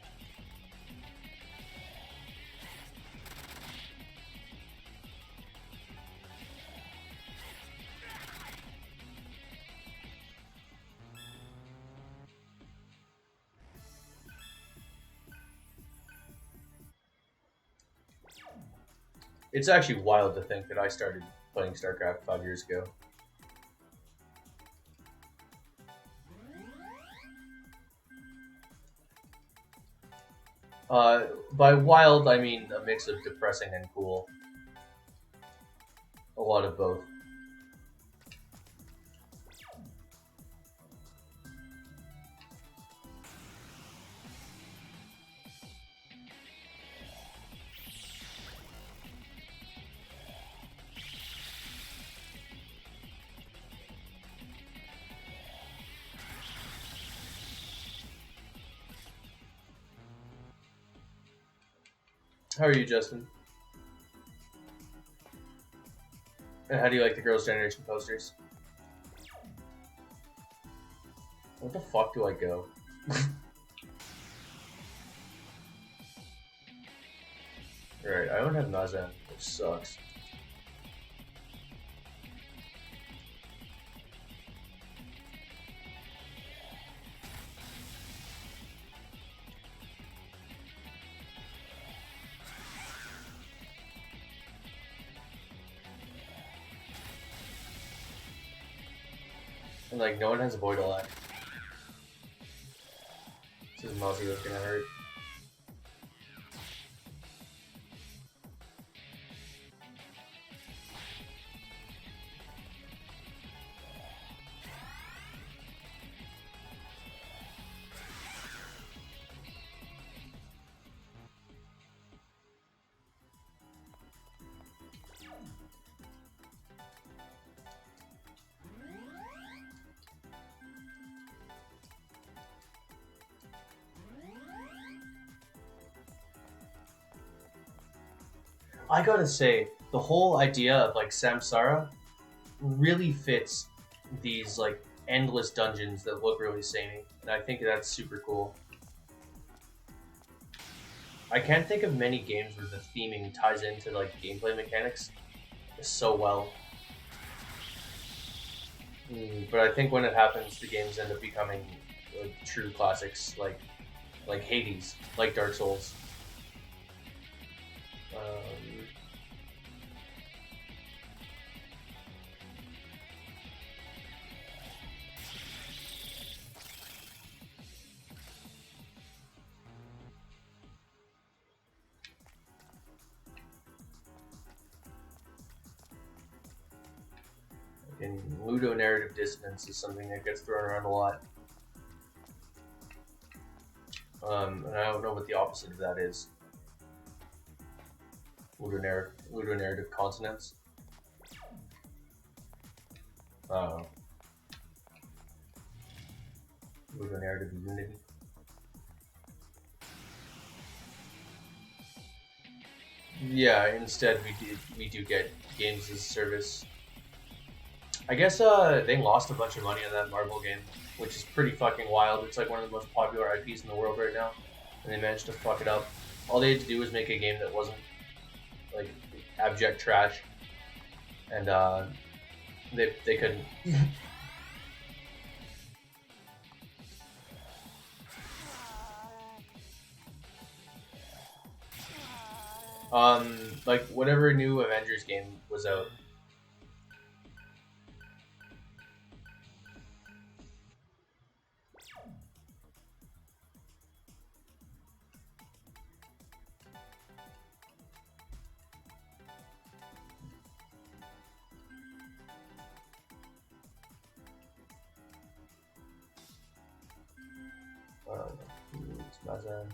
Speaker 1: It's actually wild to think that I started playing StarCraft 5 years ago. By wild, I mean a mix of depressing and cool. A lot of both. How are you, Justin? And how do you like the Girls' Generation posters? What the fuck do I go? Right, I don't have Mazan, which sucks. And like, no one has a boy to lag. This is Mozzie that's gonna hurt. I gotta say, the whole idea of like Samsara really fits these like endless dungeons that look really samey, and I think that's super cool. I can't think of many games where the theming ties into like gameplay mechanics so well. But I think when it happens, the games end up becoming like true classics, like Hades, like Dark Souls. And ludonarrative dissonance is something that gets thrown around a lot. And I don't know what the opposite of that is. Ludonarrative consonance. Ludonarrative unity. Yeah, instead we do get games as a service. I guess they lost a bunch of money on that Marvel game, which is pretty fucking wild. It's like one of the most popular IPs in the world right now, and they managed to fuck it up. All they had to do was make a game that wasn't like abject trash, and they couldn't. Like whatever new Avengers game was out. It's Mazan.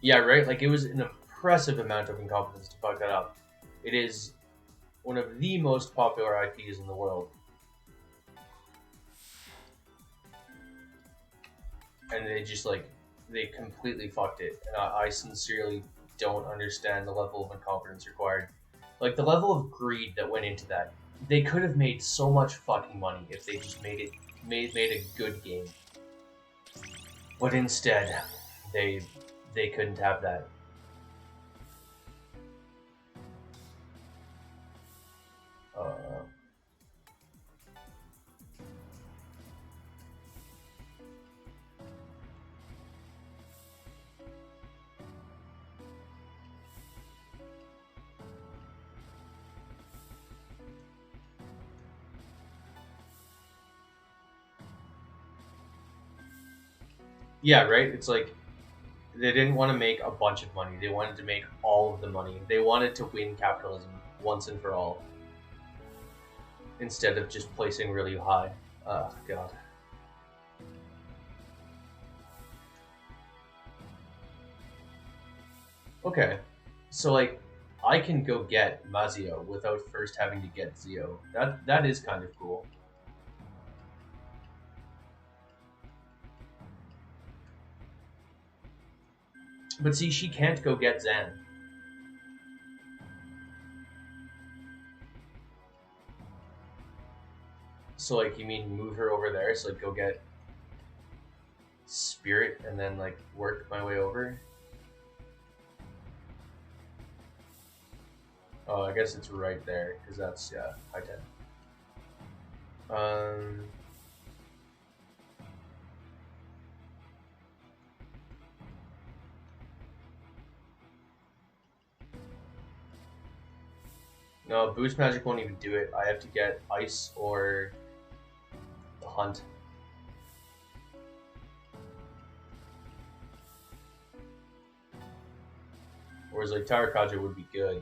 Speaker 1: Yeah, right? Like, it was an impressive amount of incompetence to fuck that up. It is one of the most popular IPs in the world. And they just, like, they completely fucked it. And I sincerely don't understand the level of incompetence required. Like, the level of greed that went into that. They could have made so much fucking money if they just made a good game. But instead, they couldn't have that. Yeah, right? It's like, they didn't want to make a bunch of money. They wanted to make all of the money. They wanted to win capitalism once and for all. Instead of just placing really high. Oh, God. Okay. So, like, I can go get Mazio without first having to get Zio. That is kind of cool. But see, she can't go get Zan. So like, you mean move her over there? So like, go get Spirit and then like work my way over? Oh, I guess it's right there because that's high 10. No, boost magic won't even do it. I have to get ice or the hunt. Whereas like Tarakaja would be good.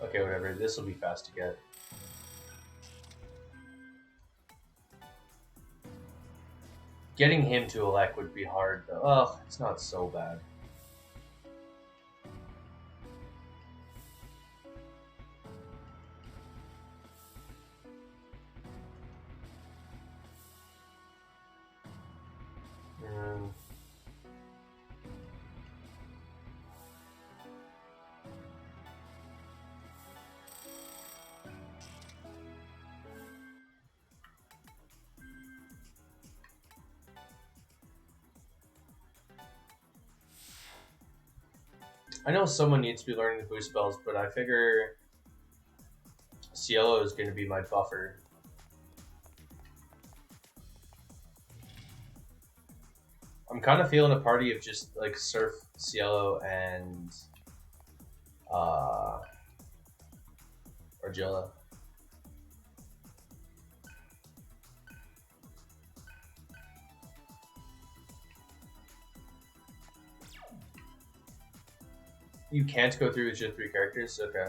Speaker 1: Okay, whatever. This will be fast to get. Getting him to elect would be hard, though. Ugh, it's not so bad. I know someone needs to be learning the boost spells, but I figure Cielo is going to be my buffer. I'm kind of feeling a party of just like Surf, Cielo, and Argilla. You can't go through with just 3 characters? Okay.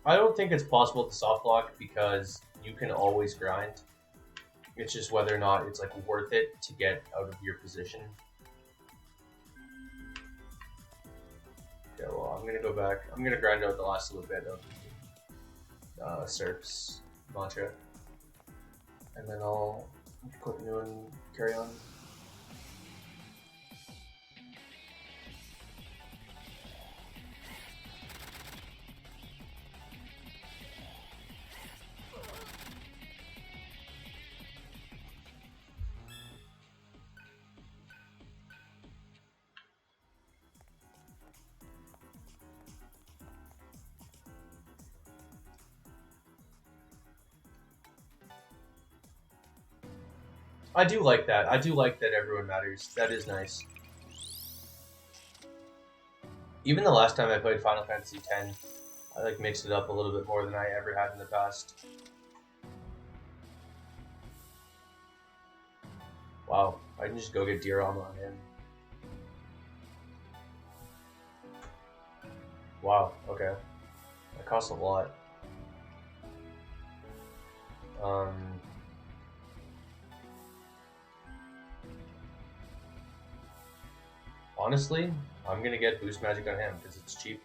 Speaker 1: I don't think it's possible to soft block because you can always grind. It's just whether or not it's like worth it to get out of your position. Okay, well, I'm gonna go back. I'm gonna grind out the last little bit of Surf's mantra, and then I'll click new and carry on. I do like that. I do like that everyone matters. That is nice. Even the last time I played Final Fantasy X, I like mixed it up a little bit more than I ever had in the past. Wow, I can just go get Diorama on him. Wow, okay. That costs a lot. Honestly, I'm gonna get boost magic on him because it's cheap.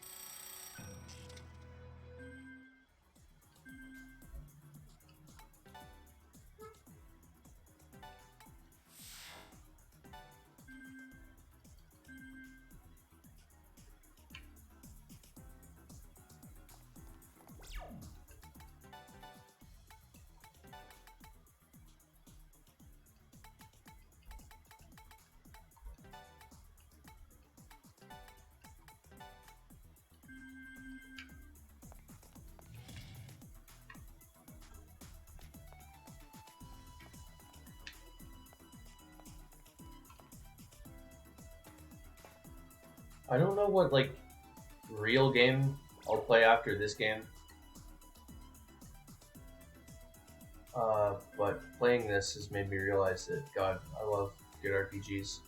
Speaker 1: I don't know what like real game I'll play after this game. But playing this has made me realize that, God, I love good RPGs.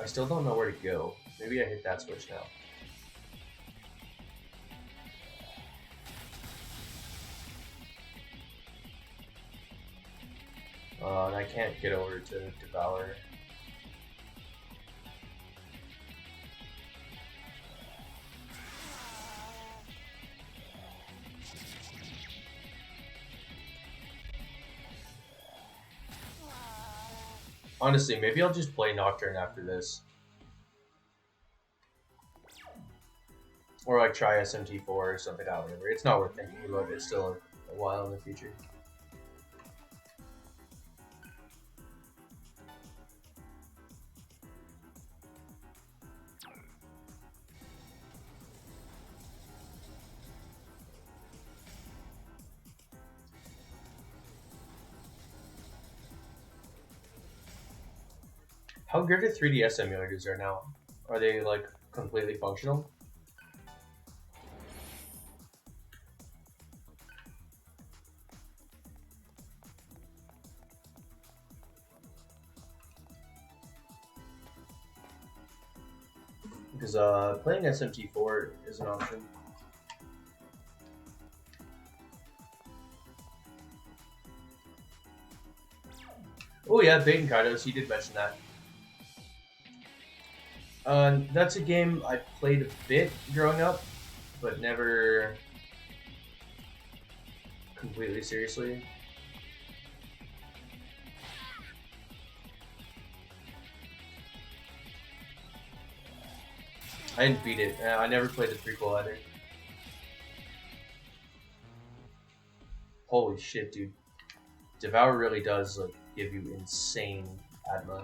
Speaker 1: I still don't know where to go. Maybe I hit that switch now. And I can't get over to Devour. Honestly, maybe I'll just play Nocturne after this. Or like try SMT4 or something out, whatever. It's not worth thinking about. It's still a while in the future. How good are 3DS emulators are now? Are they like completely functional? Because playing SMT4 is an option. Oh yeah, Baten Kaidos, he did mention that. That's a game I played a bit growing up, but never completely seriously. I didn't beat it. I never played the prequel either. Holy shit, dude. Devour really does like give you insane Adma.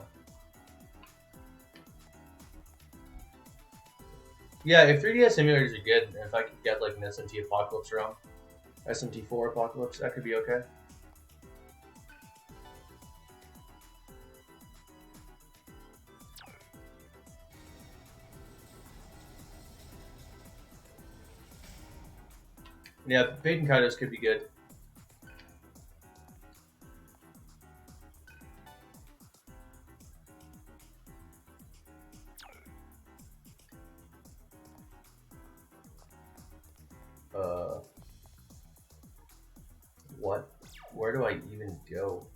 Speaker 1: Yeah, if 3DS emulators are good, and if I could get like an SMT Apocalypse ROM, SMT4 Apocalypse, that could be okay. Yeah, Baten Kaidos could be good. What? Where do I even go?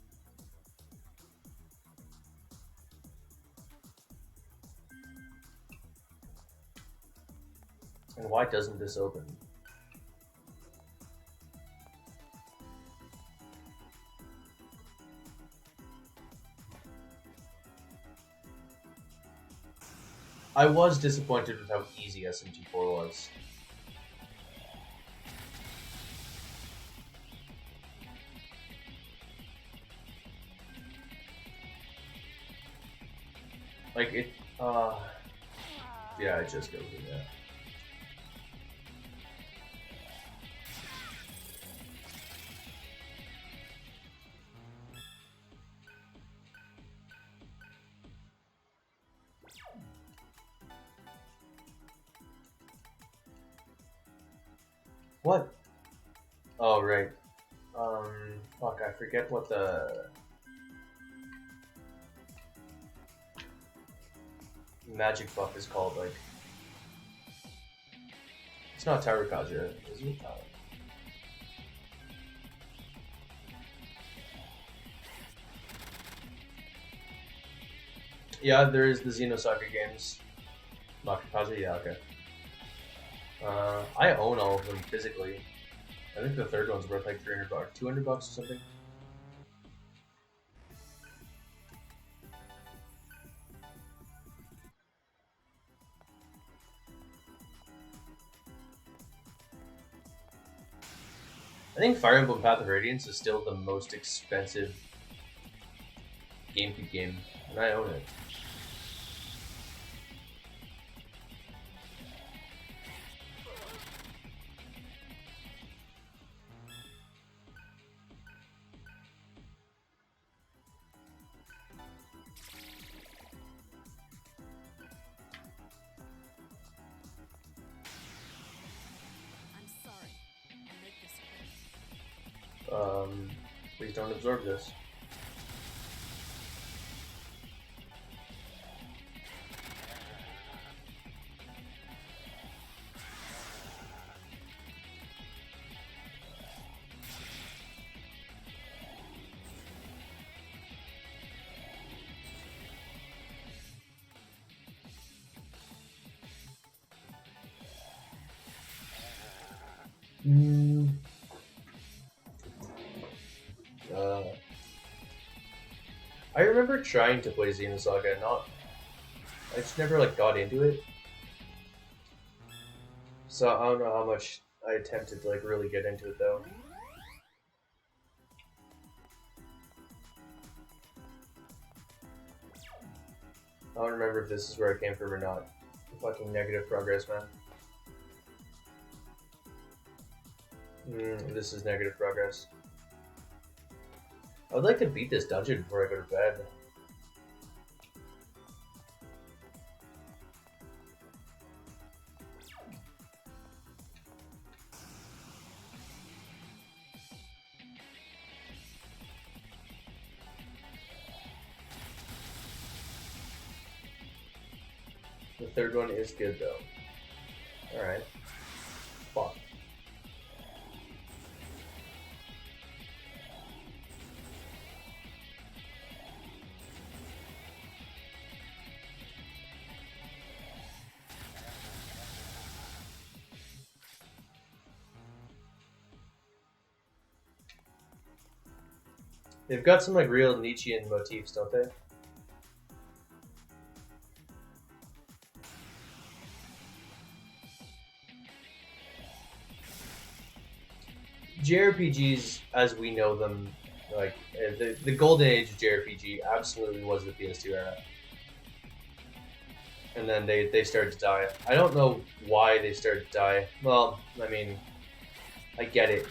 Speaker 1: And why doesn't this open? I was disappointed with how easy SMT4 was. Like it, yeah, it just goes in there. What? Oh, right. Fuck, I forget what the magic buff is called, like... It's not Tarukaja, is it? Yeah, there is the Xenosaga games. Makakaza, yeah, okay. I own all of them physically. I think the third one's worth like $300, $200 or something. I think Fire Emblem Path of Radiance is still the most expensive GameCube game, and I own it. don't absorb this. I remember trying to play Xenosaga, I just never like got into it. So I don't know how much I attempted to like really get into it though. I don't remember if this is where I came from or not. Fucking negative progress, man. This is negative progress. I would like to beat this dungeon before I go to bed. The third one is good though. Alright. Fuck. They've got some like real Nietzschean motifs, don't they? JRPGs, as we know them, like the golden age of JRPG, absolutely was the PS2 era, and then they started to die. I don't know why they started to die. Well, I mean, I get it.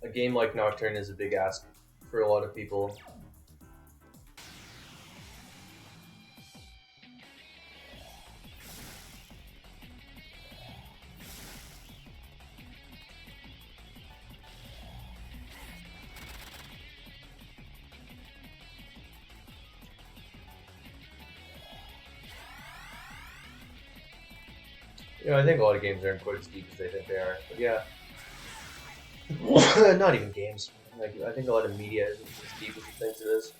Speaker 1: A game like Nocturne is a big ask for a lot of people. You know, I think a lot of games aren't quite as deep as they think they are, but yeah. Not even games. Like, I think a lot of media isn't as deep as it thinks it is.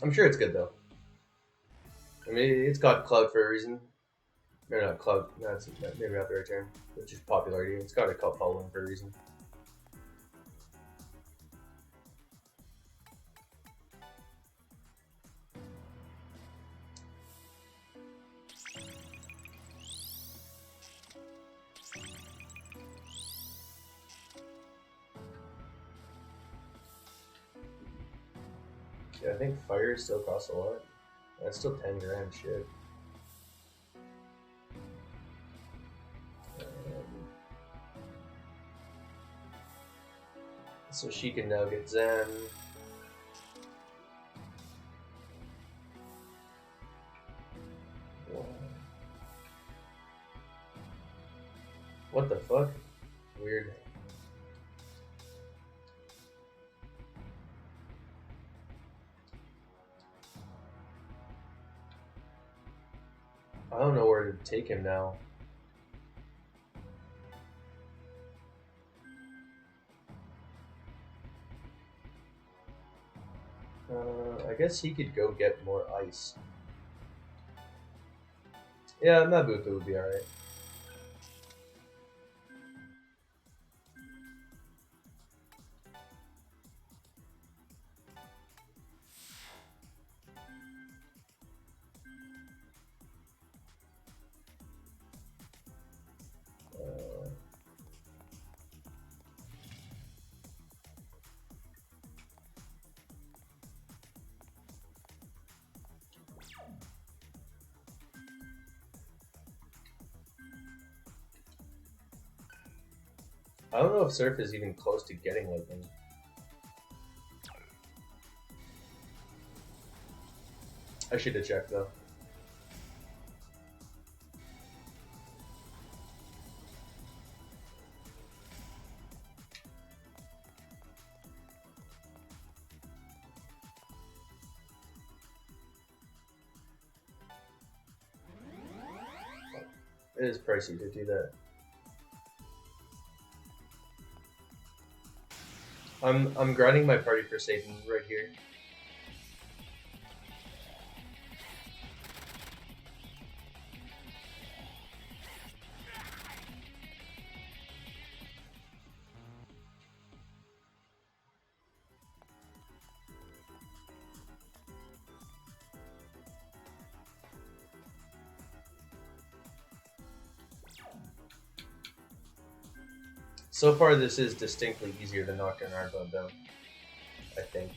Speaker 1: I'm sure it's good though. I mean, it's got clout for a reason. Or not clout, that's maybe not the right term. It's just popularity. It's got a cult following for a reason. Yeah, I think fire still costs a lot. That's still 10 grand, shit. So she can now get Zen. What the fuck? Weird. I don't know where to take him now. I guess he could go get more ice. Yeah, Mabuka would be alright. I don't know if Surf is even close to getting Lightning. I should have checked though. It is pricey to do that. I'm grinding my party for Satan right here. So far, this is distinctly easier than Nocturne Hardbone, though. I think.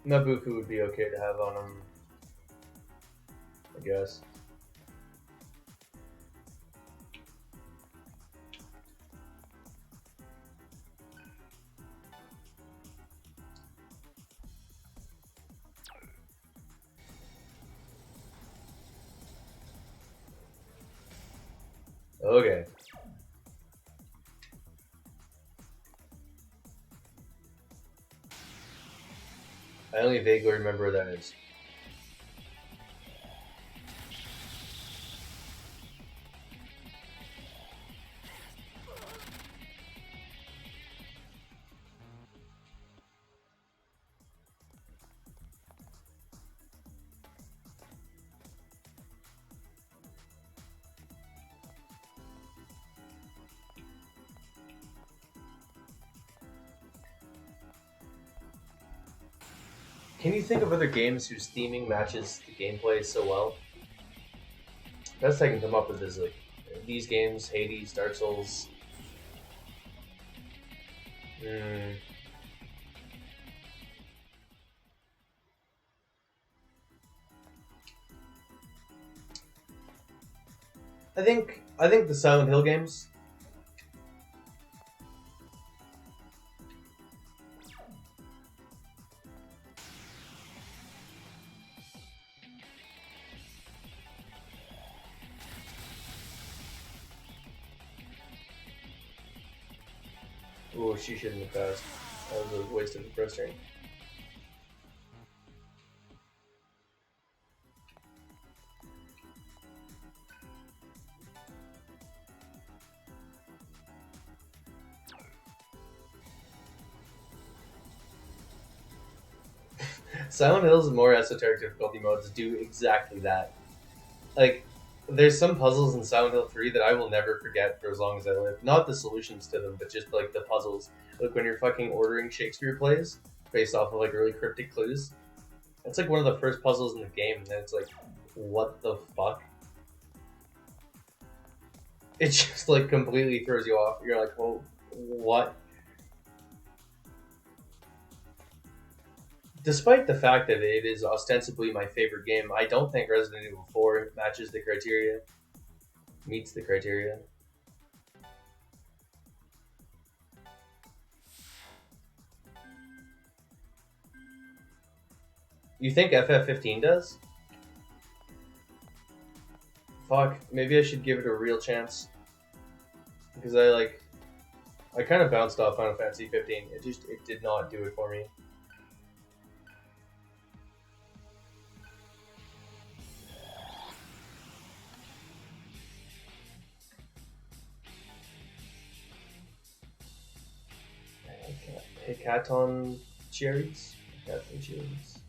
Speaker 1: Nabucco would be okay to have on him, I guess. Okay. I only vaguely remember where that is. Can you think of other games whose theming matches the gameplay so well? Best I can come up with is like these games, Hades, Dark Souls. I think the Silent Hill games. Oh, she shouldn't have passed. That was a waste of a press string. Silent Hill's more esoteric difficulty modes do exactly that. Like, there's some puzzles in Silent Hill 3 that I will never forget for as long as I live. Not the solutions to them, but just like the puzzles. Like when you're fucking ordering Shakespeare plays based off of like really cryptic clues. It's like one of the first puzzles in the game, and then it's like, what the fuck? It just like completely throws you off. You're like, well, what? Despite the fact that it is ostensibly my favorite game, I don't think Resident Evil 4 matches the criteria, meets the criteria. You think FF15 does? Fuck, maybe I should give it a real chance. Because I kind of bounced off Final Fantasy 15. It did not do it for me. Hecaton cherries? Hecaton cherries.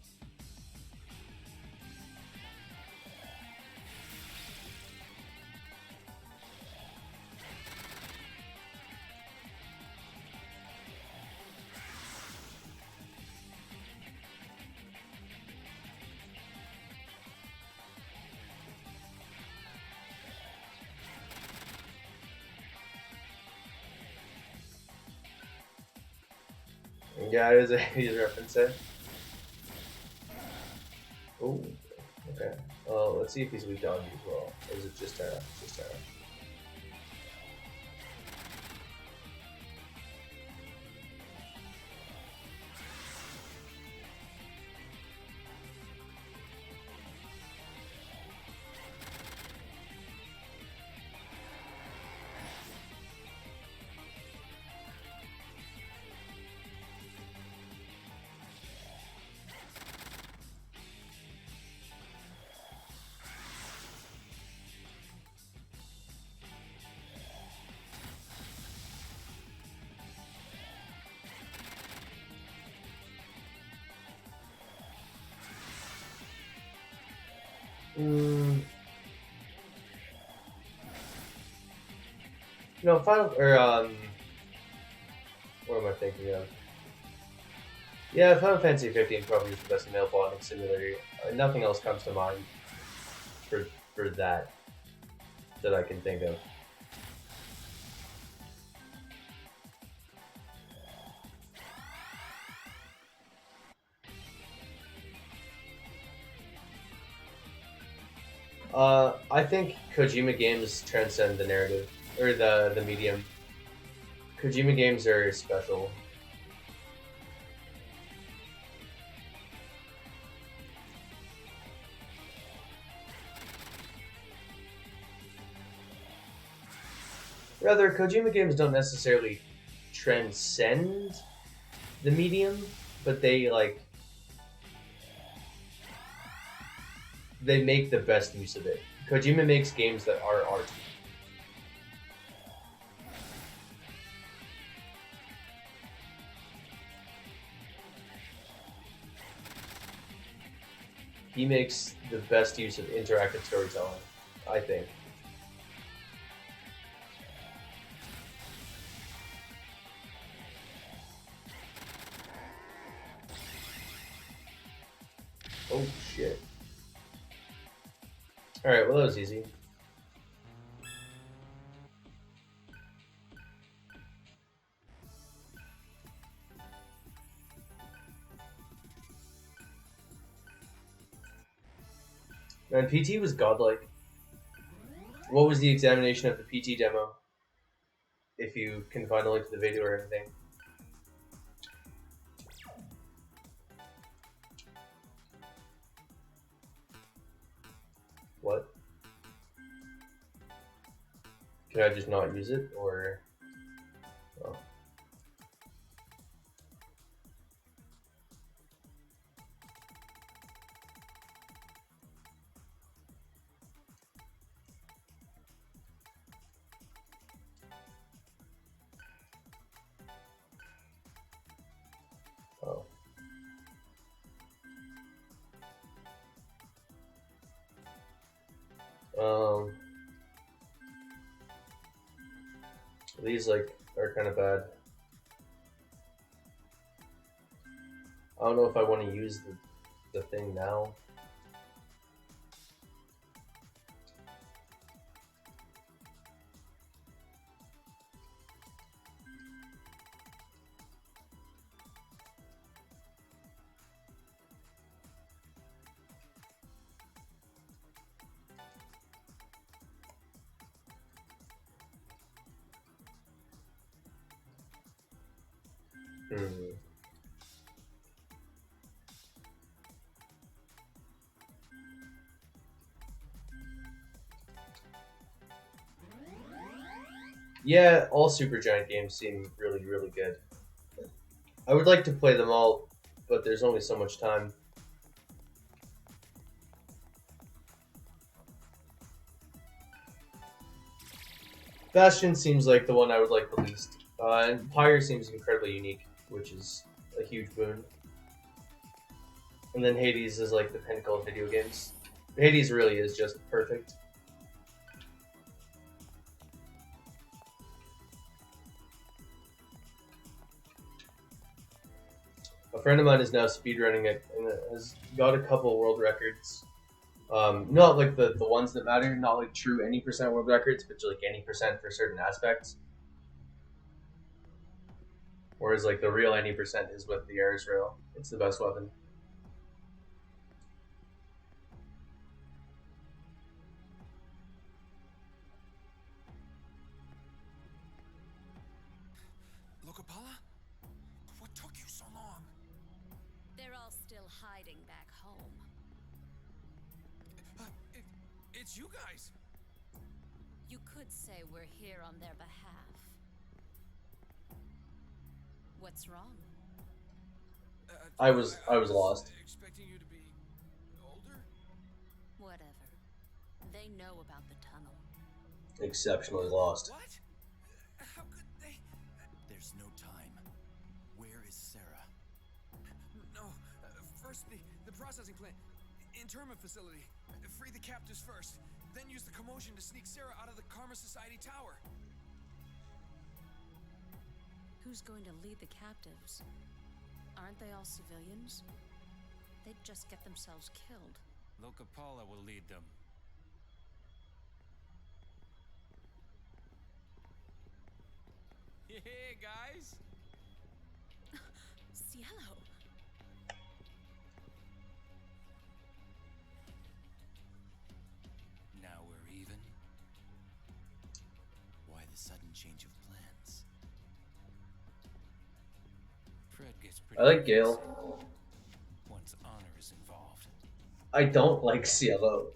Speaker 1: Yeah, it is a 80s reference there. Oh, okay. Well, let's see if he's weak to Ugly as well. Or is it just Terra? Just Terra. No, Final or what am I thinking of? Yeah, Final Fantasy 15 probably is the best male bonding simulator. Nothing else comes to mind for that I can think of. I think Kojima games transcend the narrative or the medium. Kojima games are special. Rather, Kojima games don't necessarily transcend the medium, but they make the best use of it. Kojima makes games that are art. He makes the best use of interactive storytelling, I think. Oh shit. Alright, well that was easy. Man, PT was godlike. What was the examination of the PT demo? If you can find a link to the video or anything. What? Can I just not use it, or... Oh. Oh. These are kind of bad. I don't know if I want to use the thing now. Yeah, all Supergiant games seem really, really good. I would like to play them all, but there's only so much time. Bastion seems like the one I would like the least. And Pyre seems incredibly unique, which is a huge boon. And then Hades is like the pinnacle of video games. Hades really is just perfect. A friend of mine is now speedrunning it and has got a couple world records. Not like the ones that matter, not like true any percent world records, but like any percent for certain aspects. Whereas like the real 90% is with the Ares rail. It's the best weapon.
Speaker 10: Lokapala? What took you so long?
Speaker 4: They're all still hiding back home.
Speaker 10: It's you guys!
Speaker 4: You could say we're here on their behalf. What's wrong?
Speaker 1: I was lost.
Speaker 10: Expecting you to be older?
Speaker 4: Whatever. They know about the tunnel.
Speaker 1: Exceptionally lost.
Speaker 10: What? How could they?
Speaker 8: There's no time. Where is Sarah?
Speaker 10: No. First, the processing plant. Internment facility. Free the captives first. Then use the commotion to sneak Sarah out of the Karma Society tower.
Speaker 4: Who's going to lead the captives? Aren't they all civilians? They'd just get themselves killed.
Speaker 5: Lokapala will lead them.
Speaker 10: Hey, guys!
Speaker 4: Cielo!
Speaker 5: Now we're even.
Speaker 8: Why the sudden change of plans?
Speaker 5: Fred gets pretty
Speaker 1: I like Gale.
Speaker 5: defensive once honor is involved.
Speaker 1: I don't like Cielo.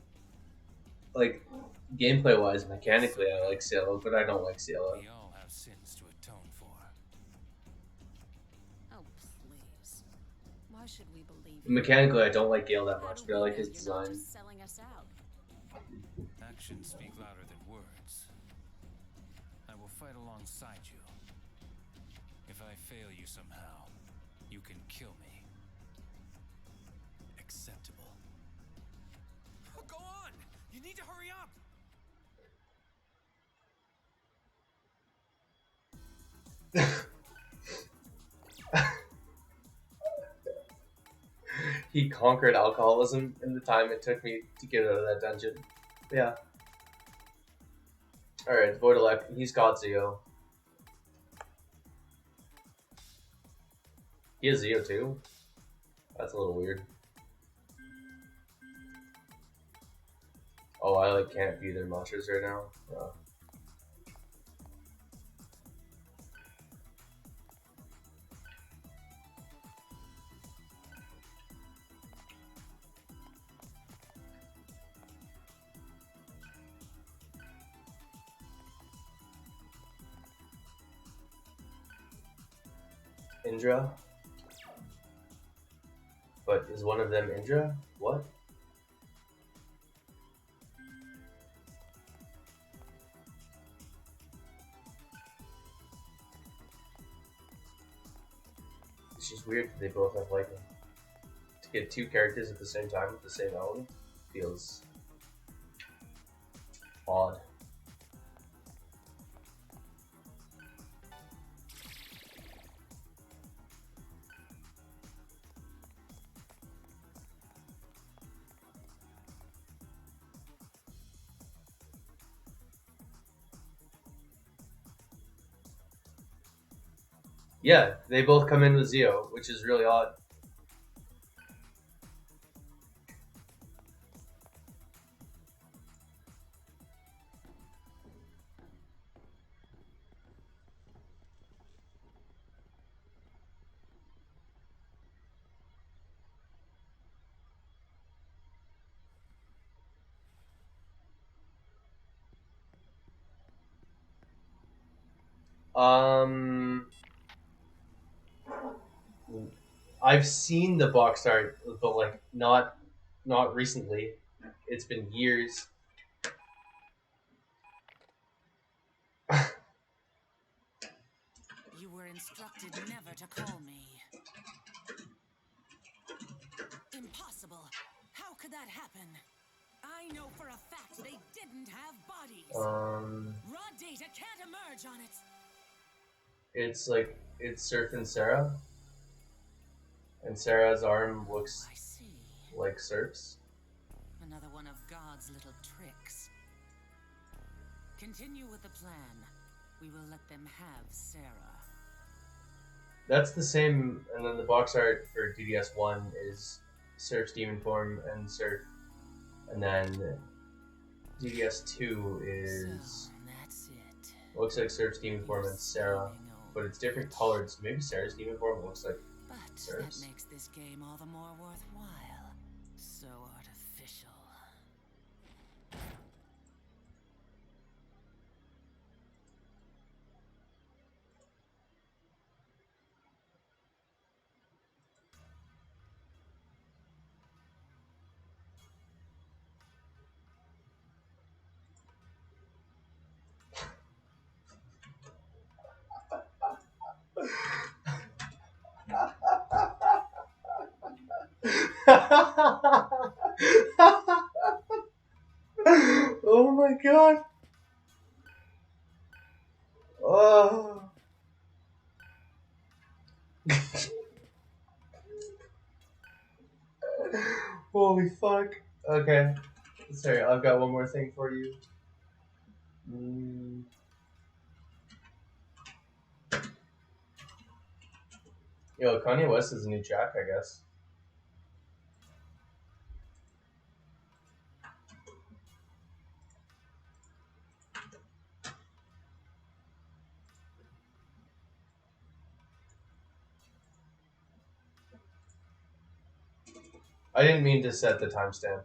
Speaker 1: Like, gameplay wise, mechanically, I like Cielo, but I don't like Cielo.
Speaker 5: We all have sins to atone for.
Speaker 4: Oh, please. Why should we believe you?
Speaker 1: Mechanically, I don't like Gale that
Speaker 4: How
Speaker 1: much,
Speaker 4: do
Speaker 1: but I
Speaker 4: we
Speaker 1: like
Speaker 4: know
Speaker 1: his
Speaker 4: you're not
Speaker 1: design.
Speaker 4: just selling us out?
Speaker 5: Actions speak louder than words. I will fight alongside you. If I fail you somehow, you can kill me.
Speaker 8: Acceptable.
Speaker 10: Oh, go on! You need to hurry up!
Speaker 1: He conquered alcoholism in the time it took me to get out of that dungeon. Yeah. Alright, Voidalek, he's got Zeo. He has Zeo too? That's a little weird. Oh, I like can't be their monsters right now. Indra? But is one of them Indra? What? It's just weird that they both have lightning. To get two characters at the same time with the same element feels odd. Yeah, they both come in with Zeo, which is really odd. I've seen the box art, but like not recently. It's been years.
Speaker 7: You were instructed never to call me. Impossible. How could that happen? I know for a fact they didn't have bodies. Raw data can't emerge on it.
Speaker 1: It's like it's Surf and Sarah, and Sarah's arm looks
Speaker 7: I see.
Speaker 1: like Surf's.
Speaker 7: Another one of God's little tricks. Continue with the plan. We will let them have Sarah.
Speaker 1: That's the same, and then the box art for DDS1 is Surf's Demon Form and Surf, and then DDS2 is
Speaker 7: That's it.
Speaker 1: looks like Surf's Demon Form and Sarah, but it's different colored, so maybe Sarah's Demon Form looks like
Speaker 7: But
Speaker 1: Surf's.
Speaker 7: that makes this game all the more worthwhile. So artificial.
Speaker 1: Oh my god. Oh. Holy fuck. Okay. Sorry, I've got one more thing for you. Yo, Kanye West is a new Jack, I guess. I didn't mean to set the timestamp.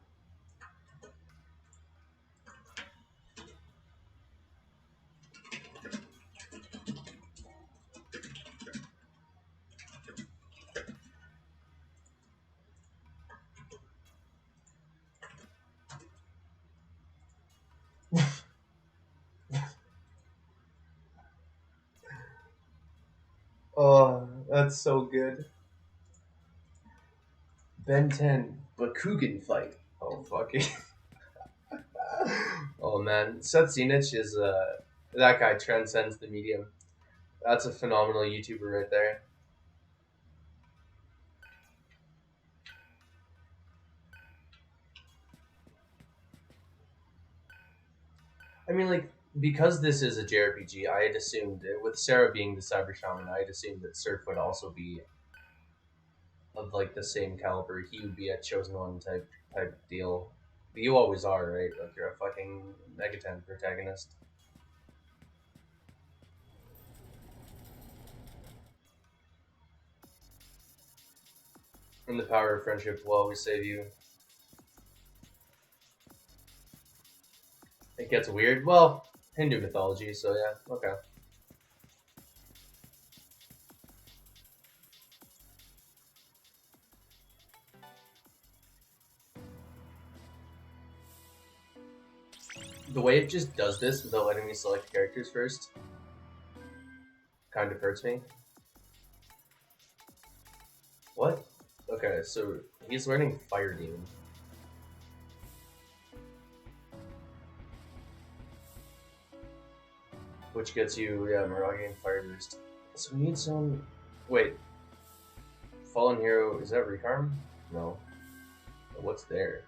Speaker 1: Oh, that's so good. Ben 10 Bakugan fight. Oh, fuck it. Oh, man. Seth Zenich is, that guy transcends the medium. That's a phenomenal YouTuber right there. I mean, like, because this is a JRPG, I had assumed, with Sarah being the Cyber Shaman, I had assumed that Surf would also be of, like, the same caliber. He would be a Chosen One type deal. But you always are, right? Like, you're a fucking Megaten protagonist. And the power of friendship will always save you. It gets weird. Well, Hindu mythology, so yeah, okay. The way it just does this without letting me select characters first kind of hurts me. What? Okay, so he's learning Fire Demon. Which gets you, yeah, Marauding Fire Boost. So we need some... Wait. Fallen Hero, is that Recarm? No. What's there?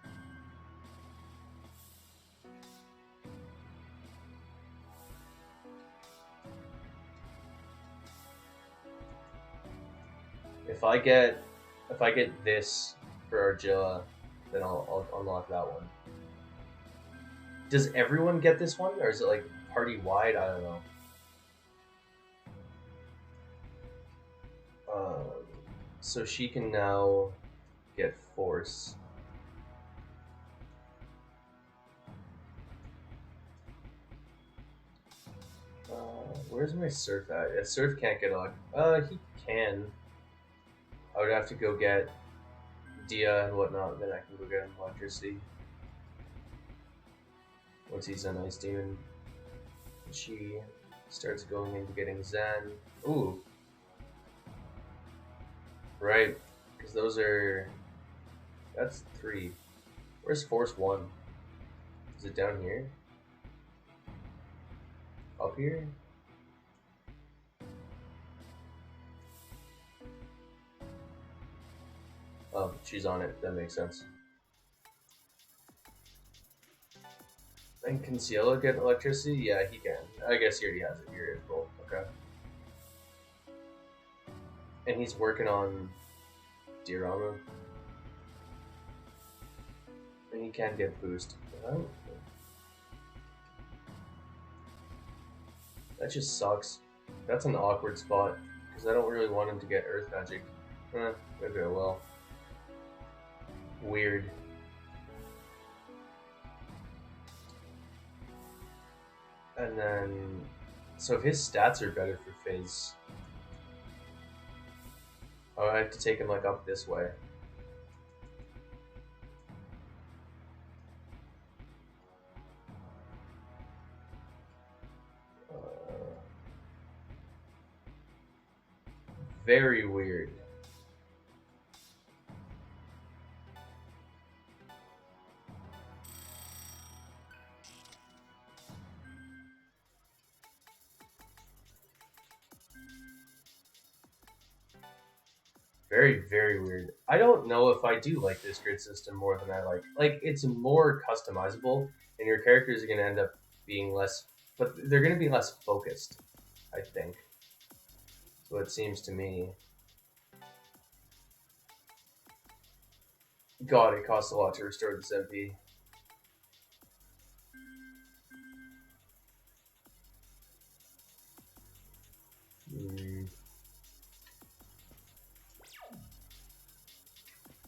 Speaker 1: If I get this for Argilla, then I'll unlock that one. Does everyone get this one, or is it like party wide? I don't know. So she can now get Force. Where's my Surf at? Yeah, Surf can't get he can. I would have to go get Dia and whatnot, then I can go get him Electricity. Once he's an Ice Demon, she starts going into getting Zen. Ooh. Right, because those are... That's 3. Where's Force 1? Is it down here? Up here? Oh, she's on it. That makes sense. And can Cielo get Electricity? Yeah, he can. I guess he already has it. Here it is. Cool. Okay. And he's working on diorama. And he can get boost. Oh. That just sucks. That's an awkward spot. Because I don't really want him to get earth magic. Maybe I will. Weird. And then... So if his stats are better for Fizz... Oh, I have to take him like up this way. Very weird. Very, very weird. I don't know if I do like this grid system more than I like. Like, it's more customizable, and your characters are going to end up being less... But they're going to be less focused, I think. So it seems to me. God, it costs a lot to restore this MP.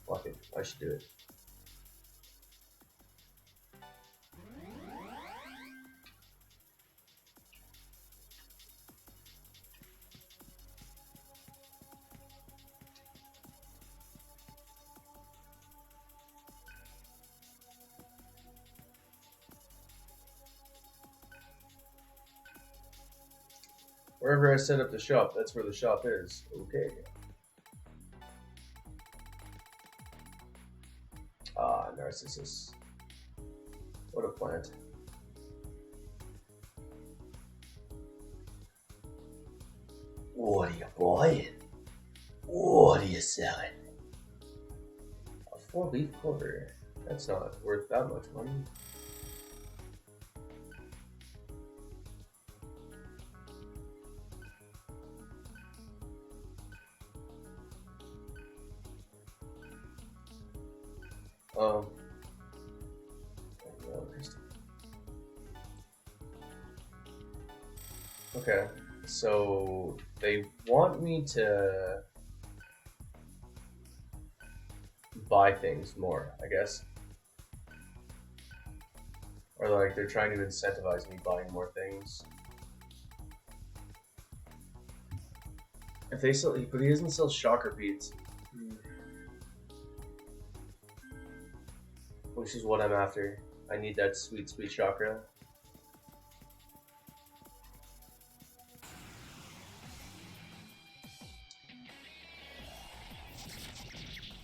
Speaker 1: Fuck it, I should do it. Wherever I set up the shop, that's where the shop is. Okay. Ah, Narcissus. What a plant. What are you buying? What are you selling? A 4-leaf clover. That's not worth that much money. Okay, so they want me to buy things more, I guess. Or like they're trying to incentivize me buying more things. If they sell, but he doesn't sell shocker beads. Which is what I'm after. I need that sweet, sweet chakra.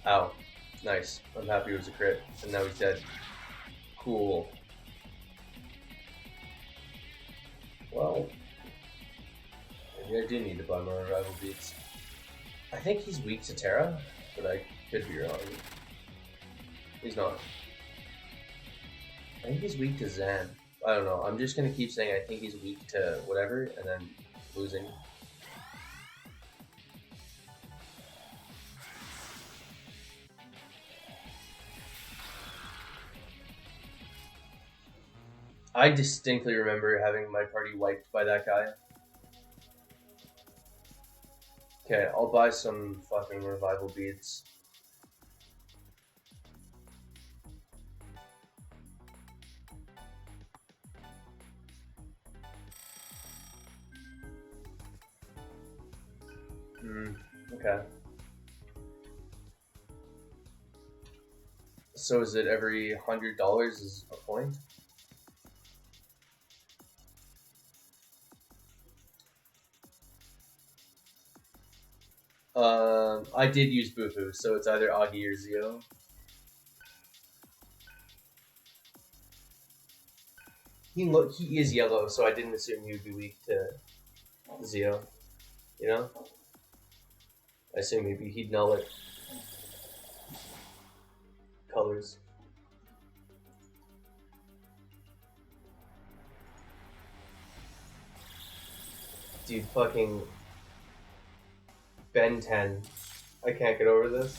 Speaker 1: Ow. Nice. I'm happy it was a crit. And now he's dead. Cool. Well, maybe I do need to buy more revival beats. I think he's weak to Terra, but I could be wrong. He's not. I think he's weak to Zan. I don't know. I'm just gonna keep saying I think he's weak to whatever, and then losing. I distinctly remember having my party wiped by that guy. Okay, I'll buy some fucking revival beads. Okay. So is it every $100 is a point? I did use Bufu, so it's either Augie or Zio. He is yellow, so I didn't assume he would be weak to Zio. You know? I assume he'd null it. Colors. Dude, fucking... Ben 10. I can't get over this.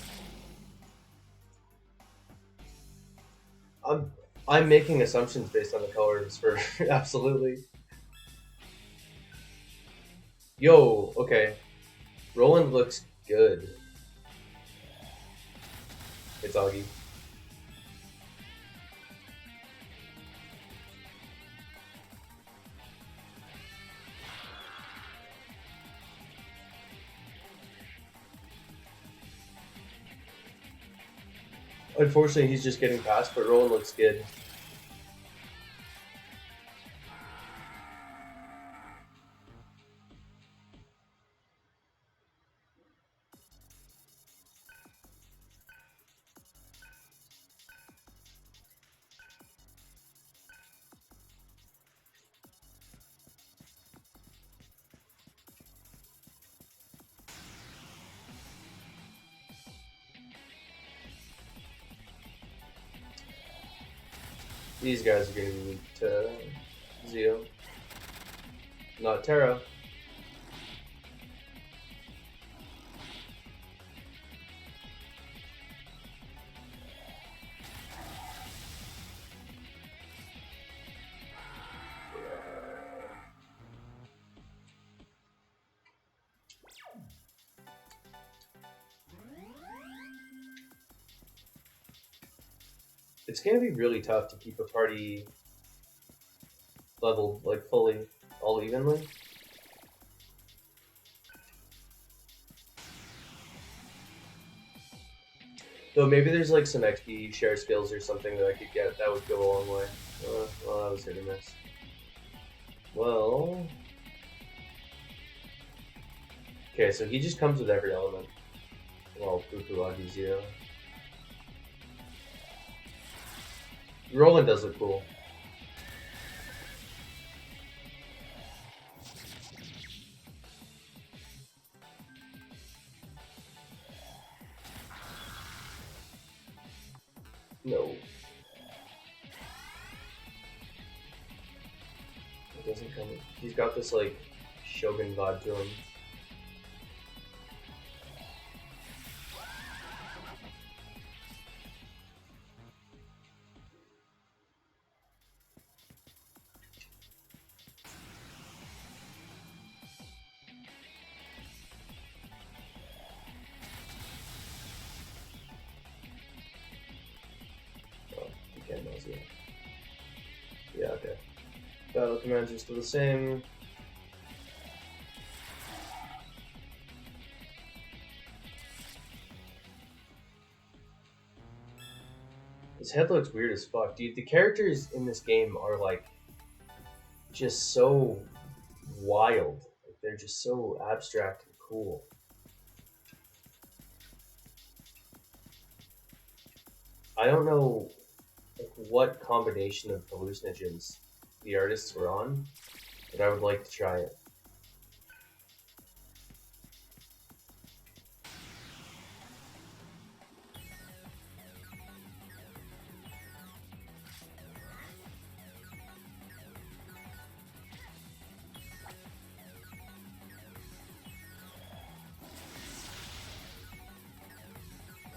Speaker 1: I'm making assumptions based on the colors for absolutely. Yo, okay. Roland looks good. It's Augie. Unfortunately, he's just getting past, but Roland looks good. These guys are going to be weak to Zio. Not Terra. It's going to be really tough to keep a party leveled like fully, all evenly. Though maybe there's like some XP share skills or something that I could get that would go a long way. Well, that was hit or miss. Well, okay, so he just comes with every element. Well, Bukuagi Zero. Roland does look cool. No. It doesn't come. He's got this like Shogun vibe to him. Yeah, okay. Battle commands are still the same. His head looks weird as fuck, dude. The characters in this game are like just so wild. Like, they're just so abstract and cool. I don't know what combination of hallucinogens the artists were on, but I would like to try it.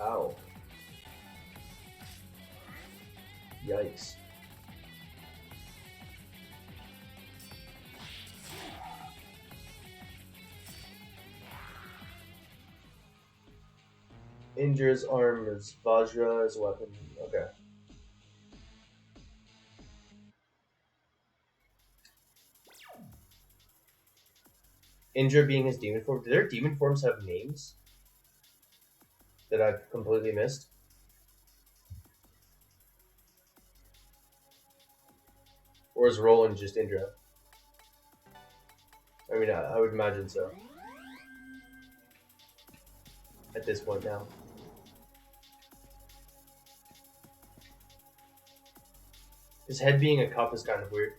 Speaker 1: Ow. Yikes. Indra's arm is Vajra's weapon. Okay. Indra being his demon form. Do their demon forms have names that I've completely missed? Or is Roland just Indra? I mean, I would imagine so. At this point now. His head being a cup is kind of weird.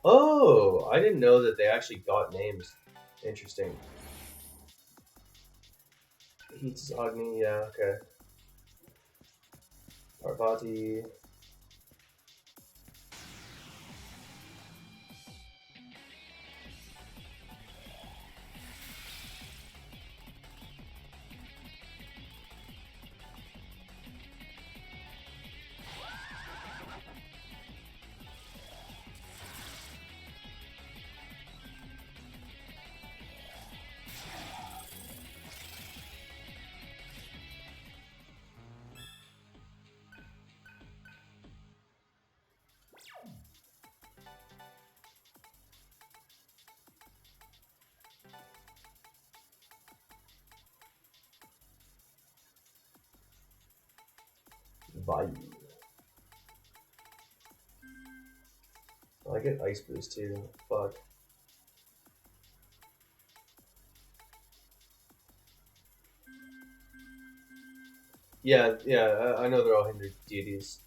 Speaker 1: Oh, I didn't know that they actually got names. Interesting. Heats Agni, yeah, okay. Parvati. Vayu. Oh, I get Ice Boost too. Fuck. Yeah, I know they're all Hindu deities.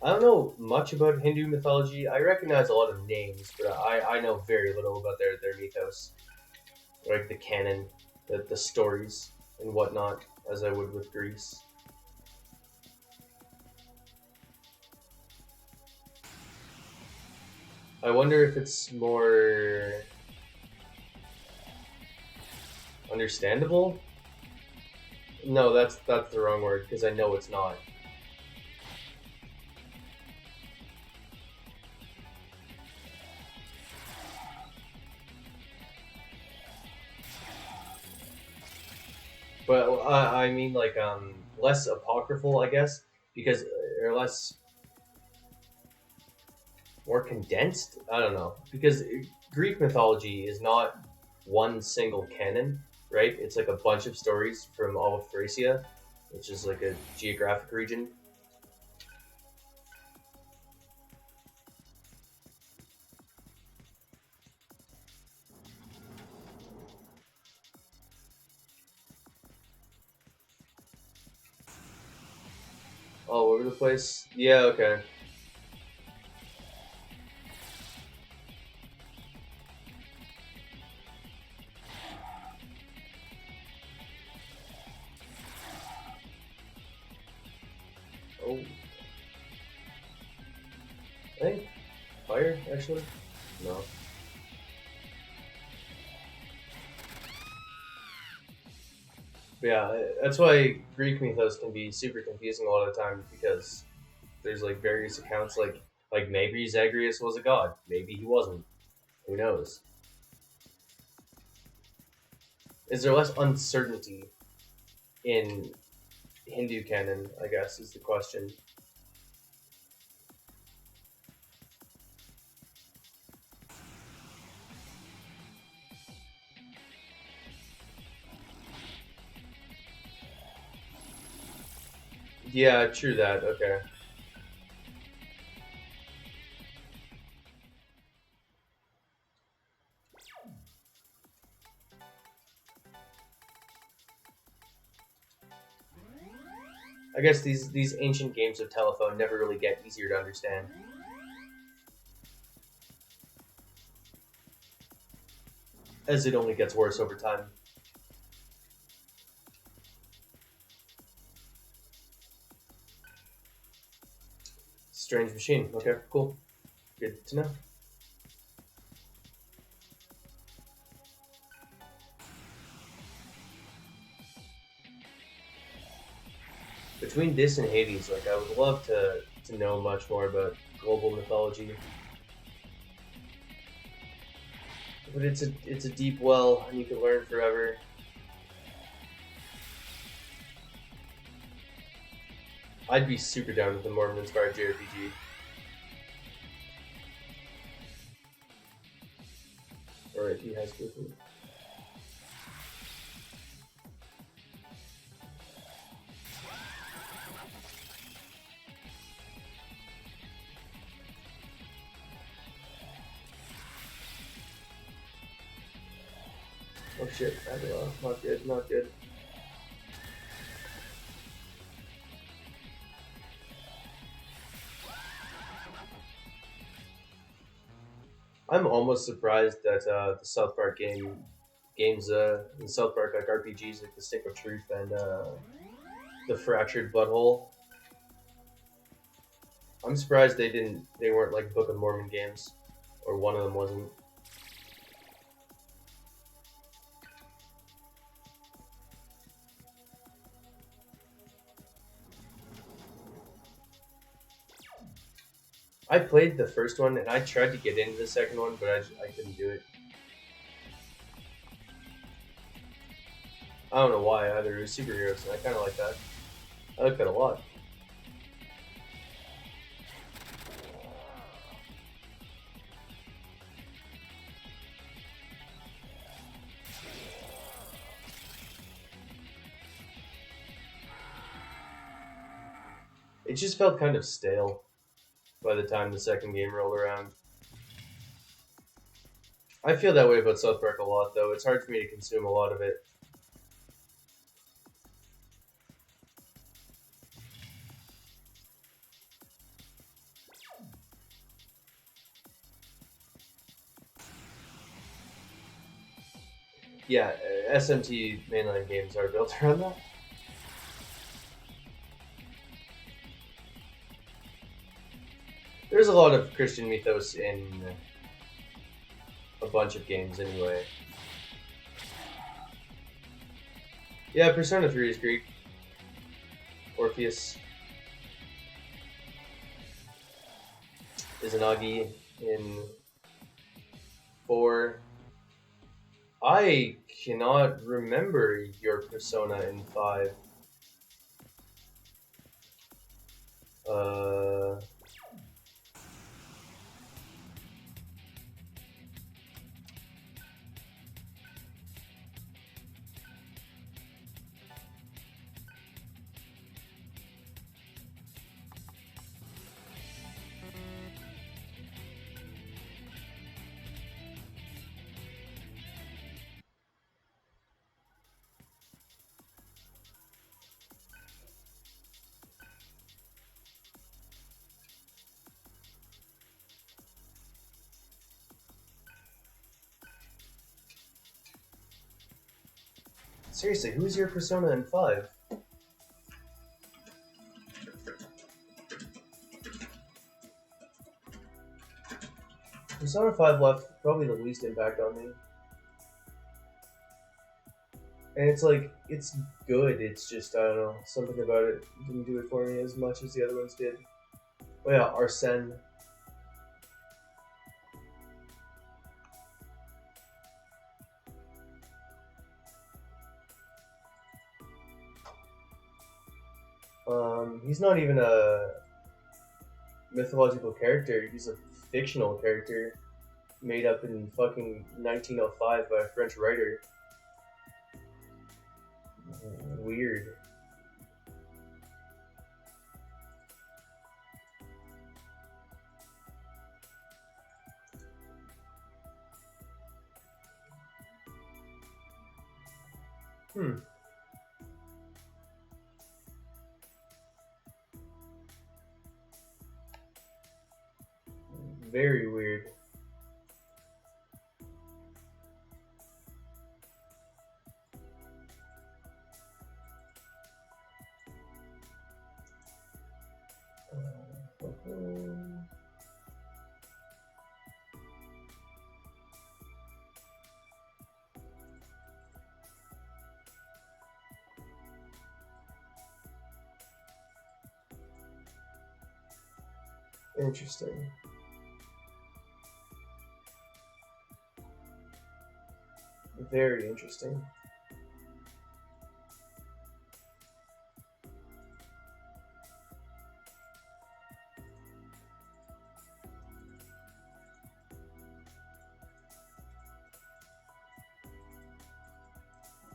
Speaker 1: I don't know much about Hindu mythology. I recognize a lot of names, but I know very little about their mythos. Like the canon, the stories, and whatnot, as I would with Greece. I wonder if it's more understandable? No, that's the wrong word, because I know it's not. But I mean, like, less apocryphal, I guess, because or less more condensed. I don't know, because Greek mythology is not one single canon, right? It's like a bunch of stories from all of Thracia, which is like a geographic region. All over the place. Yeah, okay. Oh. I think fire, actually? No. But yeah, that's why Greek mythos can be super confusing a lot of the time, because there's like various accounts, like maybe Zagreus was a god, maybe he wasn't. Who knows? Is there less uncertainty in Hindu canon, I guess, is the question. Yeah, true that, okay. I guess these ancient games of telephone never really get easier to understand. As it only gets worse over time. Strange machine. Okay, cool. Good to know. Between this and Hades, like, I would love to know much more about global mythology. But it's a deep well, and you can learn forever. I'd be super down with the Mormon-inspired JRPG. Or if he has Goofy. Oh shit, not good, not good. I'm almost surprised that the South Park games, the South Park like RPGs like the Stick of Truth and the Fractured Butthole. I'm surprised they weren't like Book of Mormon games, or one of them wasn't. I played the first one and I tried to get into the second one, but I couldn't do it. I don't know why either. It was superheroes, and I kind of like that. I like that a lot. it just felt kind of stale by the time the second game rolled around. I feel that way about South Park a lot, though. It's hard for me to consume a lot of it. Yeah, SMT mainline games are built around that. There's a lot of Christian mythos in a bunch of games anyway. Yeah, Persona 3 is Greek. Orpheus. Izanagi in 4. I cannot remember your Persona in 5. Seriously, who's your Persona in 5? Persona 5 left probably the least impact on me. And it's like, it's good, it's just, I don't know, something about it didn't do it for me as much as the other ones did. Oh yeah, Arsene. He's not even a mythological character, he's a fictional character made up in fucking 1905 by a French writer. Weird. Very weird. Interesting. Very interesting.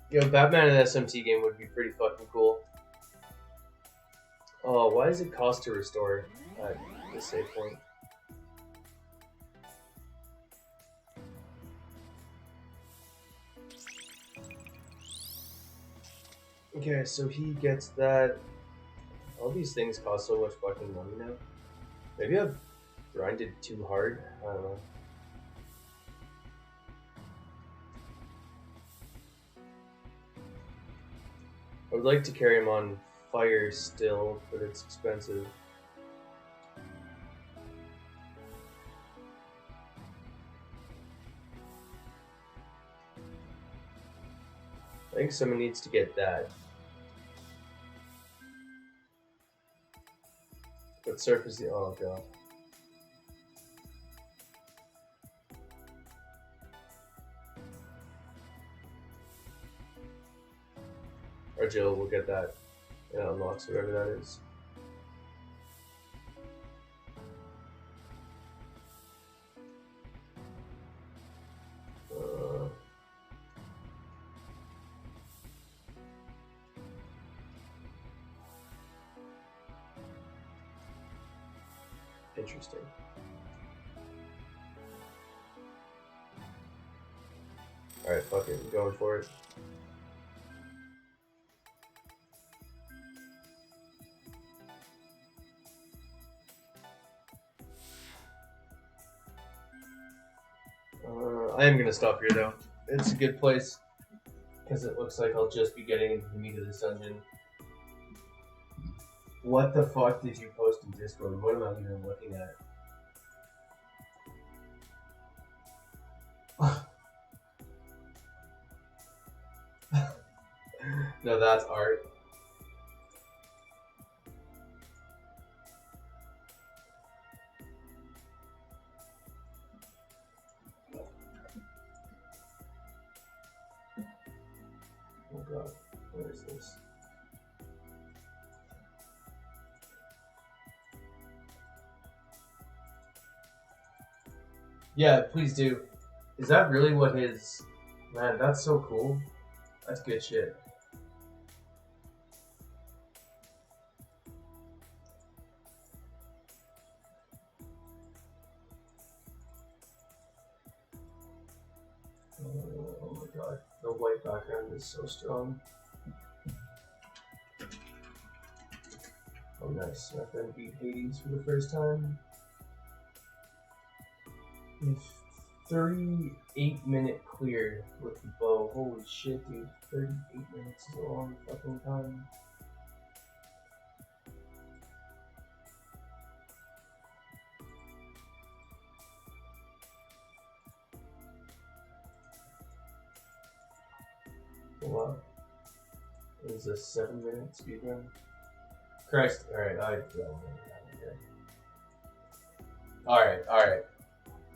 Speaker 1: Yo, Batman in an SMT game would be pretty fucking cool. Oh, why does it cost to restore at the save point? Okay, so he gets that. All these things cost so much fucking money now. Maybe I've grinded too hard. I don't know. I would like to carry him on fire still, but it's expensive. I think someone needs to get that. But surface the oh god. Or Jill will get that. It unlocks whatever that is. Interesting. Alright, fuck it, I'm going for it. I am gonna stop here though. It's a good place. Because it looks like I'll just be getting into the meat of this dungeon. What the fuck did you post in Discord? What am I even looking at? No, that's art. Oh god, where is this? Yeah, please do. Is that really what his... Man, that's so cool. That's good shit. Oh my god, the white background is so strong. Oh nice, my friend beat Hades for the first time. 38-minute clear with the bow. Holy shit, dude. 38 minutes is a long fucking time. Wow. It was a 7-minute speedrun. Christ. Alright, Alright.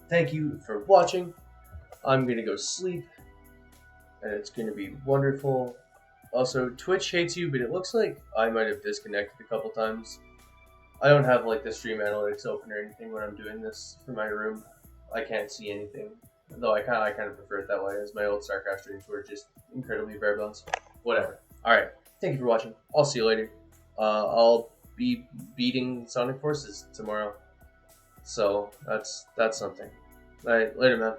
Speaker 1: Thank you for watching. I'm gonna go sleep. And it's gonna be wonderful. Also, Twitch hates you, but it looks like I might have disconnected a couple times. I don't have like the stream analytics open or anything when I'm doing this for my room. I can't see anything. Though I kind of prefer it that way, as my old StarCraft streams were just incredibly bare bones. Whatever. Alright, thank you for watching. I'll see you later. I'll be beating Sonic Forces tomorrow. So, that's something. Alright, later, man.